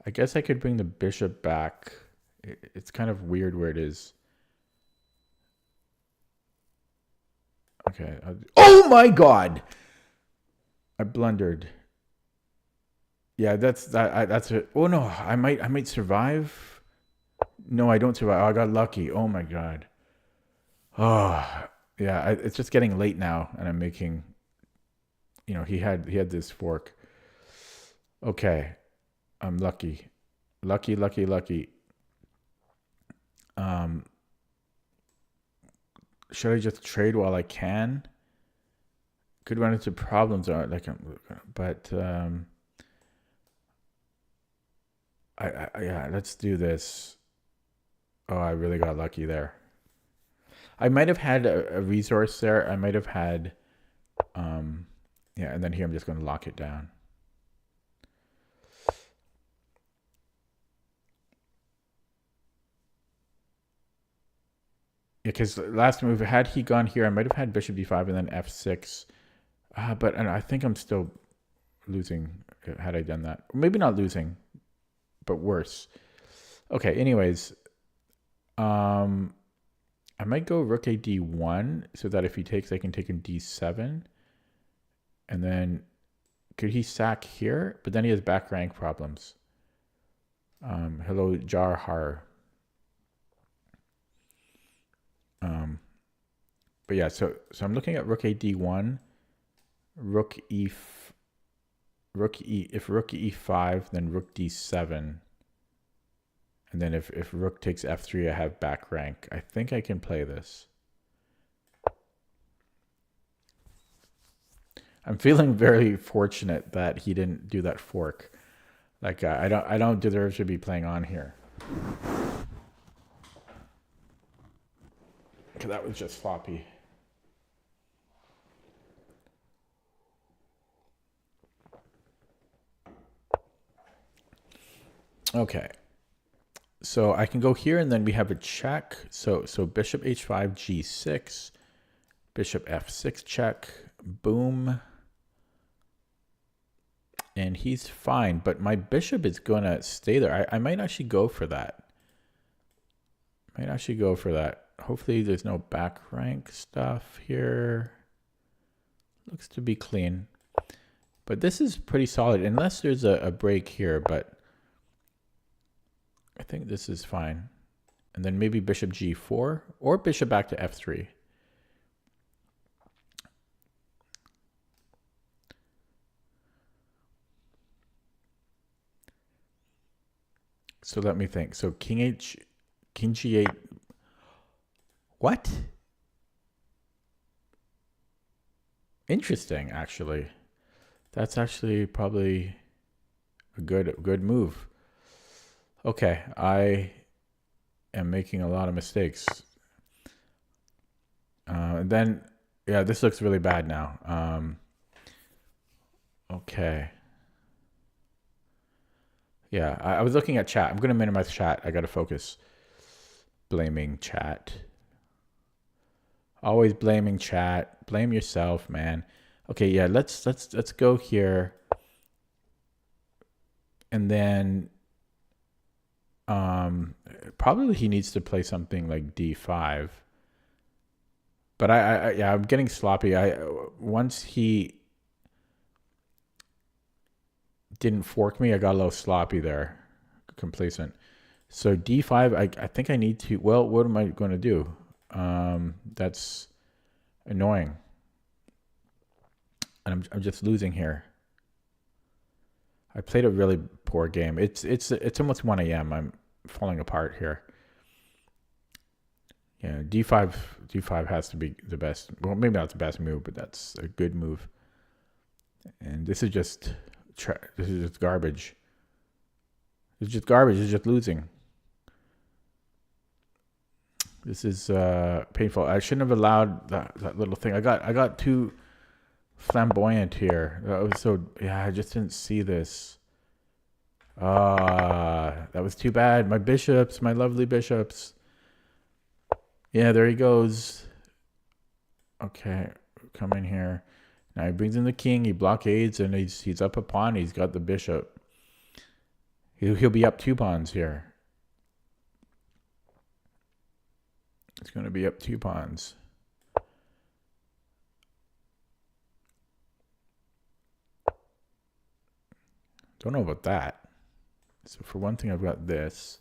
I guess I could bring the bishop back. It's kind of weird where it is. Okay. Oh my god! I blundered. Yeah, that's it. Oh no, I might survive. No, I don't survive. Oh, I got lucky. Oh my god. Oh, yeah, it's just getting late now and I'm making, you know, he had this fork. Okay. I'm lucky. Lucky, lucky, lucky. Should I just trade while I can? Could run into problems, but yeah, let's do this. Oh, I really got lucky there. I might have had a resource there. I might have had, yeah, and then here I'm just going to lock it down. Yeah, because last move, had he gone here, I might have had bishop d5 and then f6. But and I think I'm still losing had I done that. Maybe not losing, but worse. Okay, anyways. I might go rook a d1 so that if he takes, I can take in d7. And then could he sack here? But then he has back rank problems. Hello, Jarhar. But yeah, so I'm looking at rook a d1, if rook e5, then rook d7. And then if rook takes f3, I have back rank. I think I can play this. I'm feeling very fortunate that he didn't do that fork. Like I don't deserve to be playing on here. Because that was just sloppy. Okay. So I can go here and then we have a check. So bishop h5, g6, bishop f6 check, boom. And he's fine, but my bishop is going to stay there. I might actually go for that. Hopefully there's no back rank stuff here. Looks to be clean. But this is pretty solid, unless there's a break here, but I think this is fine. And then maybe bishop g4 or bishop back to f3. So let me think. So king g8. What? Interesting, actually. That's actually probably a good move. Okay, I am making a lot of mistakes. And then, yeah, this looks really bad now. Okay. Yeah, I was looking at chat. I'm going to minimize chat. I got to focus. Blaming chat. Always blaming chat. Blame yourself, man. Okay, yeah, let's go here. And then probably he needs to play something like d5. But yeah, I'm getting sloppy. Once he didn't fork me, I got a little sloppy there. Complacent. So d5, I think I need to, well, what am I going to do? That's annoying. And I'm just losing here. I played a really poor game. It's almost 1 a.m. I'm falling apart here. Yeah, d5 has to be the best. Well, maybe not the best move, but that's a good move. And this is just garbage. It's just garbage. It's just losing. This is painful. I shouldn't have allowed that little thing. I got too flamboyant here. That was so, yeah, I just didn't see this. That was too bad. My bishops, my lovely bishops. Yeah, there he goes. Okay, come in here. Now he brings in the king. He blockades, and he's up a pawn. He's got the bishop. He'll be up 2 pawns here. It's going to be up 2 pawns. Don't know about that. So for one thing, I've got this.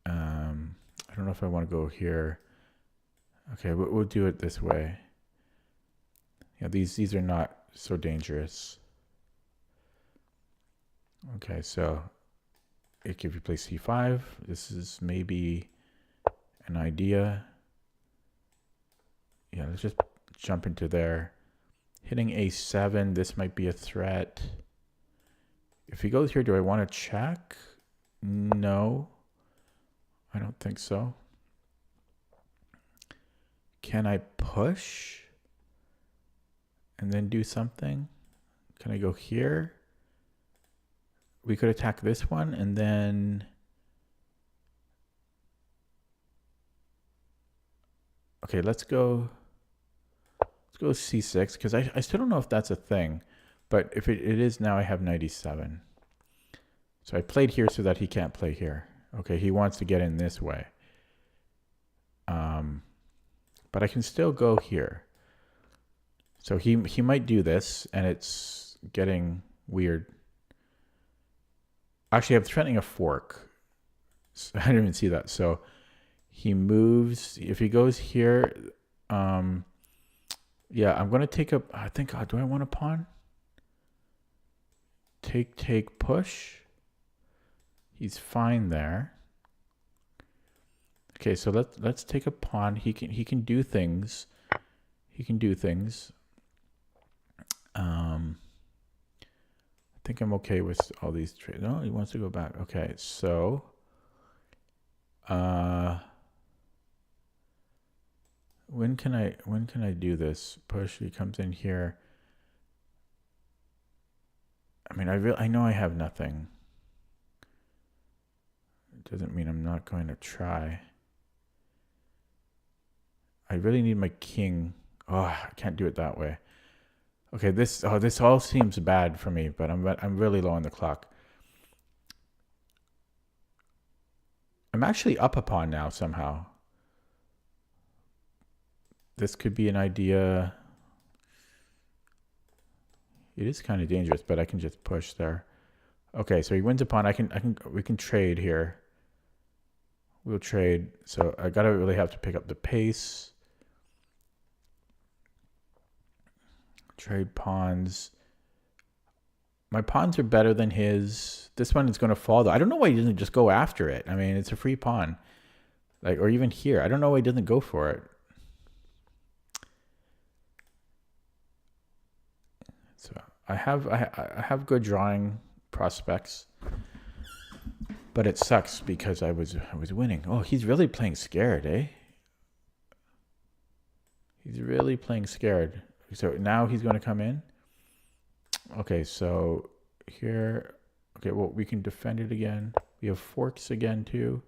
I don't know if I want to go here. Okay, we'll do it this way. Yeah, these are not so dangerous. Okay, so if you play c5, this is maybe an idea. Yeah, let's just jump into there. Hitting a7, this might be a threat. If he goes here, do I want to check? No, I don't think so. Can I push and then do something? Can I go here? We could attack this one and then... Okay, let's go c6, because I still don't know if that's a thing. But if it is now, I have knight e7. So I played here so that he can't play here. Okay, he wants to get in this way. But I can still go here. So he might do this, and it's getting weird. Actually, I'm threatening a fork. So I didn't even see that. So he moves. If he goes here, yeah, I'm going to take a... I think, do I want a pawn? Take, push. He's fine there. Okay, so let's take a pawn. He can do things. He can do things. I think I'm okay with all these trades. No, he wants to go back. Okay, so when can I do this? Push. He comes in here. I mean, I know I have nothing. It doesn't mean I'm not going to try. I really need my king. Oh, I can't do it that way. Okay, this all seems bad for me, but I'm really low on the clock. I'm actually up a pawn now somehow. This could be an idea. It is kind of dangerous, but I can just push there. Okay, so he wins a pawn. We can trade here. We'll trade. So I gotta really have to pick up the pace. Trade pawns. My pawns are better than his. This one is going to fall though. I don't know why he doesn't just go after it. I mean, it's a free pawn. Like, or even here. I don't know why he doesn't go for it. So I have good drawing prospects, but it sucks because I was winning. Oh, he's really playing scared, eh? He's really playing scared. So now he's going to come in. Okay, so here. Okay, well, we can defend it again. We have forks again, too.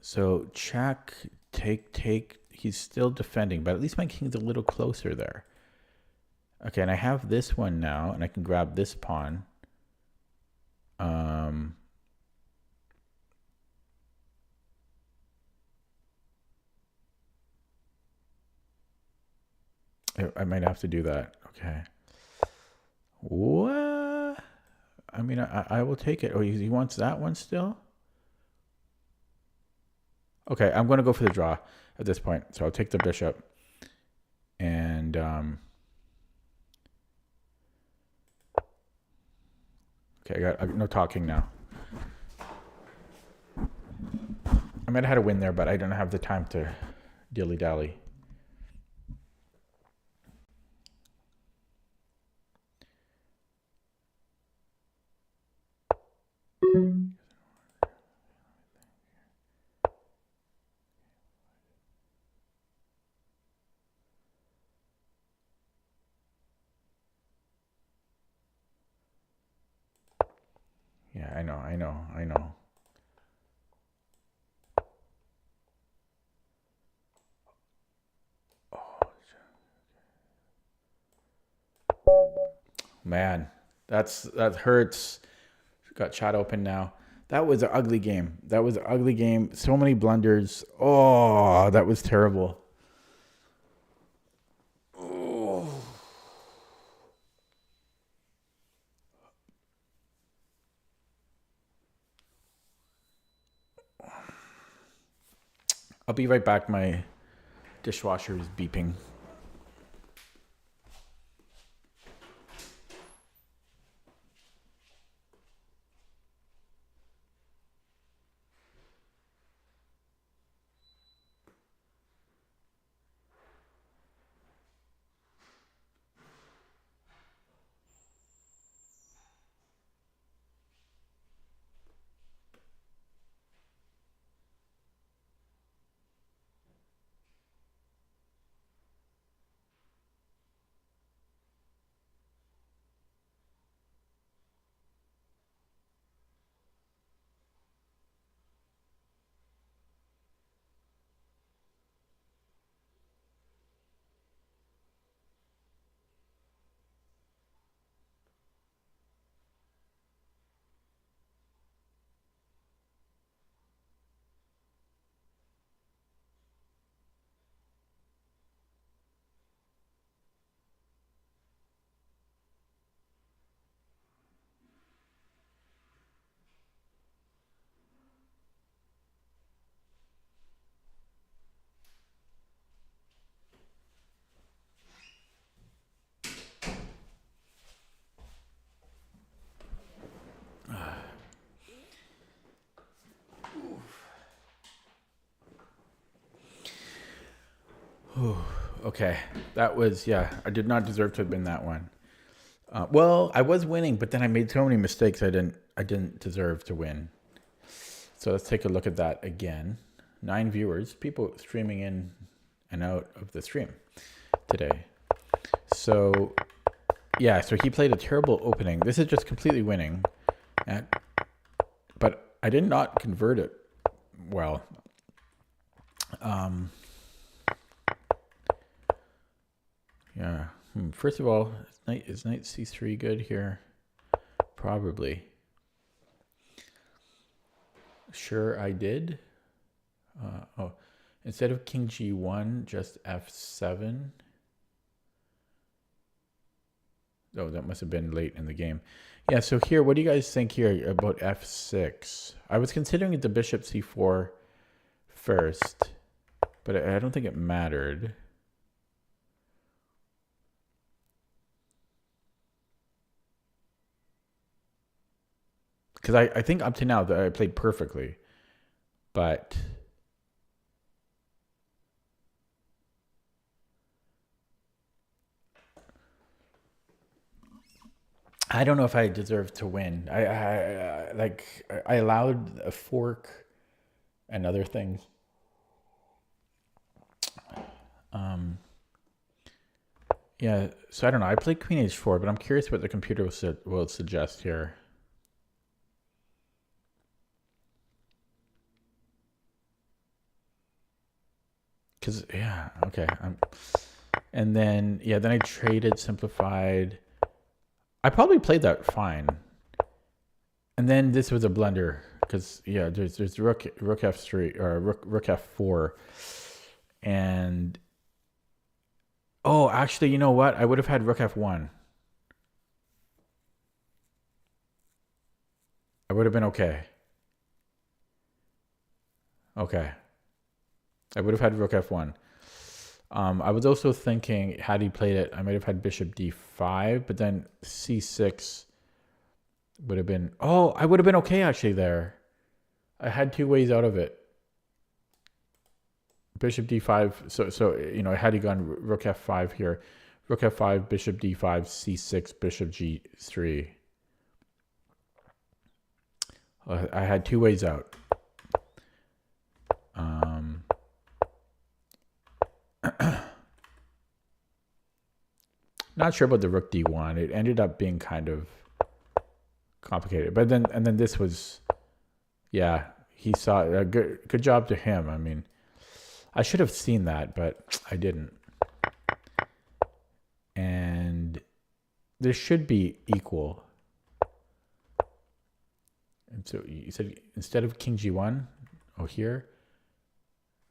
So check, take. He's still defending, but at least my king's a little closer there. Okay, and I have this one now, and I can grab this pawn. I might have to do that. Okay. What? I mean, I will take it. Oh, he wants that one still? Okay, I'm going to go for the draw at this point. So I'll take the bishop. And okay, I got no talking now. I might have had a win there, but I don't have the time to dilly-dally. Yeah, I know. Man, that hurts. Got chat open now. That was an ugly game. So many blunders. Oh, that was terrible. Oh. I'll be right back. My dishwasher is beeping. Okay, that was, yeah, I did not deserve to have been that one. Well, I was winning, but then I made so many mistakes. I didn't deserve to win. So let's take a look at that again. 9 viewers, people streaming in and out of the stream today. So yeah, so he played a terrible opening. This is just completely winning, but I did not convert it well. Yeah. First of all, is knight c3 good here? Probably. Sure, I did. Oh, instead of king g1, just f7. Oh, that must have been late in the game. Yeah, so here, what do you guys think here about f6? I was considering the bishop c4 first, but I don't think it mattered. Because I think up to now that I played perfectly, but I don't know if I deserve to win. I allowed a fork and other things. Yeah, so I don't know. I played Queen H4, but I'm curious what the computer will suggest here. Cause yeah, okay. And then yeah, then I traded, simplified. I probably played that fine. And then this was a blunder because yeah, there's rook f3 or rook f4, and oh, actually, you know what? I would have had rook f1. I would have been okay. Okay, I would have had rook f1. I was also thinking, had he played it, I might have had bishop d5, but then c6 would have been. Oh, I would have been okay actually there. I had two ways out of it. Bishop d5. So you know, had he gone rook f5 here, rook f5, bishop d5, c6, bishop g3. I had two ways out. Not sure about the rook d1. It ended up being kind of complicated, but then this was, yeah, he saw a good job to him. I mean, I should have seen that, but I didn't. And this should be equal. And so you said instead of king g1, oh here,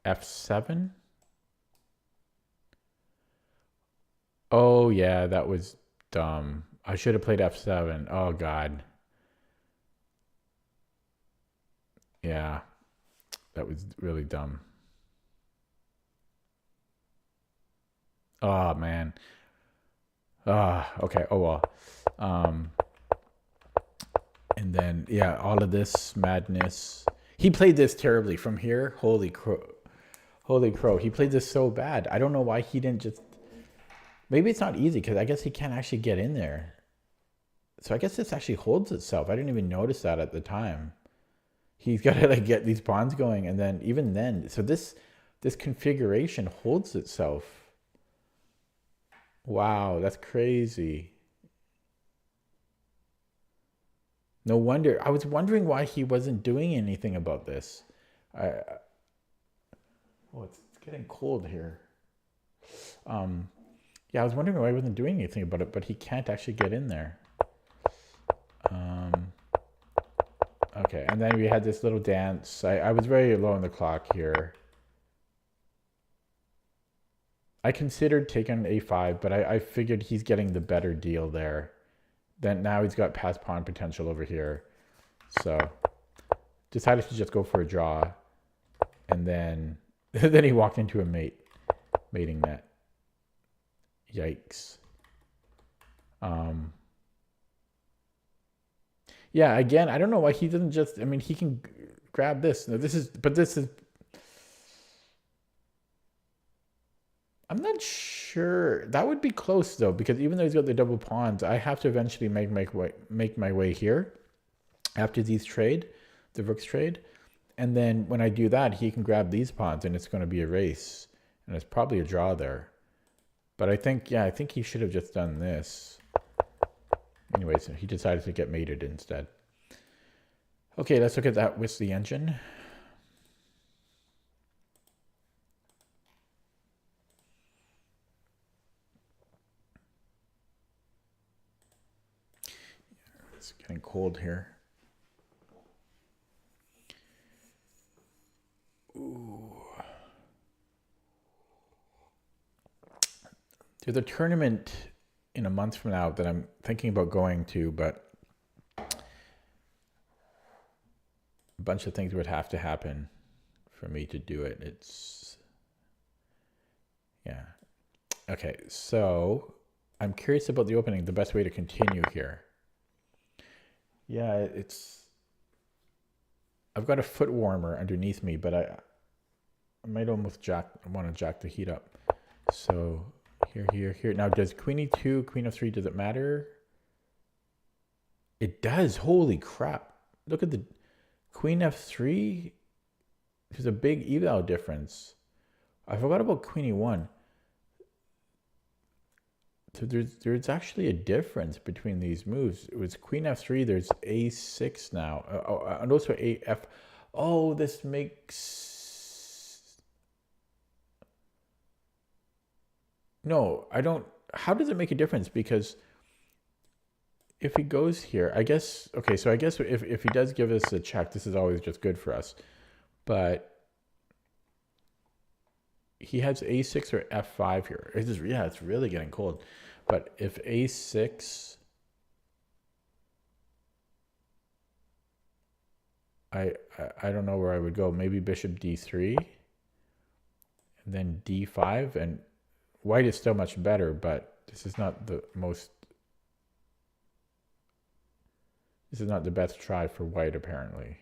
f7. Oh yeah, that was dumb. I should have played f7. Oh god. Yeah, that was really dumb. Oh man. Okay. Oh well. And then yeah, all of this madness. He played this terribly from here. Holy crow. Holy crow. He played this so bad. I don't know why he didn't just. Maybe it's not easy because I guess he can't actually get in there. So I guess this actually holds itself. I didn't even notice that at the time. He's got to like get these pawns going, and then even then, so this configuration holds itself. Wow, that's crazy. No wonder. I was wondering why he wasn't doing anything about this. Oh, it's getting cold here. Yeah, I was wondering why he wasn't doing anything about it, but he can't actually get in there. Okay, and then we had this little dance. I was very low on the clock here. I considered taking a5, but I figured he's getting the better deal there. Then now he's got pass pawn potential over here. So decided to just go for a draw. And then then he walked into a mating net. Yikes. Yeah, again, I don't know why he doesn't just, I mean, he can grab this. No, this is, I'm not sure. That would be close though, because even though he's got the double pawns, I have to eventually make my way here after these trade, the rooks trade. And then when I do that, he can grab these pawns and it's going to be a race. And it's probably a draw there. But I think, yeah, I think he should have just done this. Anyways, he decided to get mated instead. Okay, let's look at that with the engine. It's getting cold here. Ooh. There's a tournament in a month from now that I'm thinking about going to, but a bunch of things would have to happen for me to do it. It's, yeah. Okay, so I'm curious about the opening, the best way to continue here. Yeah, I've got a foot warmer underneath me, but I might almost want to jack the heat up. So here. Now, does queen e2, queen f3, does it matter? It does. Holy crap. Look at the queen f3. There's a big eval difference. I forgot about queen e1. So there's actually a difference between these moves. It was queen f3. There's a6 now. And also af. Oh, this makes... No, I don't... How does it make a difference? Because if he goes here, I guess... Okay, so I guess if he does give us a check, this is always just good for us. But he has a6 or f5 here. It's really getting cold. But if a6, I don't know where I would go. Maybe bishop d3, and then d5. And white is still much better, but this is not the most... This is not the best try for white, apparently.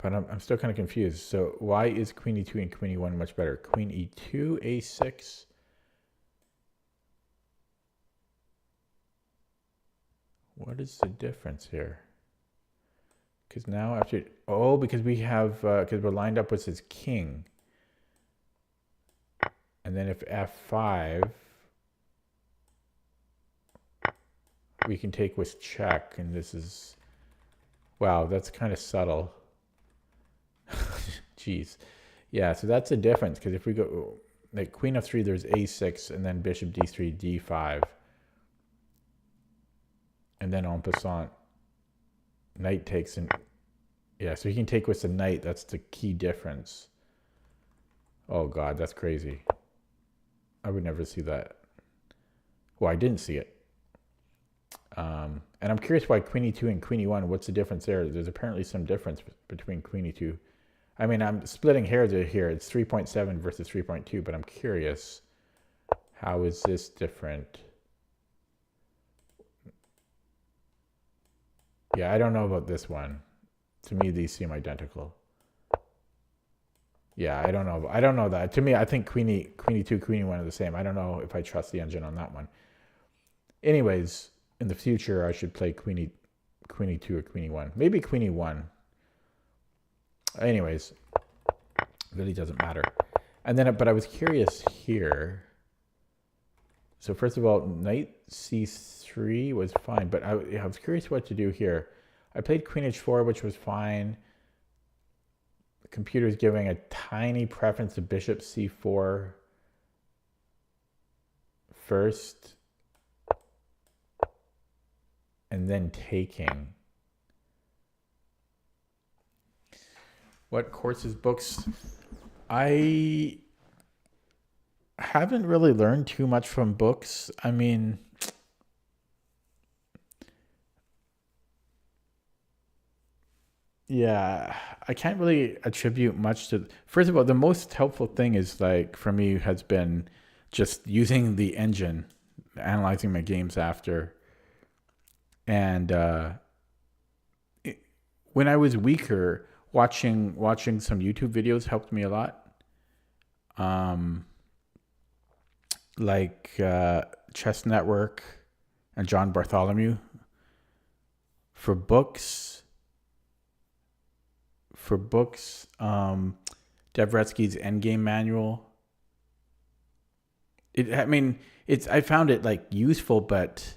But I'm still kind of confused. So why is queen e2 and queen e1 much better? Queen e2, a6. What is the difference here? Because now after... Oh, because we have... Because we're lined up with his king. And then if f5... We can take with check. And this is... Wow, that's kind of subtle. Jeez. Yeah, so that's the difference. Because if we go... Like queen f3, there's a6. And then bishop d3, d5. And then en passant, knight takes in. Yeah, so he can take with the knight. That's the key difference. Oh, God, that's crazy. I would never see that. Well, I didn't see it. And I'm curious why queen e2 and queen e1, what's the difference there? There's apparently some difference between queen e2. I mean, I'm splitting hairs here. It's 3.7 versus 3.2, but I'm curious, how is this different? Yeah, I don't know about this one. To me, these seem identical. Yeah, I don't know. I don't know that. To me, I think queen e2, queen e1 are the same. I don't know if I trust the engine on that one. Anyways, in the future, I should play queen e2 or queen e1. Maybe queen e1. Anyways, really doesn't matter. And then, but I was curious here. So first of all, knight c3 was fine, but I was curious what to do here. I played queen h4, which was fine. The computer is giving a tiny preference to bishop c4 first, and then taking. What courses, books? I haven't really learned too much from books. I mean, yeah, I can't really attribute much to... First of all, the most helpful thing is, like, for me, has been just using the engine, analyzing my games after. And when I was weaker, watching some YouTube videos helped me a lot. Like Chess Network and John Bartholomew. For books, Dvoretsky's Endgame Manual. I found it like useful, but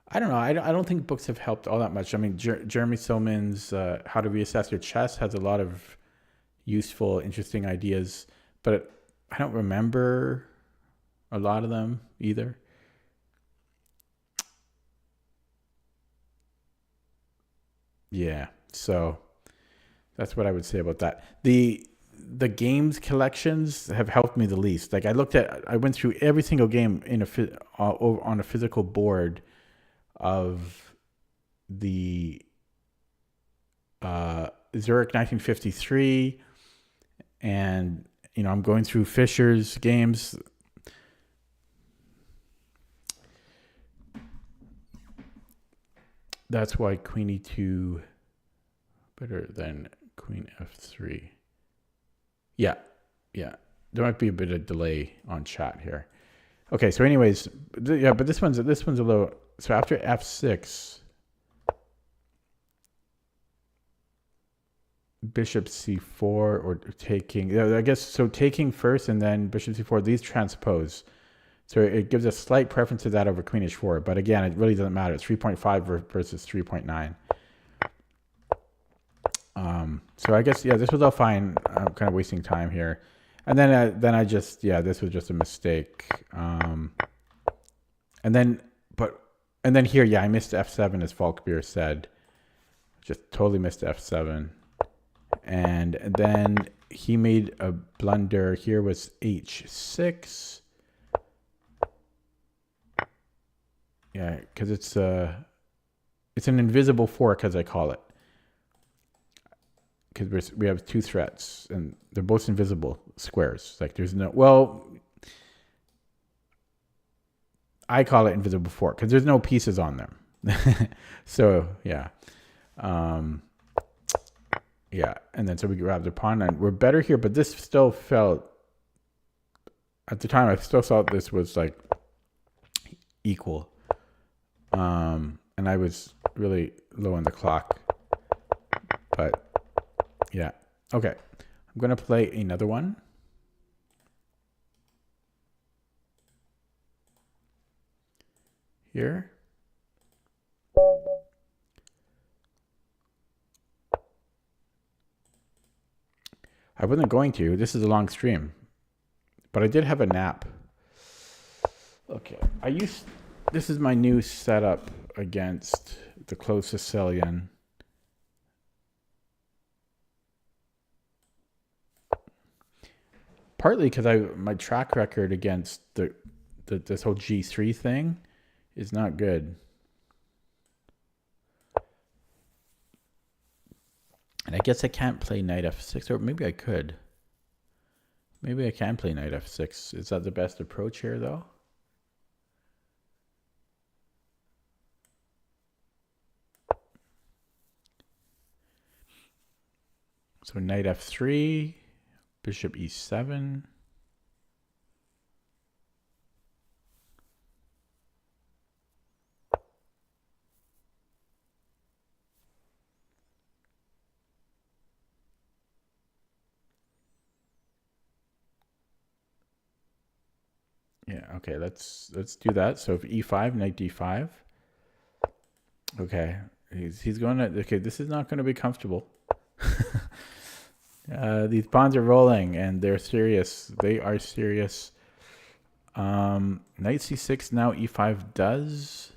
I don't know. I don't think books have helped all that much. I mean, Jeremy Silman's How to Reassess Your Chess has a lot of useful, interesting ideas, but I don't remember a lot of them either. Yeah, so that's what I would say about that. The games collections have helped me the least. Like I went through every single game on a physical board of the Zurich 1953, and I'm going through Fischer's games. That's why queen e2 better than queen f3. Yeah. There might be a bit of delay on chat here. Okay, so anyways, yeah, but this one's a little. So after f6, bishop c4 or taking. I guess so. Taking first and then bishop c4. These transpose. So it gives a slight preference to that over queen h4. But again, it really doesn't matter. It's 3.5 versus 3.9. So I guess, yeah, this was all fine. I'm kind of wasting time here. And then I just, yeah, this was just a mistake. And then here, yeah, I missed f7 as Falkbeer said. Just totally missed f7. And then he made a blunder. Here was h6. Yeah, because it's an invisible fork, as I call it. Because we have two threats, and they're both invisible squares. Like there's no, well, I call it invisible fork because there's no pieces on them. So yeah, yeah, and then so we grab the pawn, and we're better here. But this still felt, at the time, I still thought this was like equal. And I was really low on the clock, but yeah. Okay. I'm going to play another one. Here. I wasn't going to. This is a long stream, but I did have a nap. Okay. This is my new setup against the closed Sicilian. Partly because my track record against this whole G3 thing is not good. And I guess I can't play knight f6, or maybe I could. Maybe I can play knight f6. Is that the best approach here, though? So knight f3, bishop e7. Yeah, okay, let's do that. So if e5, knight d5. Okay, he's going to, okay, this is not going to be comfortable. These pawns are rolling and they're serious. They are serious. Knight c6, now e5 does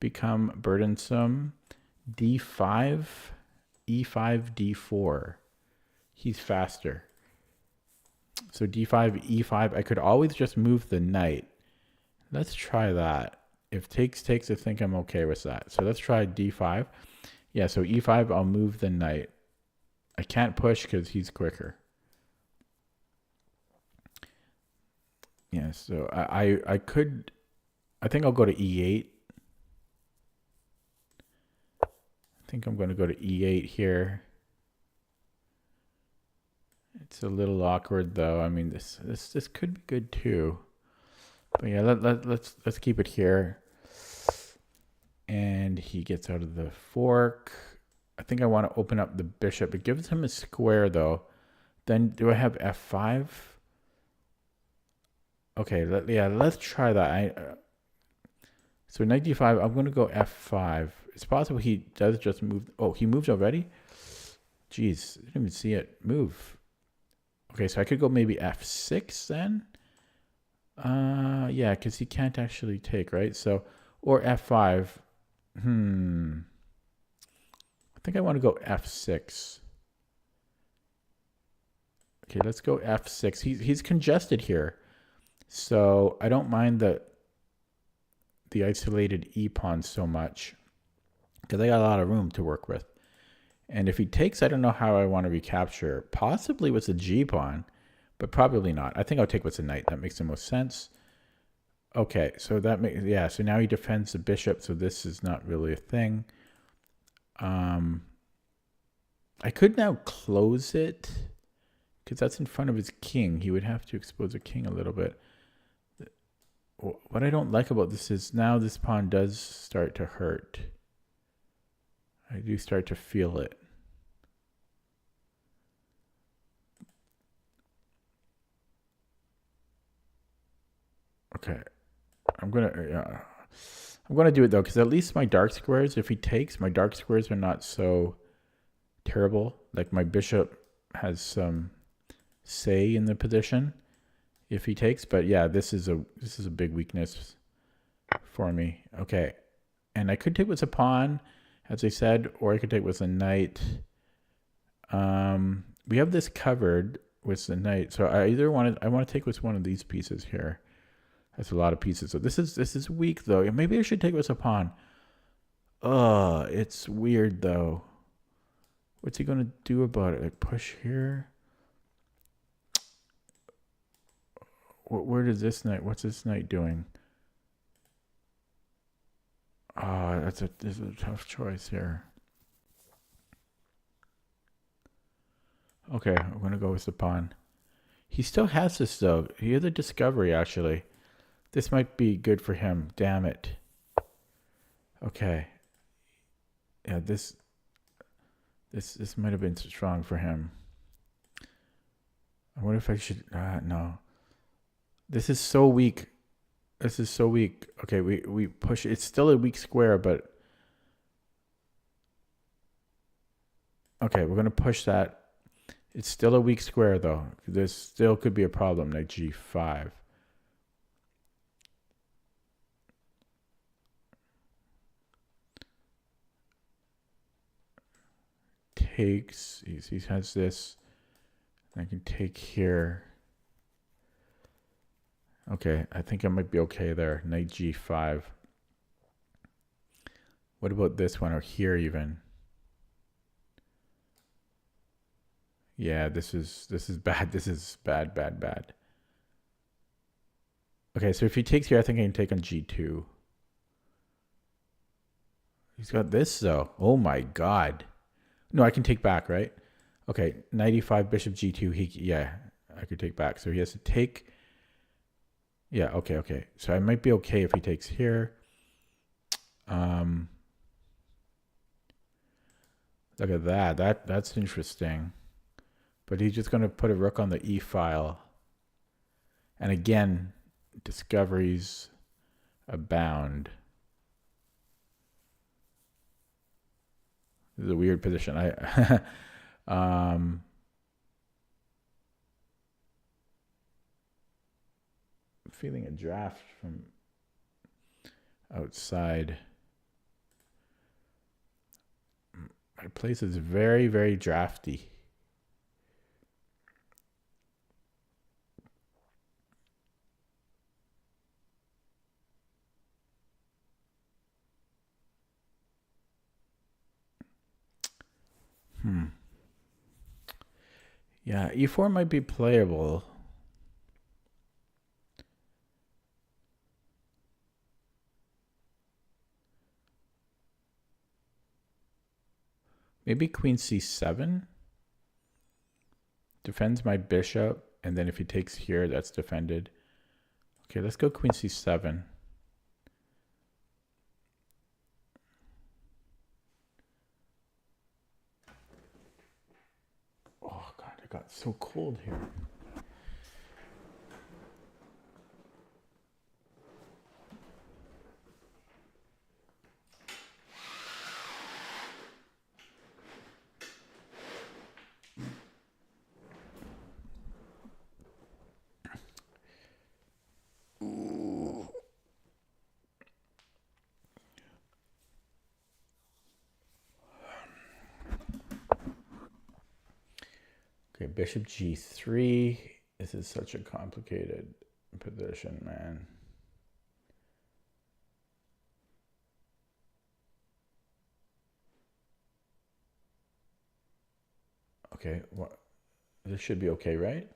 become burdensome. d5, e5, d4. He's faster. So d5, e5. I could always just move the knight. Let's try that. If takes, I think I'm okay with that. So let's try d5. Yeah, so e5, I'll move the knight. I can't push because he's quicker. Yeah, so I think I'll go to e8. I think I'm going to go to e8 here. It's a little awkward though. I mean, this could be good too. But yeah, let's keep it here. And he gets out of the fork. I think I want to open up the bishop. It gives him a square though. Then do I have f5? Okay, let's try that. So knight d5, I'm going to go f5. It's possible he does just move. Oh, he moved already? Jeez, I didn't even see it move. Okay, so I could go maybe f6 then. Yeah, because he can't actually take, right? So, or f5. I think I want to go f6. Okay, let's go f6. He's congested here. So I don't mind the isolated e pawn so much because I got a lot of room to work with. And if he takes, I don't know how I want to recapture. Possibly with the g pawn, but probably not. I think I'll take with the knight. That makes the most sense. Okay, so that makes, yeah, so now he defends the bishop, so this is not really a thing. I could now close it because that's in front of his king. He would have to expose a king a little bit. What I don't like about this is now this pawn does start to hurt. I do start to feel it. Okay, I'm gonna do it though, because at least my dark squares, if he takes, my dark squares are not so terrible. Like my bishop has some say in the position if he takes, but yeah, this is a big weakness for me. Okay, and I could take with a pawn, as I said, or I could take with a knight. We have this covered with the knight, so I want to take with one of these pieces here. That's a lot of pieces. So this is weak though. Maybe I should take with a pawn. It's weird though. What's he gonna do about it? Like push here? Where does this knight? What's this knight doing? This is a tough choice here. Okay, I'm gonna go with the pawn. He still has this though. He has a discovery actually. This might be good for him. Damn it. Okay. Yeah, this might have been strong for him. I wonder if I should. No. This is so weak. This is so weak. Okay, we push. It's still a weak square, but okay, we're gonna push that. It's still a weak square though. There still could be a problem. Like G5. Takes. He has this. I can take here. Okay, I think I might be okay there. Knight G5. What about this one or here even? Yeah, this is bad. This is bad, bad, bad. Okay, so if he takes here, I think I can take on G2. He's got this though. Oh my god. No, I can take back, right? Okay, 95 bishop G2. Yeah, I could take back. So he has to take. Yeah, okay. So I might be okay if he takes here. Look at that. That's interesting. But he's just going to put a rook on the E file. And again, discoveries abound. This is a weird position. Feeling a draft from outside. My place is very, very drafty. Yeah, E4 might be playable. Maybe Queen C7 defends my bishop, and then if he takes here, that's defended. Okay, let's go Queen C7. Oh god, it got so cold here. Okay, bishop G3. This is such a complicated position, man. Okay, what? This should be okay, right?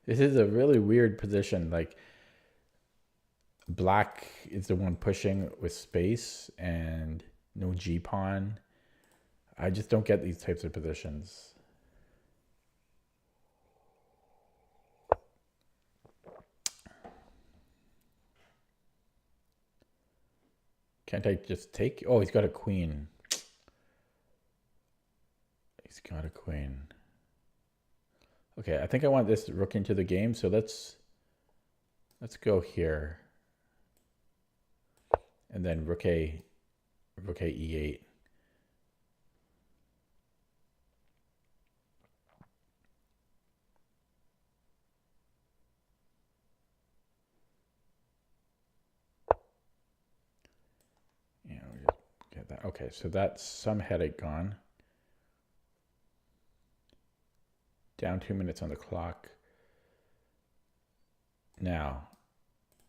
This is a really weird position. Like black is the one pushing with space and no G pawn. I just don't get these types of positions. Can't I just take? Oh, he's got a queen. He's got a queen. Okay, I think I want this rook into the game, so let's go here. And then rook e8. Yeah, we just get that. Okay, so that's some headache gone. Down 2 minutes on the clock. Now,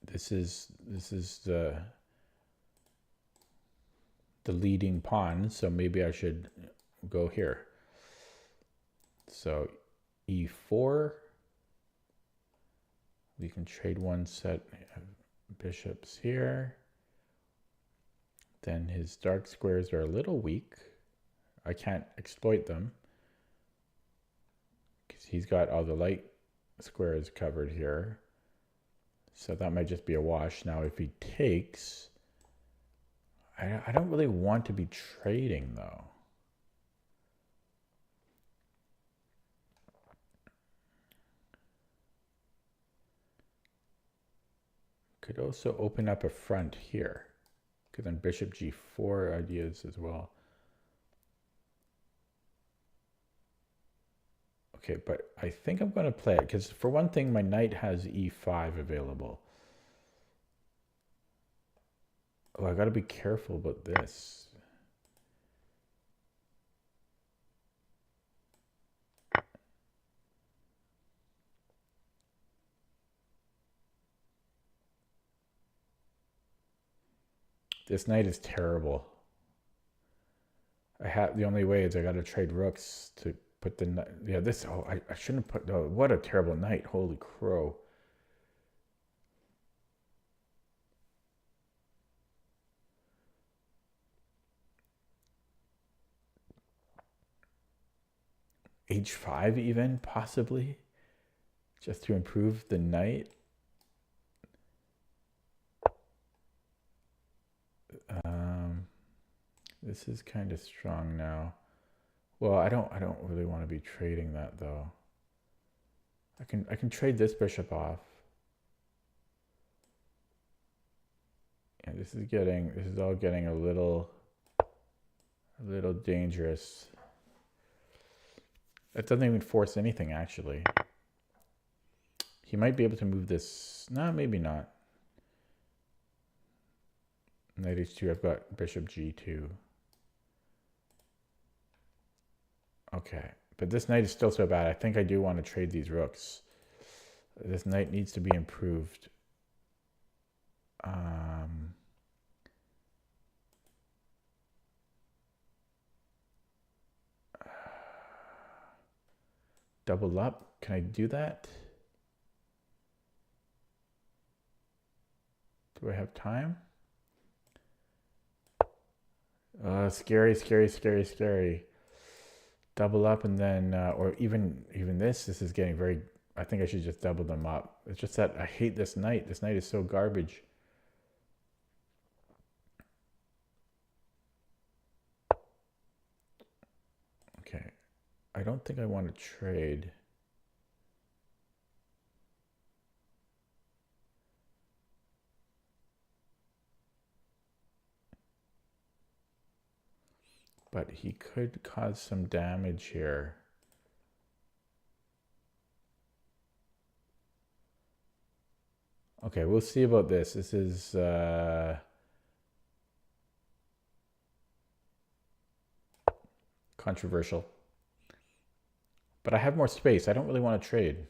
this is the leading pawn, so maybe I should go here. So e4. We can trade one set of bishops here. Then his dark squares are a little weak. I can't exploit them because he's got all the light squares covered here. So that might just be a wash. Now if he takes, I don't really want to be trading though. Could also open up a front here. Because then bishop g4 ideas as well. Okay, but I think I'm going to play it because for one thing, my knight has e5 available. Oh, I got to be careful about this. This knight is terrible. The only way is I got to trade rooks to put the, yeah, this, oh, I shouldn't put, oh, what a terrible knight. Holy crow. H5 even, possibly, just to improve the knight. This is kind of strong now. Well, I don't really want to be trading that though. I can trade this bishop off. And this is all getting a little dangerous. That doesn't even force anything actually. He might be able to move this. No, maybe not. Knight h2, I've got bishop g2. Okay, but this knight is still so bad. I think I do want to trade these rooks. This knight needs to be improved. Double up. Can I do that? Do I have time? Scary, scary, scary, scary. Double up and then, or even this is getting very, I think I should just double them up. It's just that I hate this knight. This knight is so garbage. Okay. I don't think I want to trade. But he could cause some damage here. Okay, we'll see about this. This is controversial. But I have more space. I don't really want to trade.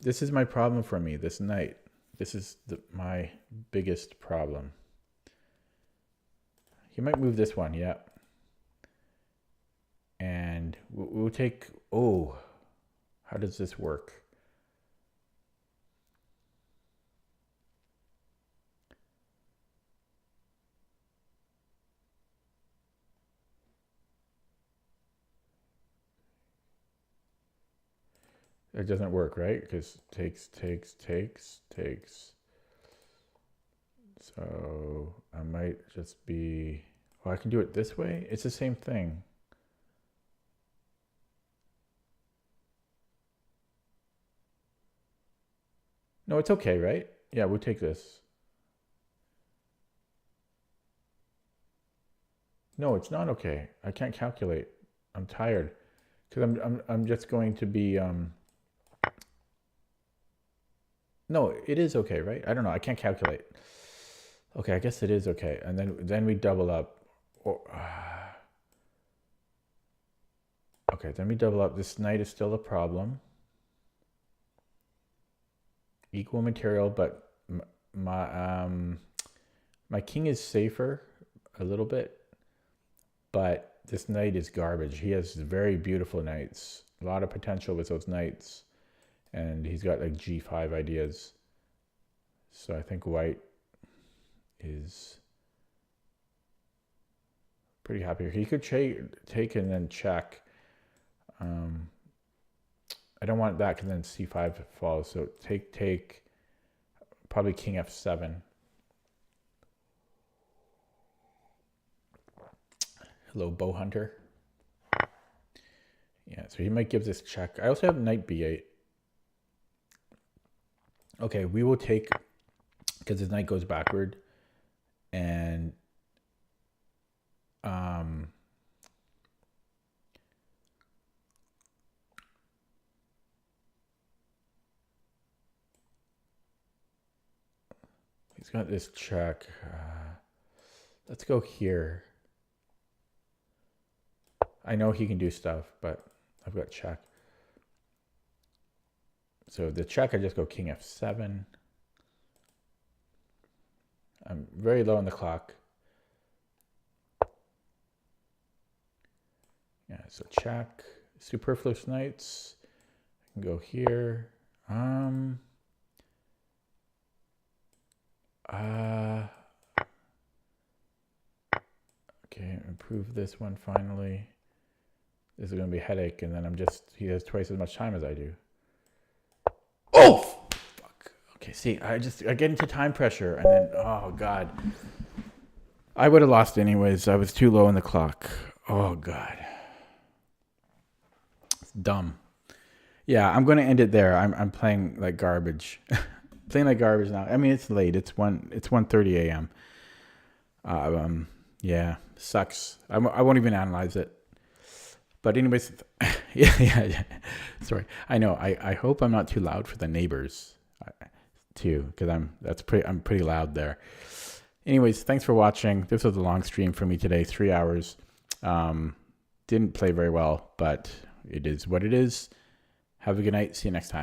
This is my problem for me, this knight. This is my biggest problem. He might move this one, yeah. And We'll take, oh, how does this work? It doesn't work, right? Because takes. So I might just be, oh, I can do it this way? It's the same thing. No, it's okay, right? Yeah, we'll take this. No, it's not okay. I can't calculate. I'm tired because I'm just going to be no, it is okay, right? I don't know. I can't calculate. Okay, I guess it is okay. And then we double up. Or, okay, then we double up. This knight is still a problem. Equal material, but my king is safer a little bit, but this knight is garbage. He has very beautiful knights, a lot of potential with those knights, and he's got like g5 ideas. So I think white is pretty happy. He could take and then check. I don't want that because then c5 falls. So take, probably king f7. Hello, bow hunter. Yeah, so he might give this check. I also have knight b8. Okay, we will take, because his knight goes backward, and he's got this check. Let's go here. I know he can do stuff, but I've got check. So the check, I just go king f7. I'm very low on the clock. Yeah, so check. Superfluous knights. I can go here. Okay, improve this one finally. This is going to be a headache, and then he has twice as much time as I do. Oh, fuck. Okay, see, I get into time pressure, and then, oh, God. I would have lost anyways. I was too low on the clock. Oh, God. It's dumb. Yeah, I'm going to end it there. I'm playing like garbage. Playing like garbage now. I mean, it's late. It's 1:30 a.m. Yeah, sucks. I won't even analyze it. But anyways, yeah. Sorry. I know. I hope I'm not too loud for the neighbors, too, because I'm pretty loud there. Anyways, thanks for watching. This was a long stream for me today, 3 hours. Didn't play very well, but it is what it is. Have a good night. See you next time.